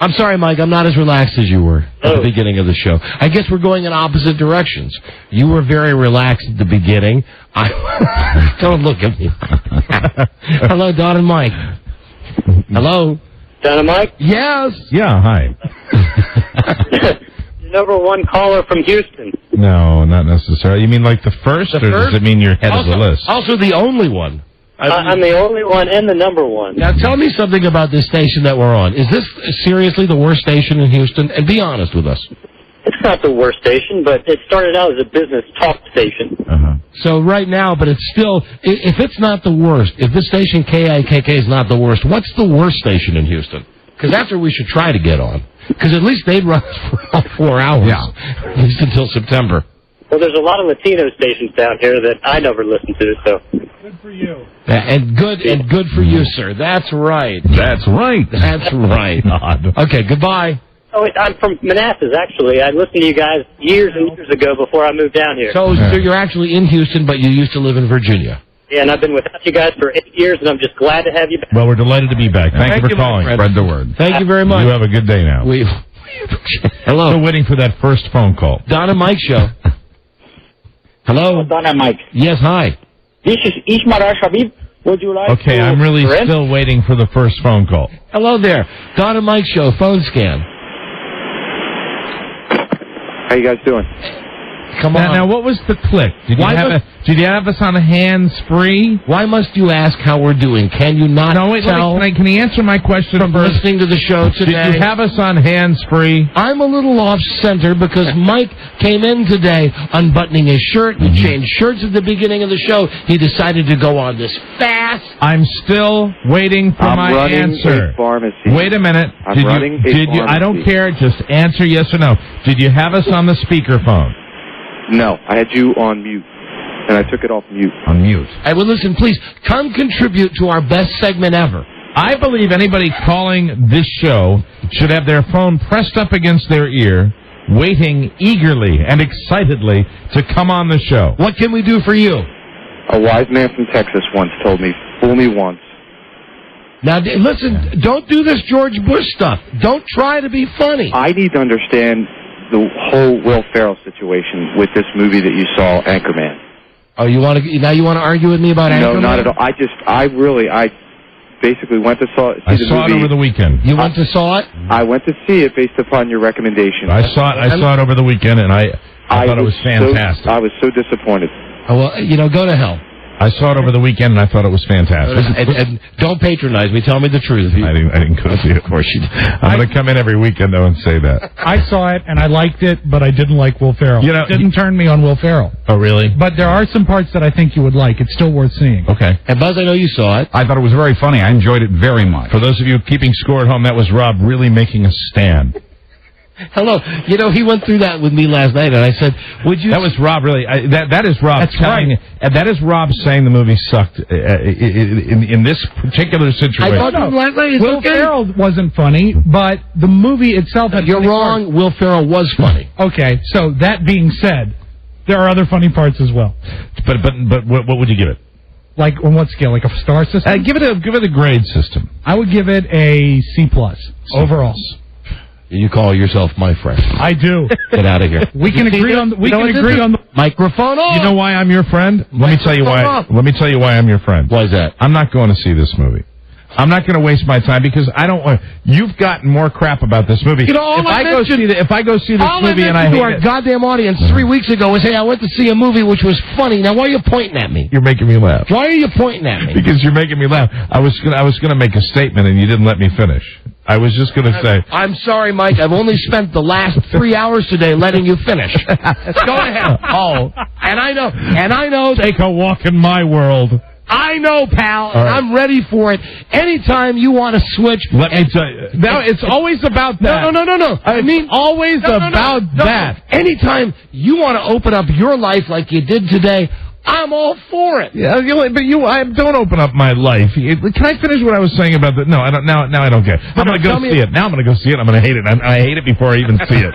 I'm sorry, Mike. I'm not as relaxed as you were at the beginning of the show. I guess we're going in opposite directions. You were very relaxed at the beginning. Don't look at me. Hello, Don and Mike. Hello. Don and Mike? Yes. Yeah, hi. Number one caller from Houston. No, not necessarily. You mean like the first, or does it mean you're head of the list? Also the only one. I'm the only one and the number one. Now tell me something about this station that we're on. Is this seriously the worst station in Houston? And be honest with us. It's not the worst station, but it started out as a business talk station. So right now, but it's still, if it's not the worst, if this station KIKK is not the worst, what's the worst station in Houston? Because that's where we should try to get on. Because at least they'd run for all 4 hours, at least until September. Well, there's a lot of Latino stations down here that I never listen to, so. Good for you. And good for you, sir. That's right. That's right. That's right. Okay, goodbye. Oh, I'm from Manassas, actually. I listened to you guys years and years ago before I moved down here. So you're actually in Houston, but you used to live in Virginia. Yeah, and I've been without you guys for 8 years, and I'm just glad to have you back. Well, we're delighted to be back. Thank you for calling. Spread the word. Thank you very much. You have a good day now. Hello. Still waiting for that first phone call. Don and Mike show. Hello. Don and Mike. Yes, hi. This is Ismail Shabib. Would you like Okay, to I'm really rent? still waiting for the first phone call. Hello there. Don and Mike show, phone scan. How you guys doing? Come on. Now, what was the click? Did you have us on hands-free? Why must you ask how we're doing? Can you not tell? Can he answer my question from first? listening to the show today? Did you have us on hands-free? I'm a little off-center because Mike came in today unbuttoning his shirt. He changed shirts at the beginning of the show. He decided to go on this fast. I'm still waiting for my answer. A pharmacy. Wait a minute. I'm running a pharmacy. I don't care. Just answer yes or no. Did you have us on the speakerphone? No, I had you on mute, and I took it off mute. On mute. Hey, well, listen, please, come contribute to our best segment ever. I believe anybody calling this show should have their phone pressed up against their ear, waiting eagerly and excitedly to come on the show. What can we do for you? A wise man from Texas once told me, fool me once. Now, listen, don't do this George Bush stuff. Don't try to be funny. I need to understand the whole Will Ferrell situation with this movie that you saw, Anchorman. Oh, you want to argue with me about Anchorman? No, not at all. I basically went to see the movie. I saw it over the weekend. You went to saw it? I went to see it based upon your recommendation. I saw it over the weekend, and I thought it was fantastic. I was so disappointed. Oh, well, go to hell. I saw it over the weekend, and I thought it was fantastic. And don't patronize me. Tell me the truth. I didn't go see it. Of course you did. I'm going to come in every weekend, though, and say that. I saw it, and I liked it, but I didn't like Will Ferrell. You know, it didn't turn me on Will Ferrell. Oh, really? But there are some parts that I think you would like. It's still worth seeing. Okay. And Buzz, I know you saw it. I thought it was very funny. I enjoyed it very much. For those of you keeping score at home, that was Rob really making a stand. Hello. He went through that with me last night, and I said, would you... That was Rob, really. That is Rob telling... Right. That is Rob saying the movie sucked in this particular situation. I thought last night Will Ferrell wasn't funny, but the movie itself had... You're wrong. Will Ferrell was funny. Okay, so that being said, there are other funny parts as well. But what would you give it? Like, on what scale? Like a star system? Give it a grade system. I would give it a C+ overall. You call yourself my friend. I do. Get out of here. We can agree on the microphone off. You know why I'm your friend? Let me tell you why I'm your friend. Why is that? I'm not going to see this movie. I'm not going to waste my time because I don't want. You've gotten more crap about this movie. If I go see this movie and I hate our goddamn audience 3 weeks ago was, hey, I went to see a movie which was funny. Now why are you pointing at me? You're making me laugh. Why are you pointing at me? Because you're making me laugh. I was gonna make a statement and you didn't let me finish. I was just going to say... I'm sorry, Mike. I've only spent the last 3 hours today letting you finish. Go ahead. Oh. And I know... Take a walk in my world. I know, pal. And I'm ready for it. Anytime you want to switch... Let me tell you... Now, it's always about that. No. I mean, always about that. Anytime you want to open up your life like you did today... I'm all for it. Yeah, don't open up my life. Can I finish what I was saying about that? No, I don't. Now I don't care. I'm going to go see it. Now I'm going to go see it. I'm going to hate it. I hate it before I even see it.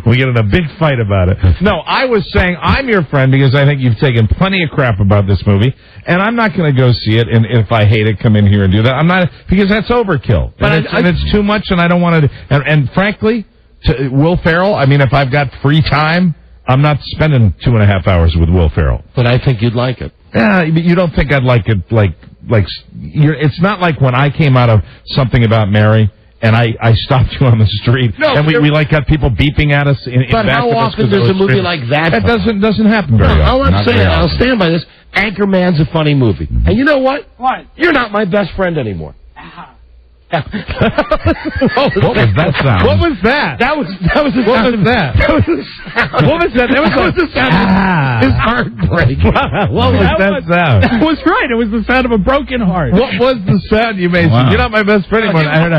We get in a big fight about it. No, I was saying I'm your friend because I think you've taken plenty of crap about this movie, and I'm not going to go see it. And if I hate it, come in here and do that. I'm not, because that's overkill. But it's too much, and I don't want to. And frankly, to Will Ferrell, I mean, if I've got free time, I'm not spending 2.5 hours with Will Ferrell. But I think you'd like it. Yeah, you don't think I'd like it it's not like when I came out of Something About Mary and I stopped you on the street and we got people beeping at us in but back how of us often does a movie like that? That doesn't happen very often. I'll stand by this. Anchorman's a funny movie. And you know what? What? You're not my best friend anymore. What was that sound? What was that? That was the sound. What was that? That was the sound. What was that? That was the sound of his heartbreak. What was that sound? That was right. It was the sound of a broken heart. What was the sound you made? Wow. You're not my best friend anymore. I heard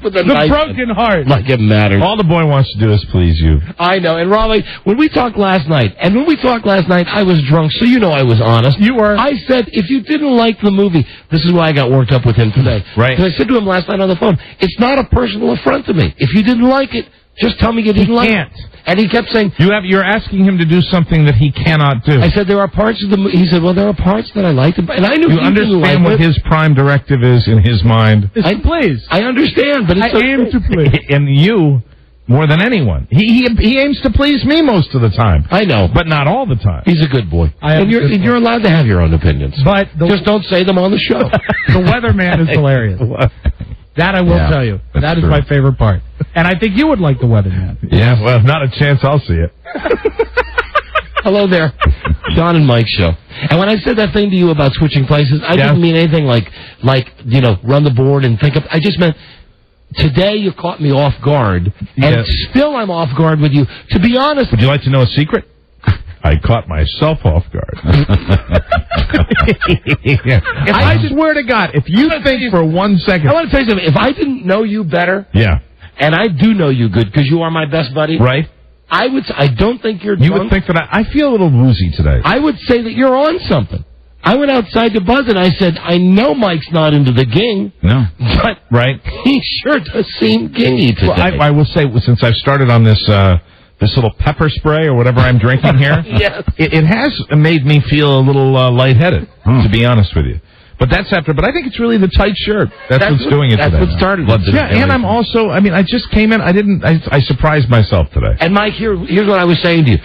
the broken heart. Like it matters. All the boy wants to do is please you. I know. And Raleigh, when we talked last night, I was drunk, so you know I was honest. You were. I said, if you didn't like the movie, this is why I got worked up with him today. Right. Because I said to him last night on the phone, it's not a personal affront to me. If you didn't like it, just tell me you didn't like it. And he kept saying, you're asking him to do something that he cannot do. I said, there are parts of the movie. He said, well, there are parts that I liked. And I knew you understand what his prime directive is in his mind. Please. I understand, but I aim to please. And you, more than anyone. He aims to please me most of the time. I know. But not all the time. He's a good boy. And you're allowed to have your own opinions. But just don't say them on the show. The weatherman is hilarious. That I will tell you. That is my favorite part. And I think you would like the weatherman. Yeah, well, not a chance I'll see it. Hello there. Don and Mike show. And when I said that thing to you about switching places, I didn't mean anything like run the board and think of. I just meant today you caught me off guard, and still I'm off guard with you. To be honest, would you like to know a secret? I caught myself off guard. I swear to God, if you think for 1 second, I want to tell you something. If I didn't know you better, and I do know you good because you are my best buddy, right? I don't think you're. You would think that I feel a little woozy today. I would say that you're on something. I went outside to Buzz and I said, I know Mike's not into the ging. No. But he sure does seem gingy today. Well, I will say, since I've started on this little pepper spray or whatever I'm drinking here, it has made me feel a little lightheaded, to be honest with you. But I think it's really the tight shirt. That's what's doing it today. That's what started it. Yeah, and I'm also, I just came in, I surprised myself today. And Mike, here's what I was saying to you.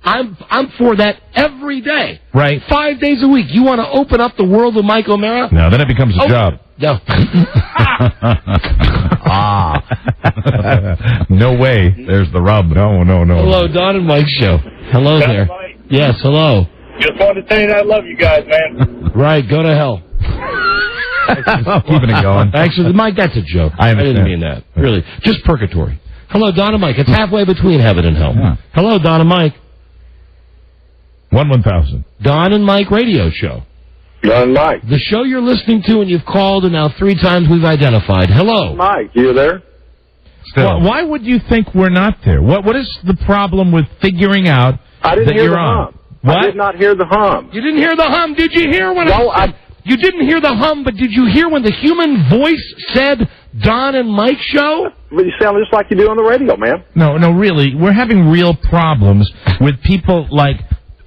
I'm for that every day. Right. 5 days a week. You want to open up the world of Mike O'Mara? No, then it becomes a job. No. No way. There's the rub. No. Hello, Don and Mike show. Hello there. Mike. Yes, hello. Just wanted to tell you I love you guys, man. Right, go to hell. Keeping it going. Actually, Mike, that's a joke. I didn't mean that. Really. Just purgatory. Hello, Don and Mike. It's halfway between heaven and hell. Yeah. Hello, Don and Mike. 1,000. Don and Mike radio show. Don and Mike. The show you're listening to and you've called and now 3 times we've identified. Hello. Mike, you there? Well, why would you think we're not there? What is the problem with figuring out that you're on? What? I did not hear the hum. You didn't hear the hum. Did you hear when You didn't hear the hum, but did you hear when the human voice said Don and Mike show? But you sound just like you do on the radio, man. No, really. We're having real problems with people,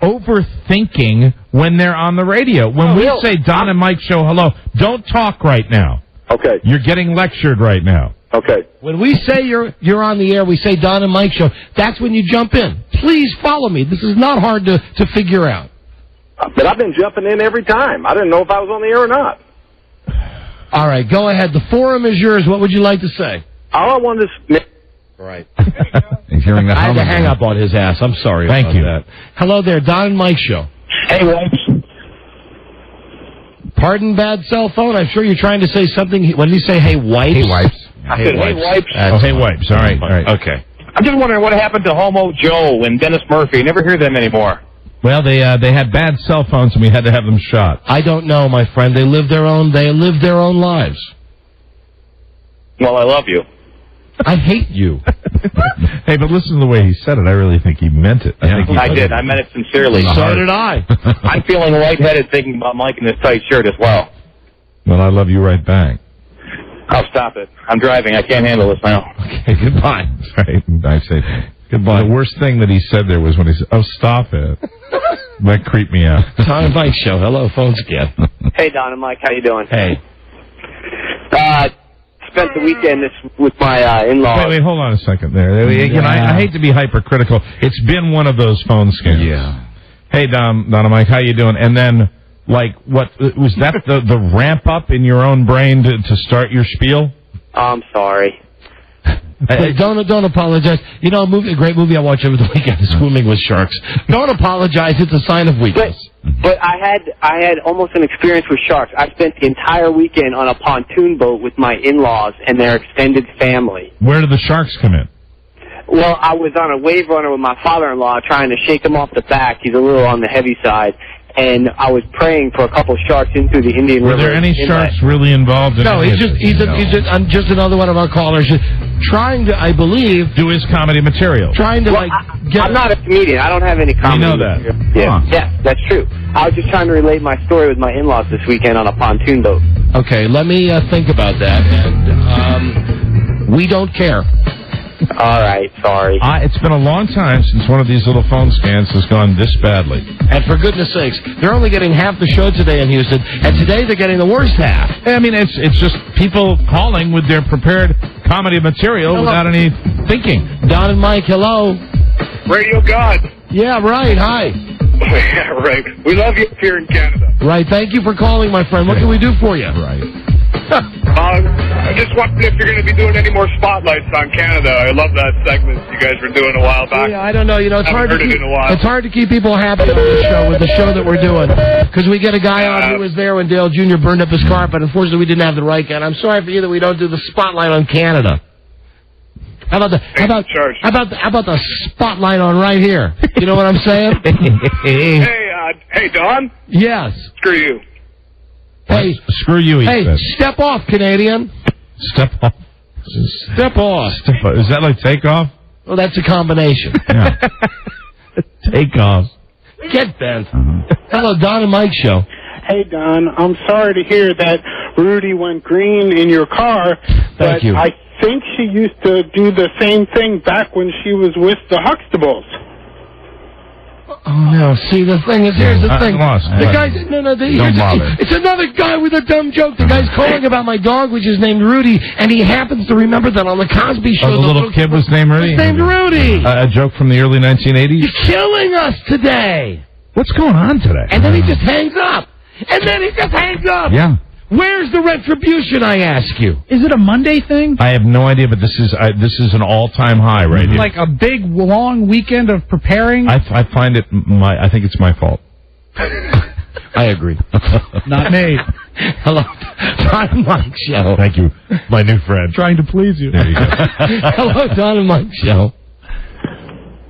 overthinking when they're on the radio. When we say Don and Mike show, hello, don't talk right now. Okay. You're getting lectured right now. Okay. When we say you're on the air, we say Don and Mike show, that's when you jump in. Please follow me. This is not hard to figure out. But I've been jumping in every time. I didn't know if I was on the air or not. All right, go ahead. The forum is yours. What would you like to say? All I wanted to... Right. He's hearing that. I had to hang up on his ass. I'm sorry about that. Hello there, Don and Mike show. Hey, wipes. Pardon, bad cell phone? I'm sure you're trying to say something. What did he say? Hey, wipes? Hey, wipes. I said, hey, wipes. Hey, wipes. All right. Okay. I'm just wondering what happened to Homo Joe and Dennis Murphy. Never hear them anymore. Well, they had bad cell phones, and we had to have them shot. I don't know, my friend. They live their own lives. Well, I love you. I hate you. Hey, but listen to the way he said it. I really think he meant it. I did. I meant it sincerely. So did I. I'm feeling lightheaded thinking about Mike in this tight shirt as well. Well, I love you right back. I'll stop it. I'm driving. I can't handle this now. Okay, goodbye. Right, I say goodbye. The worst thing that he said there was when he said, "Oh, stop it." That creeped me out. Tom and Mike show. Hello, phones again. Hey, Don and Mike, how you doing? Hey. Spent the weekend with my in-laws. Wait, hold on a second there. Again, I hate to be hypercritical. It's been one of those phone scams. Yeah. Hey, Don and Mike, how you doing? And then, like, what was that? The ramp up in your own brain to start your spiel? I'm sorry. Hey, don't apologize. You know, a great movie I watched over the weekend is Swimming with Sharks. Don't apologize. It's a sign of weakness. But I had almost an experience with sharks. I spent the entire weekend on a pontoon boat with my in-laws and their extended family. Where did the sharks come in? Well, I was on a wave runner with my father-in-law trying to shake him off the back. He's a little on the heavy side. And I was praying for a couple sharks into the Indian River. Were there any sharks really involved in No, it? he's just another one of our callers trying to, I believe, do his comedy material. Trying to, I'm not a comedian. I don't have any comedy. You know that. Yeah, yes, that's true. I was just trying to relate my story with my in-laws this weekend on a pontoon boat. Okay, let me think about that. And we don't care. All right, sorry. It's been a long time since one of these little phone scams has gone this badly. And for goodness sakes, they're only getting half the show today in Houston, and today they're getting the worst half. I mean, it's just people calling with their prepared comedy material without any thinking. Don and Mike, hello. Radio God. Yeah, right. Hi. Yeah, right. We love you here in Canada. Right. Thank you for calling, my friend. What can we do for you? Right. I just wondered if you're going to be doing any more spotlights on Canada. I love that segment you guys were doing a while back. Yeah, I don't know. You know, it's hard to keep, it in a while. it's hard to keep people happy on the show with the show that we're doing, because we get a guy on who was there when Dale Jr. burned up his car, but unfortunately we didn't have the right guy. And I'm sorry for you that we don't do the spotlight on Canada. How about the spotlight on right here? You know what I'm saying? Hey, Don. Yes. Screw you. Hey, screw you. Hey, step off, Canadian. Step off. Step off. Is that like takeoff? Well, that's a combination. Yeah. Takeoff. Get bent. Hello, Don and Mike show. Hey, Don. I'm sorry to hear that Rudy went green in your car, but you. I think she used to do the same thing back when she was with the Huxtables. Oh, no. See, the thing is, here's the thing. Lost. The guy, Don't bother. It's another guy with a dumb joke. The guy's calling about my dog, which is named Rudy, and he happens to remember that on the Cosby Show. Oh, the little kid was named Rudy? Was named Rudy. A joke from the early 1980s? He's killing us today. What's going on today? And then he just hangs up. Yeah. Where's the retribution, I ask you? Is it a Monday thing? I have no idea, but this is an all-time high right here. Like a big, long weekend of preparing? I find it I think it's my fault. I agree. Not me. Hello, Don and Mike show. Thank you, my new friend. Trying to please you. There you go. Hello, Don and Mike show.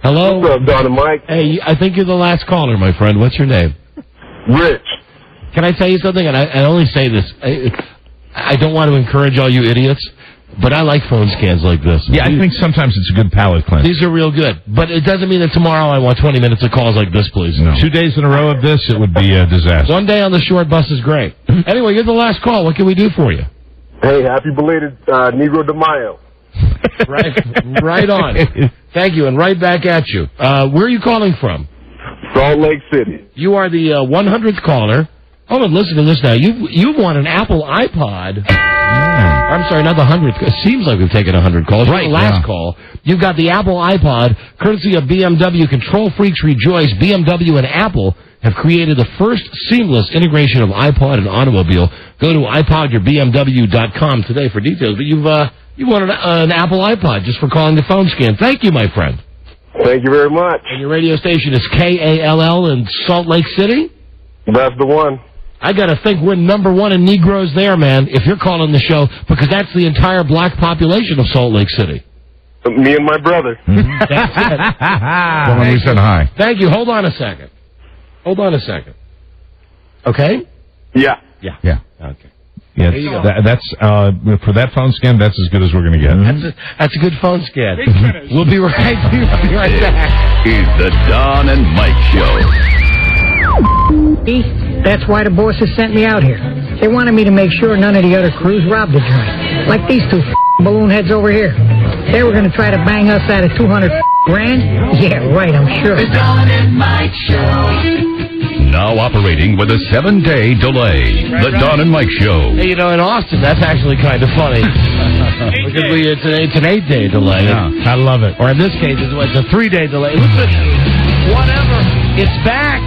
Hello? What's up, Don and Mike? Hey, I think you're the last caller, my friend. What's your name? Rich. Can I tell you something? And I only say this. I don't want to encourage all you idiots, but I like phone scans like this. Yeah, I think sometimes it's a good palate cleanser. These are real good. But it doesn't mean that tomorrow I want 20 minutes of calls like this, please. No. 2 days in a row of this, it would be a disaster. One day on the short bus is great. Anyway, you're the last call. What can we do for you? Hey, happy belated Negro de Mayo. Right on. Thank you, and right back at you. Where are you calling from? Salt Lake City. You are the 100th caller. Oh, and listen to this now. You've won an Apple iPod. I'm sorry, not the 100th. It seems like we've taken 100 calls. Right, the last call. You've got the Apple iPod, courtesy of BMW. Control freaks rejoice. BMW and Apple have created the first seamless integration of iPod and automobile. Go to iPodYourBMW.com today for details. But you've won an Apple iPod just for calling the phone scan. Thank you, my friend. Thank you very much. And your radio station is KALL in Salt Lake City? That's the one. I got to think we're number one in Negroes there, man, if you're calling the show, because that's the entire black population of Salt Lake City. Me and my brother. That's it. Well, when we said hi. Thank you. Hold on a second. Okay? Yeah. Yeah. Okay. Yeah, There you go. that's for that phone scam. That's as good as we're going to get. That's a good phone scan. We'll be right back. It's the Don and Mike Show. That's why the bosses sent me out here. They wanted me to make sure none of the other crews robbed the joint. Like these two balloon heads over here. They were going to try to bang us out of $200 grand? Yeah, right, I'm sure. The Don and Mike Show. Now operating with a 7-day delay. The Don and Mike Show. Hey, in Austin, that's actually kind of funny. Because it's an 8-day delay. Yeah, I love it. Or in this case, it's a 3-day delay. Listen, whatever. It's back.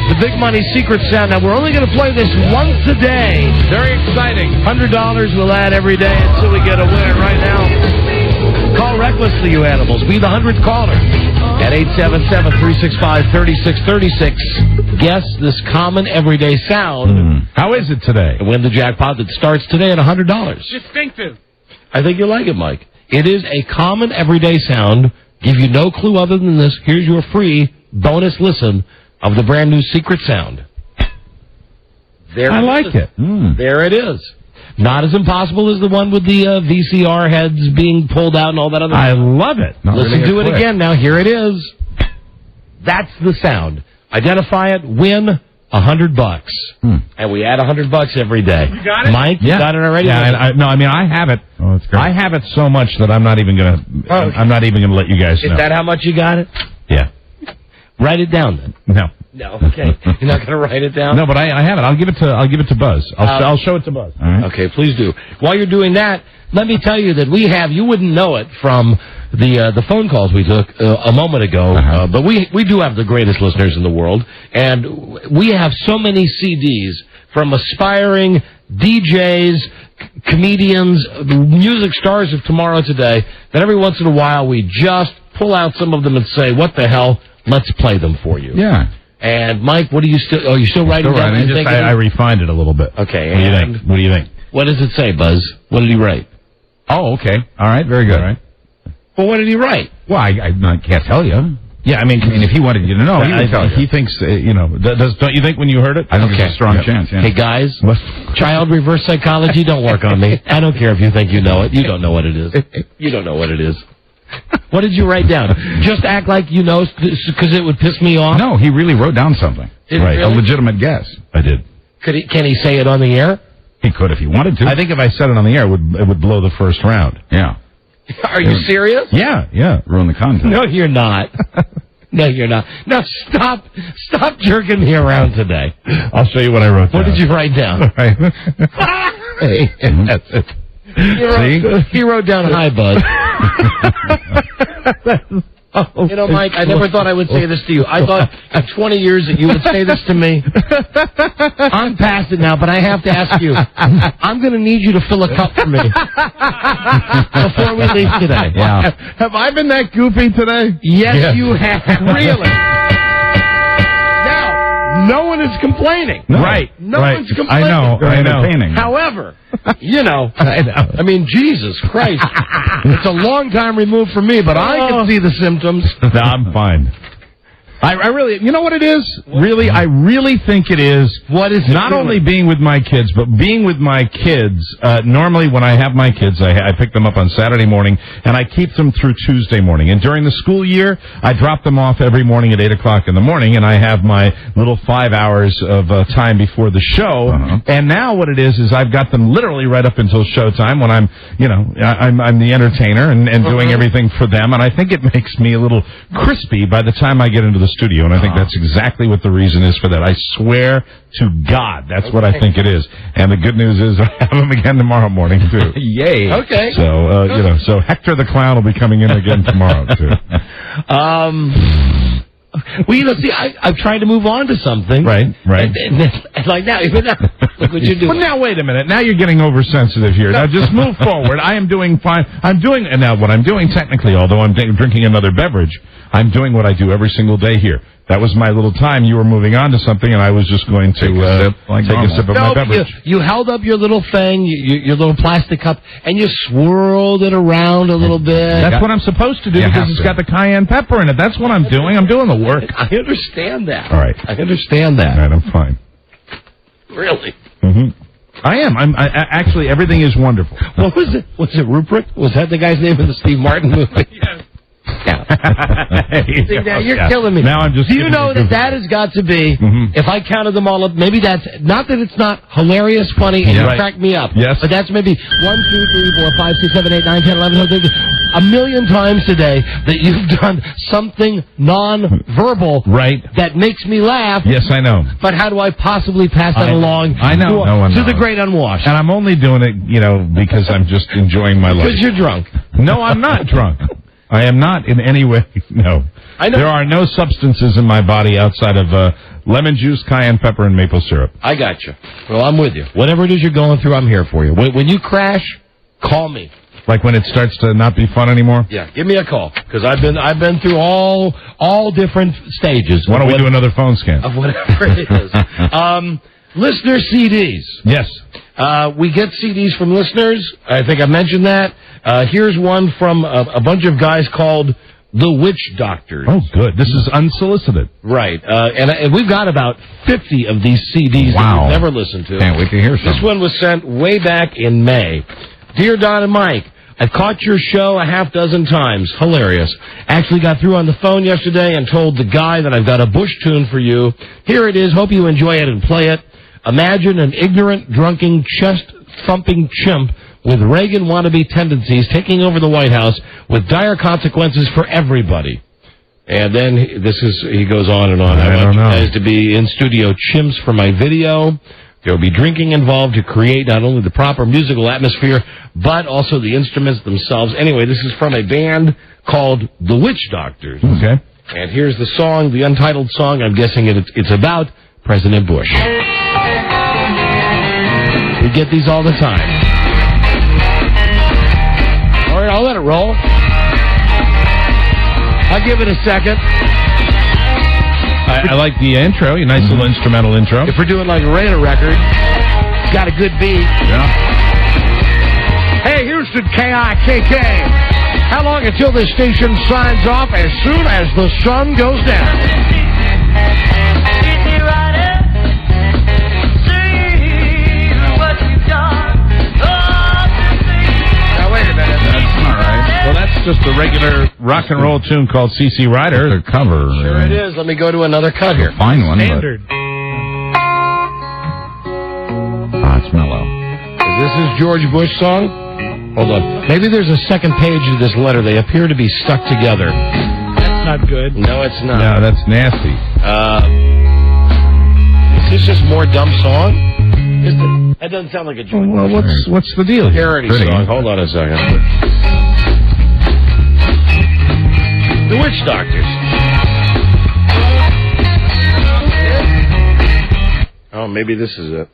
The Big Money Secret Sound. Now, we're only going to play this once a day. Very exciting. $100 we'll add every day until we get a winner. Right now, call recklessly, you animals. Be the 100th caller at 877-365-3636. Guess this common everyday sound. How is it today? And win the jackpot that starts today at $100. Distinctive. I think you'll like it, Mike. It is a common everyday sound. Give you no clue other than this. Here's your free bonus listen of the brand new secret sound. I like it. There it is. Not as impossible as the one with the VCR heads being pulled out and all that other stuff. I love it. Listen to it again now. Here it is. That's the sound. Identify it, win $100. And we add $100 every day. You got it? Mike, you got it already? Yeah, I have it. Oh, that's great. I have it so much that I'm not even going to let you guys know. Is that how much you got it? Yeah. Write it down then. No. No, okay. You're not going to write it down? No, but I have it. I'll give it to Buzz. I'll show it to Buzz. All right. Okay, please do. While you're doing that, let me tell you that we have, you wouldn't know it from the phone calls we took a moment ago, but we do have the greatest listeners in the world, and we have so many CDs from aspiring DJs, comedians, music stars of tomorrow today, that every once in a while we just pull out some of them and say, what the hell, let's play them for you. Yeah. And Mike, what are you still? Oh, you're still writing down? I refined it a little bit. Okay. What do you think? What does it say, Buzz? What did he write? Oh, okay. All right. Very good. All right. Well, what did he write? Well, I can't tell you. Yeah, I mean, if he wanted you to know, he would tell you. He thinks, don't you think when you heard it? I think there's a strong chance. Yeah. Hey, guys, child reverse psychology, don't work on me. I don't care if you think you know it. You don't know what it is. You don't know what it is. What did you write down? Just act like you know, because it would piss me off? No, he really wrote down something. Right. A legitimate guess. I did. Can he say it on the air? He could if he wanted to. I think if I said it on the air, it would blow the first round. Yeah. Are you serious? Yeah. Ruin the contest. No, you're not. No, you're not. Now, stop jerking me around today. I'll show you what I wrote down. What did you write down? Right. That's it. He wrote down, hi, bud. Mike, I never thought I would say this to you. I thought at 20 years that you would say this to me. I'm past it now, but I have to ask you. I'm going to need you to fill a cup for me before we leave today. Yeah. Have I been that goofy today? Yes, you have. Really? Now, no one is complaining. No. Right. No one's complaining. I know. Entertaining. However, I mean, Jesus Christ. It's a long time removed from me, but I can see the symptoms. No, I'm fine. I really, you know what it is? Really, I really think it is. What is it? Not only being with my kids, but being with my kids. Normally, when I have my kids, I pick them up on Saturday morning, and I keep them through Tuesday morning. And during the school year, I drop them off every morning at 8 o'clock in the morning, and I have my little 5 hours of time before the show. And now what it is I've got them literally right up until showtime when I'm the entertainer and doing everything for them. And I think it makes me a little crispy by the time I get into the studio, and I think that's exactly what the reason is for that. I swear to God, that's what I think it is. And the good news is I have him again tomorrow morning, too. Yay. Okay. So, so Hector the Clown will be coming in again tomorrow, too. Well, see, I've tried to move on to something. Right. And like now, even now, look what you're doing. Well, now, wait a minute. Now you're getting oversensitive here. Now, just move forward. I am doing fine. And now what I'm doing technically, although I'm drinking another beverage, I'm doing what I do every single day here. That was my little time. You were moving on to something, and I was just going to take a sip of my beverage. You held up your little thing, your little plastic cup, and you swirled it around a little bit. That's what I'm supposed to do because it's got the cayenne pepper in it. That's what I'm doing. I'm doing the work. I understand that. All right. I understand that. All right, I'm fine. Really? Mm-hmm. I am. Actually, everything is wonderful. What was it? Was it Rupert? Was that the guy's name in the Steve Martin movie? Yes. Yeah. See, now you're killing me. Now I'm just. Do you know that has got to be? If I counted them all up, maybe that's not that it's not hilarious, funny, and crack me up. Yes. But that's maybe 1, 2, 3, 4, 5, 6, 7, 8, 9, 10, 11, 12, 13, 1 million times today that you've done something non-verbal that makes me laugh. Yes, I know. But how do I possibly pass that along? I know. To the great unwashed. And I'm only doing it, because I'm just enjoying my life. Because you're drunk. No, I'm not drunk. I am not in any way. No. I know. There are no substances in my body outside of lemon juice, cayenne pepper, and maple syrup. I got you. Well, I'm with you. Whatever it is you're going through, I'm here for you. When you crash, call me. Like when it starts to not be fun anymore? Yeah, give me a call because I've been through all different stages. Why don't we do another phone scan? Of whatever it is. Listener CDs. Yes. We get CDs from listeners. I think I mentioned that. Here's one from a bunch of guys called The Witch Doctors. Oh, good. This is unsolicited. Right. And we've got about 50 of these CDs that we've never listened to. Can't wait to hear some. This one was sent way back in May. Dear Don and Mike, I've caught your show a half dozen times. Hilarious. Actually got through on the phone yesterday and told the guy that I've got a Bush tune for you. Here it is. Hope you enjoy it and play it. Imagine an ignorant, drunken, chest-thumping chimp with Reagan wannabe tendencies taking over the White House with dire consequences for everybody. And then he goes on and on. I want you guys to be in studio chimps for my video. There will be drinking involved to create not only the proper musical atmosphere, but also the instruments themselves. Anyway, this is from a band called The Witch Doctors. Okay. And here's the song, the untitled song. I'm guessing it's about President Bush. We get these all the time. All right, I'll let it roll. I'll give it a second. I like the intro, a nice little instrumental intro. If we're doing like a Radar record, it's got a good beat. Yeah. Hey, Houston, KIKK. How long until this station signs off? As soon as the sun goes down. Now, wait a minute. That's not right. Well, that's just a regular rock and roll tune called CC Rider. It's a cover. Sure it is. Let me go to another cut here. Fine one. Standard. It's mellow. Is this his George Bush song? Hold on. Maybe there's a second page of this letter. They appear to be stuck together. That's not good. No, it's not. No, that's nasty. Is this just more dumb song? That doesn't sound like a George Well, Bush. what's the deal here? Parody song. Hold on a second. The Witch Doctors. Oh, maybe this is it.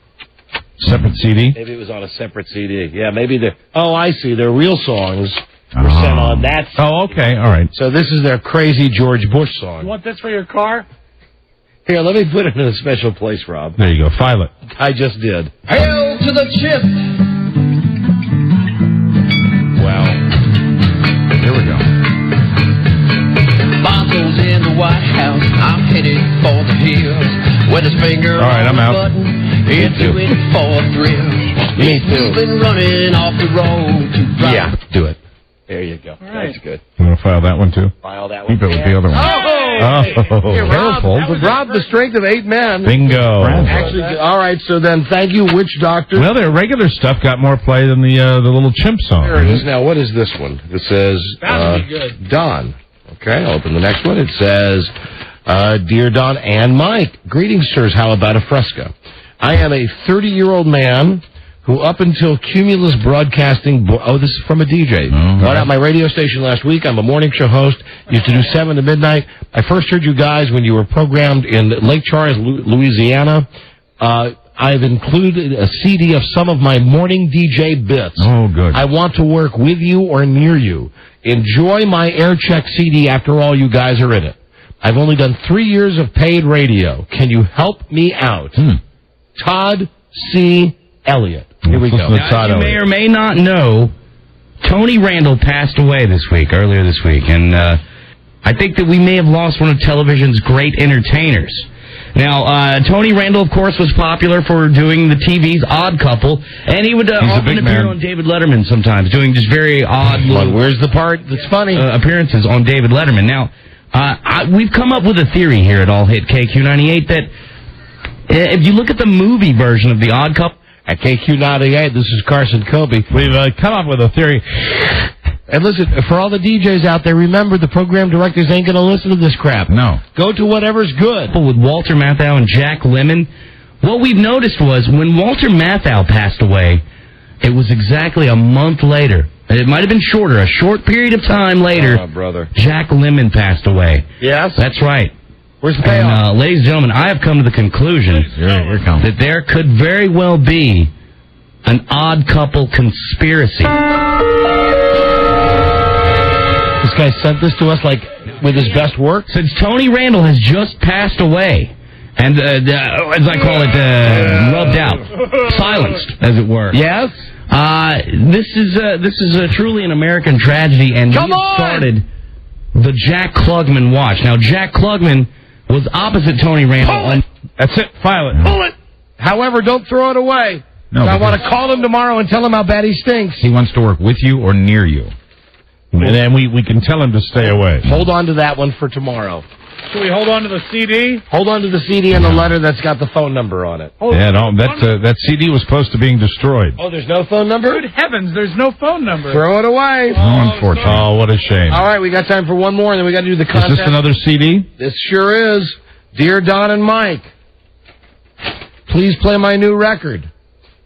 Separate CD? Maybe it was on a separate CD. Yeah, maybe I see. Their real songs were sent on that CD. Oh, okay. All right. So this is their crazy George Bush song. You want this for your car? Here, let me put it in a special place, Rob. There you go. File it. I just did. Hail to the chip! Wow. Here we go. Bonzo's in the White House. I'm headed for the hills. With his finger All right, on I'm the out. button. Into it for thrills. Me too. Been running off the road to drive. Yeah, do it. There you go. right. That's good. You want to file that one, too? File that one. Keep it with the other one. Oh, Here, Rob, careful. Rob, the strength of 8 men. Bingo. Actually, all right, so then thank you, Witch Doctor. Well, their regular stuff got more play than the little chimp song. There it is now. What is this one? It says, That'll be good. Don. Okay, I'll open the next one. It says, Dear Don and Mike, greetings, sirs. How about a fresco? I am a 30-year-old man who up until Cumulus Broadcasting... this is from a DJ. Bought out my radio station last week. I'm a morning show host. Used to do 7 to midnight. I first heard you guys when you were programmed in Lake Charles, Louisiana. I've included a CD of some of my morning DJ bits. Oh, good. I want to work with you or near you. Enjoy my air check CD after all you guys are in it. I've only done 3 years of paid radio. Can you help me out? Todd C. Elliott. Here we go. Now, you may or may not know, Tony Randall passed away earlier this week, and I think that we may have lost one of television's great entertainers. Now, Tony Randall, of course, was popular for doing the TV's Odd Couple, and he would often appear on David Letterman sometimes, doing just very odd little... Where's the part that's funny? Appearances on David Letterman. Now, we've come up with a theory here at All Hit KQ98 that if you look at the movie version of the Odd Couple... At KQ98, this is Carson Kobe. We've come up with a theory. And listen, for all the DJs out there, remember the program directors ain't going to listen to this crap. No. Go to whatever's good. With Walter Matthau and Jack Lemmon, what we've noticed was when Walter Matthau passed away, it was exactly a month later. It might have been shorter, a short period of time later. Oh, brother. Jack Lemmon passed away. Yes? That's right. Where's the payoff? And, ladies and gentlemen, I have come to the conclusion that there could very well be an Odd Couple conspiracy. This guy sent this to us like with his best work? Since Tony Randall has just passed away, and as I call it, rubbed out, silenced, as it were. Yes? This is truly an American tragedy, and we started the Jack Klugman watch. Now, Jack Klugman was opposite Tony Randall. That's it. File it. Pull it. However, don't throw it away. No, I want to call him tomorrow and tell him how bad he stinks. He wants to work with you or near you. And then we can tell him to stay away. Hold on to that one for tomorrow. Should we hold on to the CD? Hold on to the CD and the letter that's got the phone number on it. Yeah, no, that CD was close to being destroyed. Oh, there's no phone number? Good heavens, there's no phone number. Throw it away. Unfortunate. Oh, what a shame. All right, we got time for one more, and then we got to do the contest. Is this another CD? This sure is. Dear Don and Mike, please play my new record.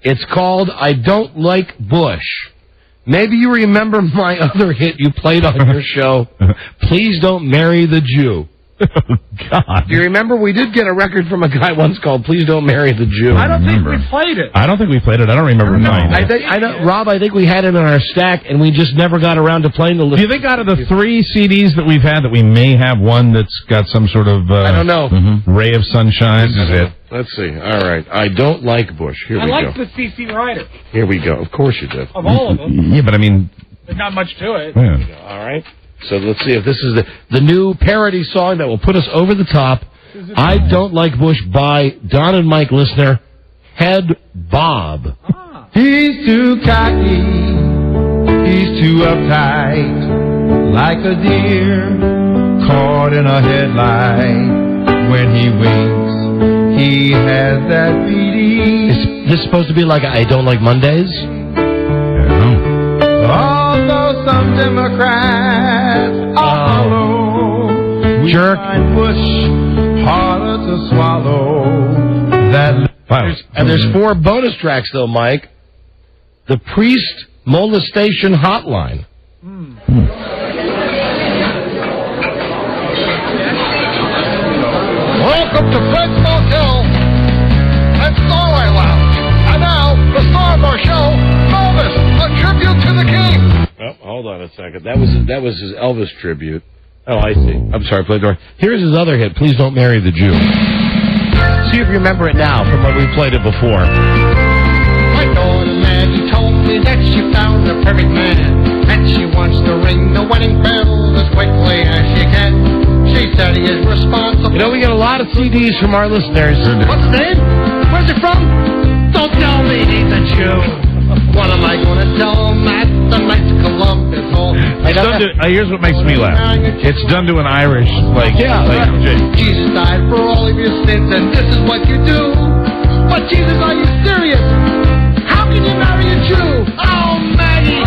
It's called I Don't Like Bush. Maybe you remember my other hit you played on your show, Please Don't Marry the Jew. Oh, God. Do you remember we did get a record from a guy once called Please Don't Marry the Jew? I don't think we played it. I don't think we played it. I don't remember mine. Rob, I think we had it in our stack, and we just never got around to playing the list. Do you think out of the 3 CDs that we've had that we may have one that's got some sort of I don't know. ray of sunshine? This is it. Let's see. All right. I Don't Like Bush. Here we go. I like the CC Rider. Here we go. Of course you did. Of all of them. Yeah, but I mean... There's not much to it. Yeah. All right. So let's see if this is the new parody song that will put us over the top. I Don't Like Bush by Don and Mike listener, Head Bob. Ah. He's too cocky. He's too uptight. Like a deer caught in a headlight. When he winks, he has that beady. Is this supposed to be like I Don't Like Mondays? Although some Democrats are hollow, we find Bush harder to swallow. And there's 4 bonus tracks, though, Mike. The Priest Molestation Hotline. Welcome to Fred's Motel and Starway Lounge. And now, the star of our show, Elvis, a tribute to the king. Oh, hold on a second. That was his Elvis tribute. Oh, I see. I'm sorry, play door. Here's his other hit, Please Don't Marry the Jew. See if you remember it now from when we played it before. My daughter Maggie told me that she found the perfect man, and she wants to ring the wedding bell as quickly as she can. She said he is responsible. You know, we get a lot of CDs from our listeners. What's his name? Where's he from? Don't tell me he's a Jew. What am I going to tell him at the night Columbus Hall? Here's what makes me laugh. It's done to an Irish, Jesus died for all of your sins, and this is what you do. But Jesus, are you serious? How can you marry a Jew? Oh, Maggie.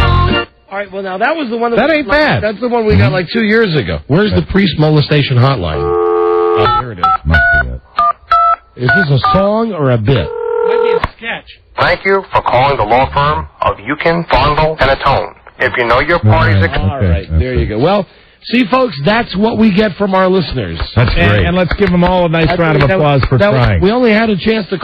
All right, well, now, that was the one that ain't bad. That's the one we got like 2 years ago. Where's the Priest Molestation Hotline? Oh, here it is. Must be it. Is this a song or a bit? Might be a sketch. Thank you for calling the law firm of Yukin, Fondle, and Atone. If you know your parties... All right, there you go. Well, see, folks, that's what we get from our listeners. That's great. And let's give them all a nice round of applause for trying. We only had a chance to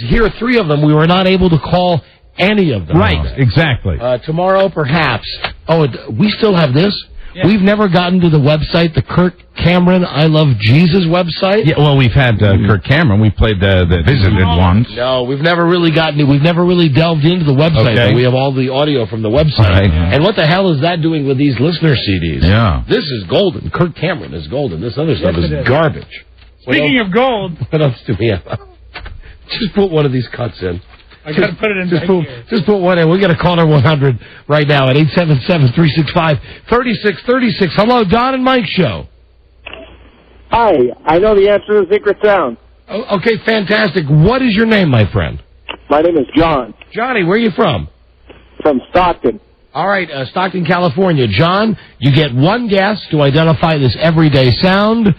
hear 3 of them. We were not able to call any of them. Right, exactly. Tomorrow, perhaps. Oh, we still have this? Yeah. We've never gotten to the website, the Kirk Cameron I Love Jesus website. Yeah, well, we've had Kirk Cameron. We played the visited ones. No, we've never really we've never really delved into the website. Okay. But we have all the audio from the website. Right. And what the hell is that doing with these listener CDs? Yeah. This is golden. Kirk Cameron is golden. This other stuff is garbage. Speaking of gold. What else do we have? Just put one of these cuts in. I got to put it in back here. Just put one in. We got a caller 100 right now at 877-365-3636. Hello, Don and Mike Show. Hi, I know the answer to the secret sound. Oh, okay, fantastic. What is your name, my friend? My name is John. Johnny, where are you from? From Stockton. All right, Stockton, California. John, you get one guess to identify this everyday sound.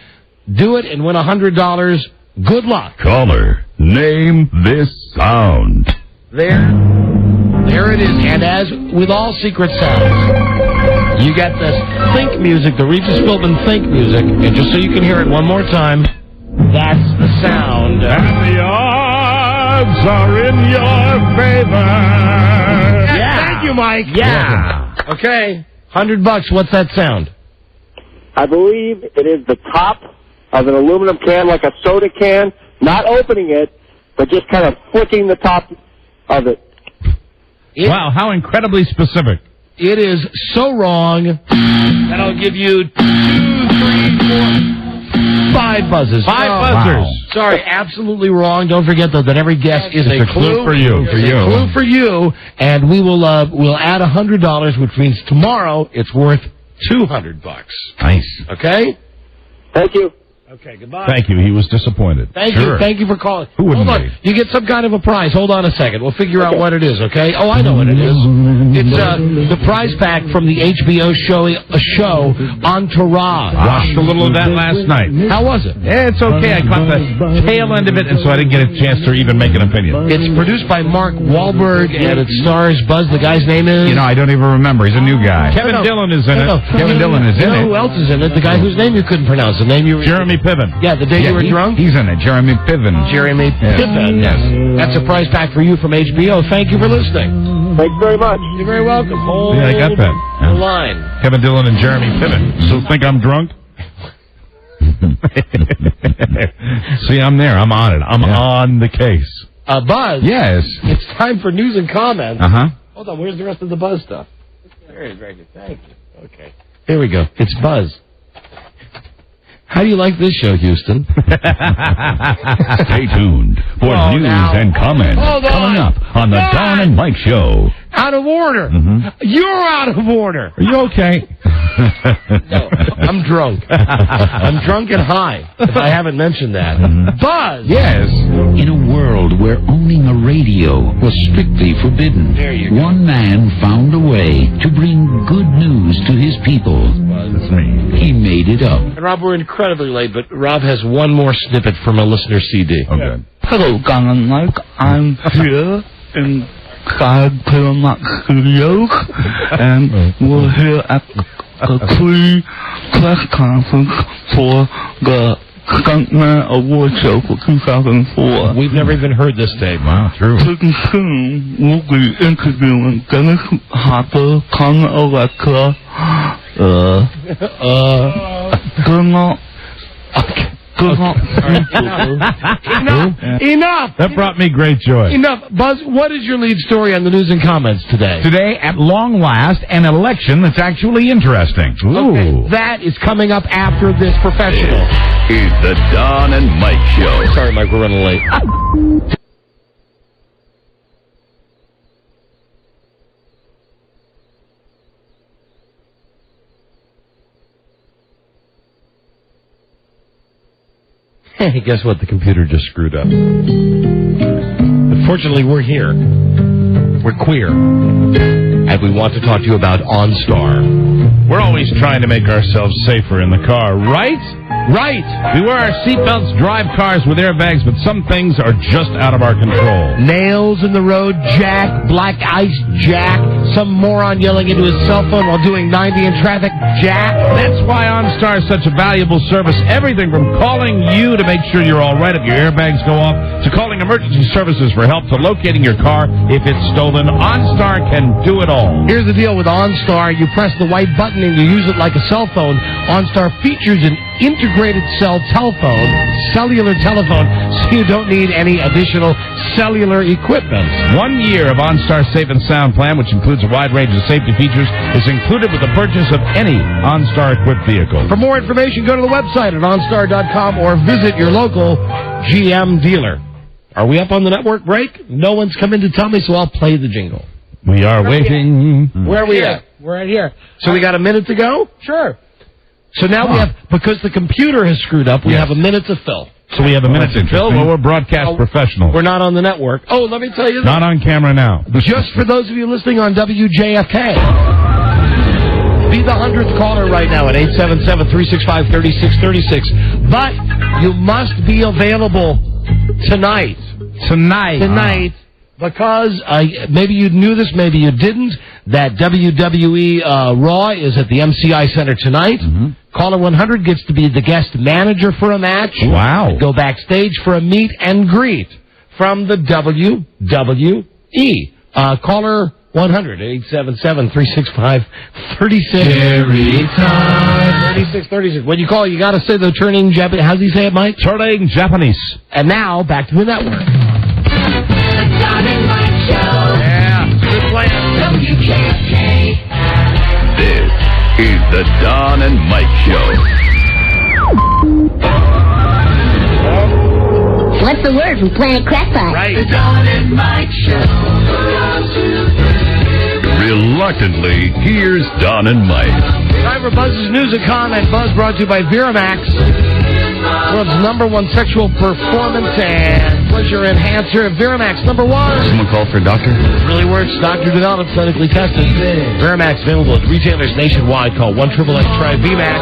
Do it and win $100. Good luck. Caller, name this sound. There it is. And as with all secret sounds, you got this think music, the Regis Philbin think music. And just so you can hear it one more time, that's the sound. And the odds are in your favor. Yeah. Thank you, Mike. Yeah. Okay. $100. What's that sound? I believe it is the top of an aluminum can, like a soda can, not opening it, but just kind of flicking the top of it. Wow, how incredibly specific. It is so wrong that I'll give you 2, 3, 4, 5 buzzes. 5 buzzers. Wow. Sorry, absolutely wrong. Don't forget, though, that every guess is a clue for you. It's a clue for you, and we will we'll add $100, which means tomorrow it's worth $200. Nice. Okay? Thank you. Okay, goodbye. Thank you. He was disappointed. Thank you for calling. Who wouldn't Hold on. be? You get some kind of a prize. Hold on a second. We'll figure out what it is, okay? Oh, I know what it is. It's the prize pack from the HBO show Entourage. Watched a little of that last night. How was it? It's okay. I caught the tail end of it, and so I didn't get a chance to even make an opinion. It's produced by Mark Wahlberg, and it stars Buzz. The guy's name is? You know, I don't even remember. He's a new guy. Kevin Dillon is in it. Kevin Dillon is in it. Who else is in it? The guy whose name you couldn't pronounce. The name you were... Jeremy Piven. Yeah, the day you were drunk? He's in it. Jeremy Piven. Jeremy Piven. Yes. That's a prize pack for you from HBO. Thank you for listening. Thanks very much. You're very welcome. Hold I got that. the line. Kevin Dillon and Jeremy Piven. So think I'm drunk? See, I'm there. I'm on it. I'm on the case. Buzz. Yes. It's time for news and comments. Uh-huh. Hold on. Where's the rest of the Buzz stuff? There it is, right here. Thank you. Okay. Here we go. It's Buzz. How do you like this show, Houston? Stay tuned for news and comments coming up on the Don and Mike Show. Out of order. You're out of order. Are you okay? No, I'm drunk. I'm drunk and high, if I haven't mentioned that. Buzz! Yes. In a world where owning a radio was strictly forbidden, one man found a way to bring good news to his people. That's me. He made it up. And Rob, we're incredibly late, but Rob has one more snippet from a listener CD. Okay. Hello, Don and Mike. I'm here in Sacramento Studios, and we're here at the pre-press conference for the Stuntman Award Show for 2004. We've never even heard this tape. Wow, true. Pretty soon, we'll be interviewing Dennis Hopper, Conor Electra, Enough! That brought me great joy. Enough. Buzz, what is your lead story on the news and comments today? Today, at long last, an election that's actually interesting. Okay, that is coming up after this professional. It's the Don and Mike Show. Sorry, Mike, we're running late. Hey, guess what? The computer just screwed up. But fortunately, we're here. We're queer. And we want to talk to you about OnStar. We're always trying to make ourselves safer in the car, right? Right. We wear our seatbelts, drive cars with airbags, but some things are just out of our control. Nails in the road, Jack. Black ice, Jack. Some moron yelling into his cell phone while doing 90 in traffic, Jack. That's why OnStar is such a valuable service. Everything from calling you to make sure you're all right if your airbags go off, to calling emergency services for help, to locating your car if it's stolen. OnStar can do it all. Here's the deal with OnStar. You press the white button and you use it like a cell phone. OnStar features an integrated cellular telephone, so you don't need any additional cellular equipment. 1 year of OnStar Safe and Sound plan, which includes a wide range of safety features, is included with the purchase of any OnStar-equipped vehicle. For more information, go to the website at OnStar.com or visit your local GM dealer. Are we up on the network break? No one's come in to tell me, so I'll play the jingle. We are waiting. Where are we at? We're right here. So we got a minute to go? Sure. So now we have, because the computer has screwed up, we have a minute to fill. So we have a minute to fill, but we're broadcast professionals. We're not on the network. Oh, let me tell you. Not on camera now. Just for those of you listening on WJFK. Be the 100th caller right now at 877-365-3636. But you must be available tonight. Tonight. Because maybe you knew this, maybe you didn't, that WWE Raw is at the MCI Center tonight. Caller 100 gets to be the guest manager for a match. Wow. Go backstage for a meet and greet from the WWE. Caller 100, 877-365-3636. 36. When you call, you got to say the turning Japanese. How does he say it, Mike? Turning Japanese. And now, back to the network. Don and Mike Show. Yeah, good plan. WJFK. This is the Don and Mike Show. What's the word from Planet Crackpot? Right. The Don and Mike Show. Reluctantly, here's Don and Mike. Time for Buzz's News and Comment. Buzz brought to you by Viramax. World's #1 sexual performance and pleasure enhancer. Viramax, #1. Someone call for a doctor? It really works. Doctor developed, clinically tested. Viramax available at retailers nationwide. Call 1-888-TRY-VMAX.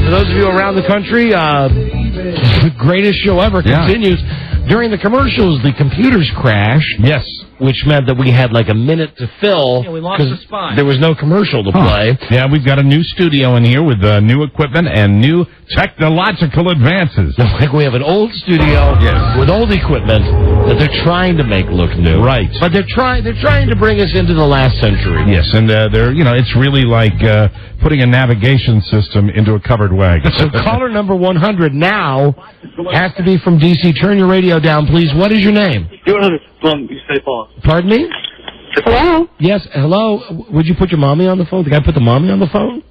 For those of you around the country, the greatest show ever continues. During the commercials, the computers crashed. Yes. Which meant that we had like a minute to fill. Yeah, we lost the spot. There was no commercial to play. Yeah, we've got a new studio in here with new equipment and new technological advances. Like we have an old studio with old equipment that they're trying to make look new. Right. But they're trying to bring us into the last century. Yes, and it's really like putting a navigation system into a covered wagon. So caller number 100 now has to be from D.C. Turn your radio down, please. What is your name? Pardon me? Hello? Yes, hello. Would you put your mommy on the phone? The guy put the mommy on the phone?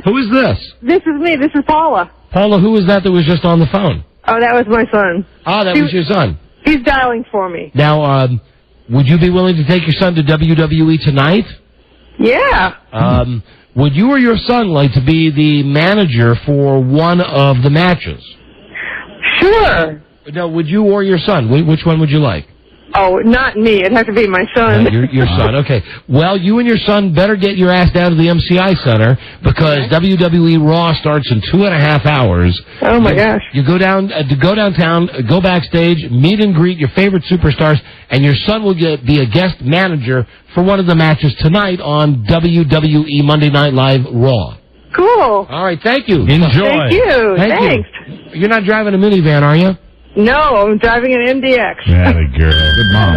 Who is this? This is me. This is Paula. Paula, who was that was just on the phone? Oh, that was my son. Oh, that was your son. He's dialing for me. Now, would you be willing to take your son to WWE tonight? Yeah. Would you or your son like to be the manager for one of the matches? Sure. No, would you or your son? Which one would you like? Oh, not me. It'd have to be my son. Your son, okay. Well, you and your son better get your ass down to the MCI Center because WWE Raw starts in 2.5 hours. Oh, my gosh. You go downtown, go backstage, meet and greet your favorite superstars, and your son will be a guest manager for one of the matches tonight on WWE Monday Night Live Raw. Cool. All right, thank you. Enjoy. Thank you. Thanks. You're not driving a minivan, are you? No, I'm driving an MDX. Atta girl. Good mom.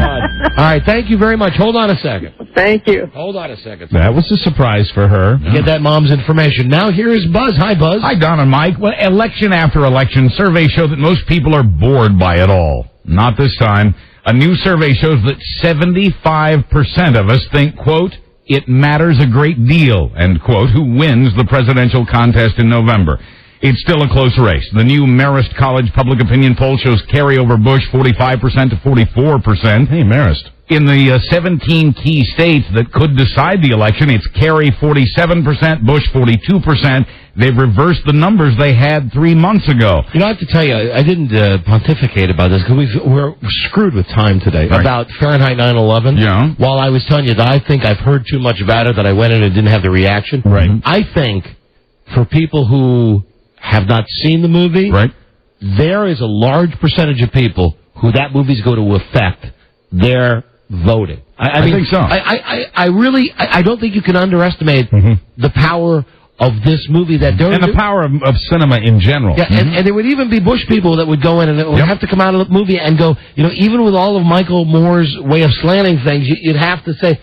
All right, thank you very much. Hold on a second. Thank you. Hold on a second. That was a surprise for her. Get that mom's information. Now here is Buzz. Hi, Buzz. Hi, Don and Mike. Well, election after election, surveys show that most people are bored by it all. Not this time. A new survey shows that 75% of us think, quote, it matters a great deal, end quote, who wins the presidential contest in November. It's still a close race. The new Marist College public opinion poll shows Kerry over Bush 45% to 44%. Hey, Marist. In the 17 key states that could decide the election, it's Kerry 47%, Bush 42%. They've reversed the numbers they had 3 months ago. You know, I have to tell you, I didn't pontificate about this because we're screwed with time today. Right. About Fahrenheit 9/11. Yeah. While I was telling you that I think I've heard too much about it, that I went in and didn't have the reaction. Right. I think for people who have not seen the movie, right, there is a large percentage of people who that movie's going to affect their voting. I mean, think so. I really don't think you can underestimate the power of this movie and the power of cinema in general. Yeah, and there would even be Bush people that would go in and it would have to come out of the movie and go, even with all of Michael Moore's way of slanting things, you'd have to say,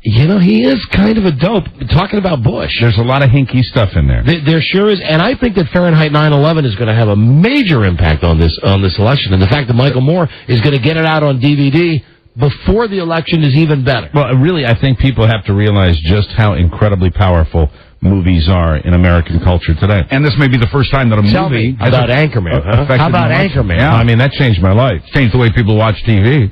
You know, he is kind of a dope. Talking about Bush. There's a lot of hinky stuff in there. There sure is, and I think that Fahrenheit 9/11 is going to have a major impact on this election, and the fact that Michael Moore is going to get it out on DVD before the election is even better. Well, really, I think people have to realize just how incredibly powerful movies are in American culture today. And this may be the first time that a Tell movie... me about Anchorman, huh? How about Anchorman? Yeah. I mean, that changed my life. Changed the way people watch TV.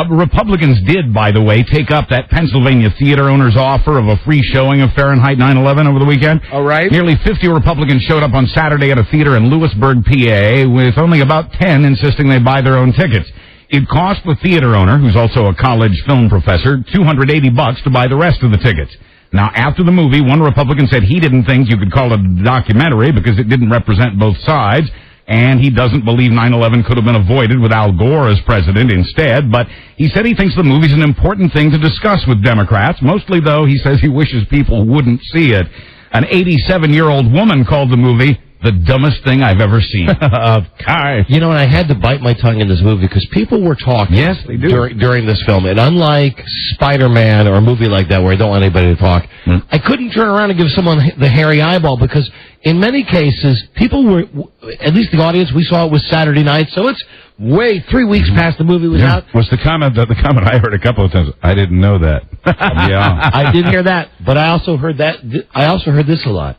Republicans did, by the way, take up that Pennsylvania theater owner's offer of a free showing of Fahrenheit 9/11 over the weekend. All right. Nearly 50 Republicans showed up on Saturday at a theater in Lewisburg, PA, with only about 10 insisting they buy their own tickets. It cost the theater owner, who's also a college film professor, $280 to buy the rest of the tickets. Now, after the movie, one Republican said he didn't think you could call it a documentary because it didn't represent both sides, and he doesn't believe 9/11 could have been avoided with Al Gore as president instead, but he said he thinks the movie's an important thing to discuss with Democrats. Mostly, though, he says he wishes people wouldn't see it. An 87-year-old woman called the movie the dumbest thing I've ever seen. You know, and I had to bite my tongue in this movie because people were talking during this film. And unlike Spider-Man or a movie like that where I don't want anybody to talk, I couldn't turn around and give someone the hairy eyeball because in many cases, people were, at least the audience, we saw it was Saturday night, so it's way 3 weeks past the movie was out. Was the comment I heard a couple of times, I didn't know that. Yeah. I did hear that, but I also heard this a lot.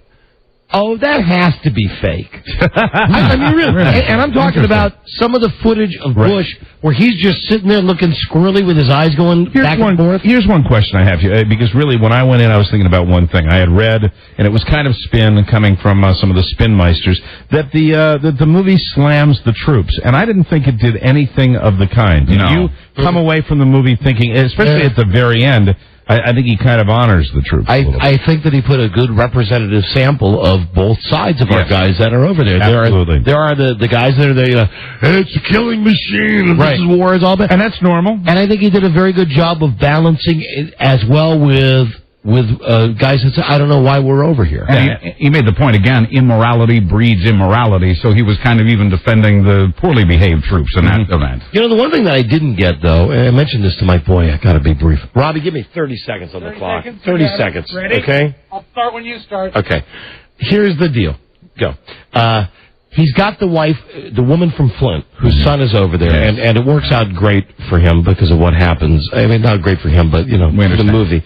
Oh, that has to be fake. I mean, really. And I'm talking about some of the footage of Bush where he's just sitting there looking squirrely with his eyes going back and forth. Here's one question I have here, because really when I went in, I was thinking about one thing. I had read, and it was kind of spin coming from some of the spinmeisters, that the movie slams the troops, and I didn't think it did anything of the kind. Did you come away from the movie thinking, especially at the very end, I think he kind of honors the troops. I think that he put a good representative sample of both sides of our guys that are over there. Absolutely. There are the guys that are there, hey, it's a killing machine, and this is war, is all that. And that's normal. And I think he did a very good job of balancing it as well with guys that say, I don't know why we're over here. And he made the point again, immorality breeds immorality, so he was kind of even defending the poorly behaved troops in that event. You know, the one thing that I didn't get, though, and I mentioned this to Mike Boy, I got to be brief. Robbie, give me 30 seconds on the clock. 30 seconds. Ready? Okay? I'll start when you start. Okay. Here's the deal. Go. He's got the wife, the woman from Flint, whose son is over there, and it works out great for him because of what happens. I mean, not great for him, but, you know, for the movie.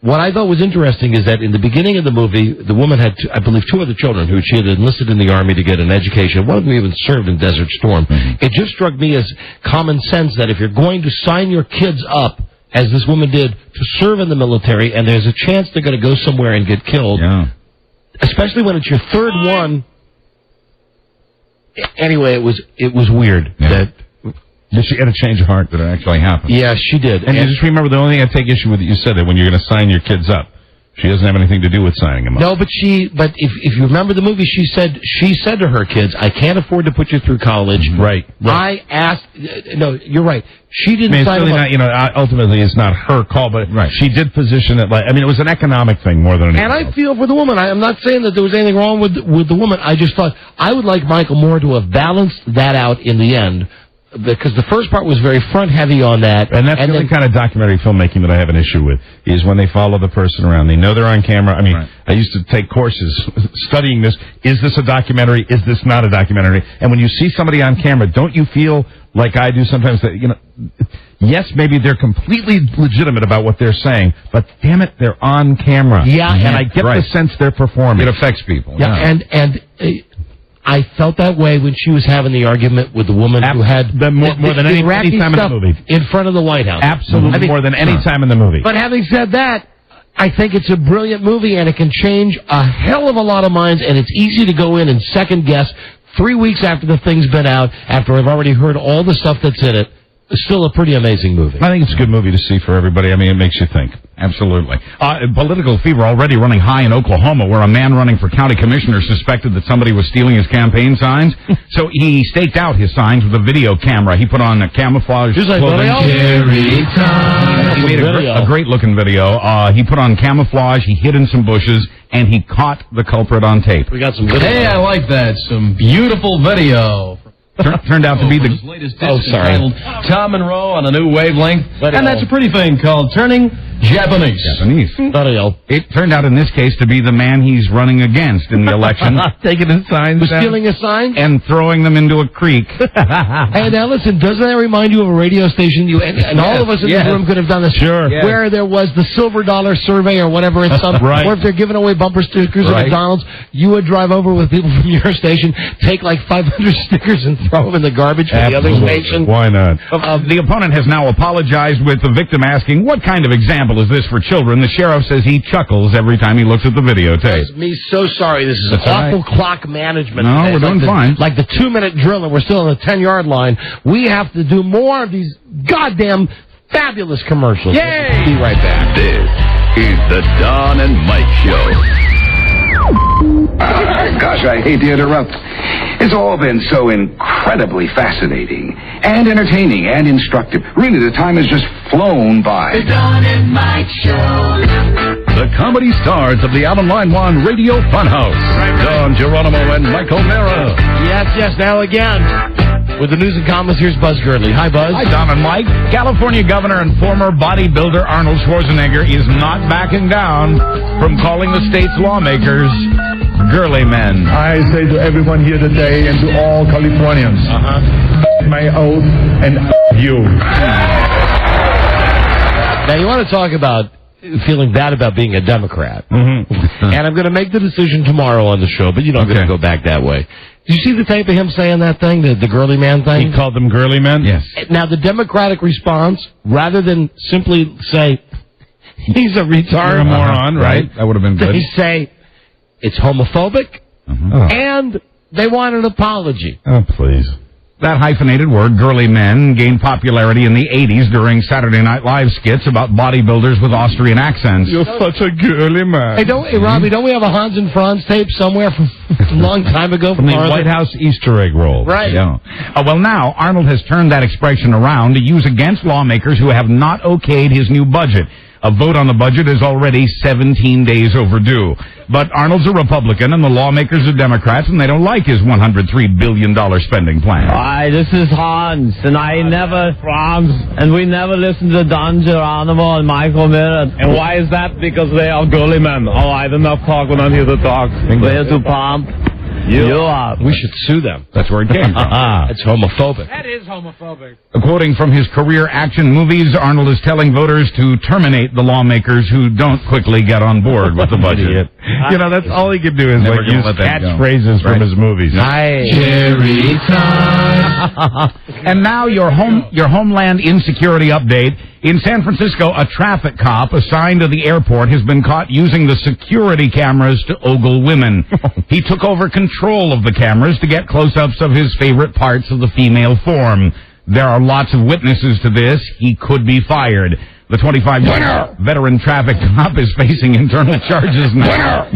What I thought was interesting is that in the beginning of the movie, the woman had, I believe, 2 other children who she had enlisted in the Army to get an education. One of them even served in Desert Storm. It just struck me as common sense that if you're going to sign your kids up, as this woman did, to serve in the military, and there's a chance they're going to go somewhere and get killed, especially when it's your third one. Anyway, it was weird that... She had a change of heart that it actually happened. Yeah, she did. And you just remember, the only thing I take issue with it, you said that when you're going to sign your kids up, she doesn't have anything to do with signing them up. No, but if you remember the movie, she said to her kids, I can't afford to put you through college. Right. I asked, no, you're right. She didn't sign really them not, you know, ultimately it's not her call, but she did position it like, I mean, it was an economic thing more than anything And I else. feel for the woman. I'm not saying that there was anything wrong with the woman. I just thought I would like Michael Moore to have balanced that out in the end. Because the first part was very front-heavy on that. And that's the only kind of documentary filmmaking that I have an issue with, is when they follow the person around. They know they're on camera. I mean, I used to take courses studying this. Is this a documentary? Is this not a documentary? And when you see somebody on camera, don't you feel like I do sometimes that, you know, yes, maybe they're completely legitimate about what they're saying, but damn it, they're on camera. Yeah. And I get the sense they're performing. It affects people. Yeah, and I felt that way when she was having the argument with the woman who had more than any time in the movie in front of the White House. Absolutely, more than any time in the movie. But having said that, I think it's a brilliant movie, and it can change a hell of a lot of minds, and it's easy to go in and second guess 3 weeks after the thing's been out, after I've already heard all the stuff that's in it. It's still a pretty amazing movie. I think it's a good movie to see for everybody. I mean, it makes you think. Absolutely. Political fever already running high in Oklahoma, where a man running for county commissioner suspected that somebody was stealing his campaign signs. So he staked out his signs with a video camera. He put on a camouflage Just like clothing. He made a great-looking video. He put on camouflage. He hid in some bushes, and he caught the culprit on tape. We got some video. Hey, I like that. Some beautiful video. Turned out to be his latest disc entitled Tom Monroe on a New Wavelength. And that's a pretty thing called Turning Japanese. It turned out in this case to be the man he's running against in the election. Taking his signs Was down. stealing his signs? And throwing them into a creek. Hey, now listen, doesn't that remind you of a radio station? And all of us in the room could have done this. Sure. Yes. Where there was the silver dollar survey or whatever it's some, Right. or if they're giving away bumper stickers at McDonald's, you would drive over with people from your station, take like 500 stickers and throw them in the garbage for the other station. Why not? The opponent has now apologized, with the victim asking, what kind of example is this for children? The sheriff says he chuckles every time he looks at the videotape. Me so sorry. This is That's all awful right. clock management. No, It's we're doing like fine. Like the 2-minute drill, and we're still on the 10-yard line. We have to do more of these goddamn fabulous commercials. Yay! Be right back. This is the Don and Mike Show. Gosh, I hate to interrupt. It's all been so incredibly fascinating and entertaining and instructive. Really, the time has just flown by. The Don and Mike Show. The comedy stars of the Allen Line One Radio Funhouse. Don Geronimo and Mike O'Mara. Yes, now again. With the news and comments, here's Buzz Girdley. Hi, Buzz. Hi, Don and Mike. California Governor and former bodybuilder Arnold Schwarzenegger is not backing down from calling the state's lawmakers girly men. I say to everyone here today and to all Californians, my oath and you. Now, you want to talk about feeling bad about being a Democrat. And I'm going to make the decision tomorrow on the show, but I'm going to go back that way. Did you see the tape of him saying that thing, the girly man thing? He called them girly men? Yes. Now, the Democratic response, rather than simply say, he's a retard. You're a moron, right? That would have been good. They say, it's homophobic, and they want an apology. Oh, please. That hyphenated word, girly men, gained popularity in the 80s during Saturday Night Live skits about bodybuilders with Austrian accents. You're such a girly man. Hey, Robbie, don't we have a Hans and Franz tape somewhere from a long time ago? From the White House Easter egg roll. Right. Yeah. Well, now, Arnold has turned that expression around to use against lawmakers who have not okayed his new budget. A vote on the budget is already 17 days overdue. But Arnold's a Republican and the lawmakers are Democrats, and they don't like his $103 billion spending plan. Hi, this is Hans, and I never, Franz, and we never listen to Don Geronimo and Michael Miller. And why is that? Because they are girly men. All right, enough talk when I'm here to talk. We're here to pump. You are. We should sue them. That's where it came from. It's homophobic. That is homophobic. Quoting from his career action movies, Arnold is telling voters to terminate the lawmakers who don't quickly get on board with the budget. That's all he could do is Never use gonna let that go. catchphrases from his movies. Cherry time. And now your homeland insecurity update. In San Francisco, a traffic cop assigned to the airport has been caught using the security cameras to ogle women. He took over control of the cameras to get close-ups of his favorite parts of the female form. There are lots of witnesses to this. He could be fired. The 25-year veteran traffic cop is facing internal charges now.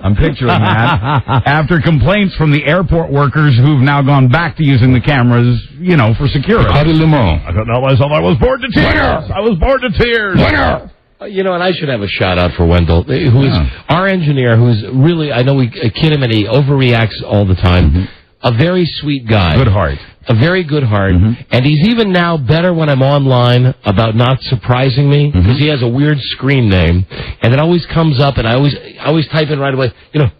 I'm picturing that. After complaints from the airport workers who've now gone back to using the cameras, for security. I don't know myself. I was bored to tears. I was bored to tears. And I should have a shout out for Wendell, who is our engineer, who is really, I know we kid him and he overreacts all the time. A very sweet guy. Good heart. A very good heart. And he's even now better when I'm online about not surprising me, because he has a weird screen name, and it always comes up, and I always type in right away,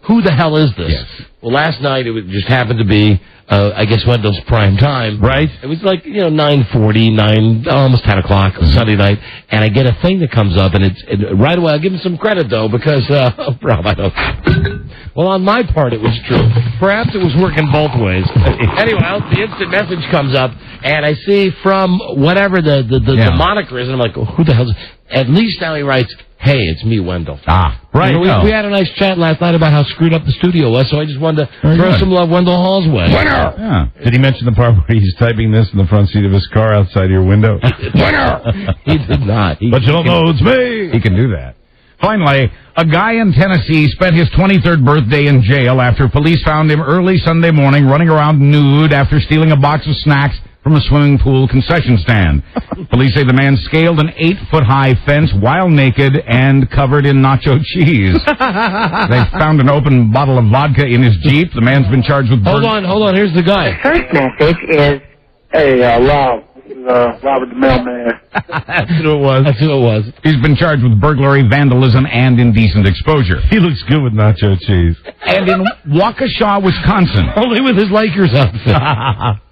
who the hell is this? Yes. Well, last night it just happened to be, I guess, Wendell's prime time. Right. It was like, 9:40, almost 10 o'clock Sunday night, and I get a thing that comes up, and right away, I'll give him some credit, though, because, Rob, I don't... Well, on my part, it was true. Perhaps it was working both ways. Anyway, the instant message comes up, and I see from whatever the moniker is, and I'm like, who the hell is... At least now he writes, hey, it's me, Wendell. Right. We had a nice chat last night about how screwed up the studio was, so I just wanted to throw some love Wendell Hall's way. Yeah. Did he mention the part where he's typing this in the front seat of his car outside your window? He did not. But you don't know it's me. He can do that. Finally, a guy in Tennessee spent his 23rd birthday in jail after police found him early Sunday morning running around nude after stealing a box of snacks from a swimming pool concession stand. Police say the man scaled an 8-foot-high fence while naked and covered in nacho cheese. They found an open bottle of vodka in his Jeep. The man's been charged with... Hold on. Here's the guy. First message is, hey, Rob, Robert the Mailman. That's who it was. That's who it was. He's been charged with burglary, vandalism, and indecent exposure. He looks good with nacho cheese. And in Waukesha, Wisconsin. Only with his Lakers outfit.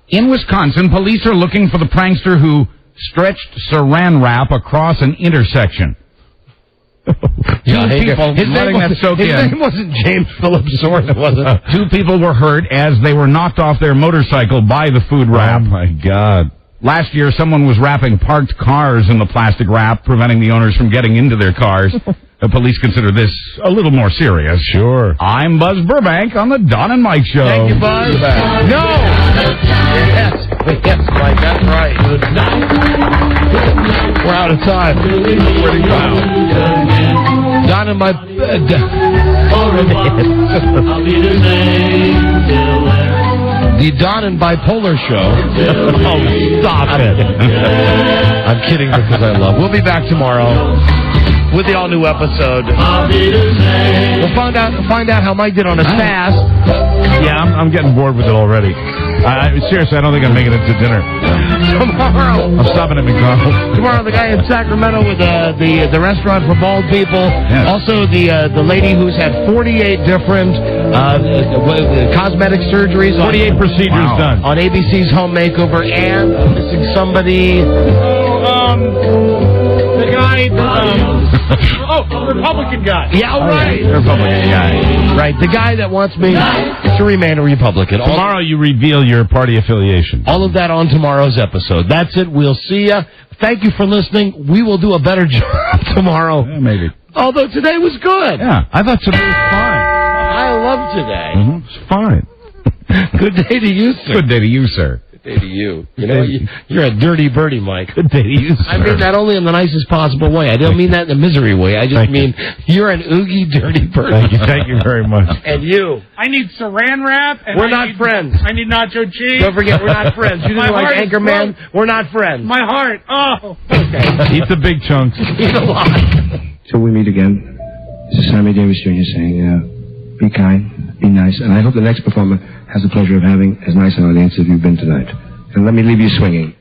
In Wisconsin, police are looking for the prankster who stretched saran wrap across an intersection. Yeah, Two people, his letting that soak in. His name wasn't James Phillips Sorton, was it? Two people were hurt as they were knocked off their motorcycle by the food wrap. Oh, my God. Last year, someone was wrapping parked cars in the plastic wrap, preventing the owners from getting into their cars. The police consider this a little more serious. Sure. I'm Buzz Burbank on the Don and Mike Show. Thank you, Buzz. No! Yes, Mike, that's right. We're out of time. Where'd he go? Don and Mike... The Don and Bipolar Show. Oh, stop it. I'm kidding because I love. We'll be back tomorrow with the all-new episode. We'll find out how Mike did on his fast. Yeah, I'm getting bored with it already. Seriously, I don't think I'm making it to dinner. Tomorrow. I'm stopping at McDonald's. Tomorrow, the guy in Sacramento with the restaurant for bald people. Yes. Also, the lady who's had 48 different cosmetic surgeries. 48 procedures done. On ABC's Home Makeover, and missing somebody. The guy, Republican guy. Yeah, right. Republican guy. Right, the guy that wants me to remain a Republican. Tomorrow you reveal your party affiliation. All of that on tomorrow's episode. That's it. We'll see ya. Thank you for listening. We will do a better job tomorrow. Yeah, maybe. Although today was good. Yeah, I thought today was fine. I love today. Mm-hmm. It's fine. Good day to you, sir. Good day to you, sir. Good day to you. You know, you're a dirty birdie, Mike. Good day to you, sir. I mean that only in the nicest possible way. I don't mean that in the misery way. I just mean you're an oogie, dirty person. Thank you very much. And you. I need saran wrap. And We're not friends. I need nacho cheese. Don't forget, we're not friends. You didn't like Anchorman. We're not friends. My heart. Oh. Okay. Eat the big chunks. Eat a lot. Till we meet again, this is Sammy Davis Jr. saying, be kind, be nice, and I hope the next performer has the pleasure of having as nice an audience as you've been tonight. And let me leave you swinging.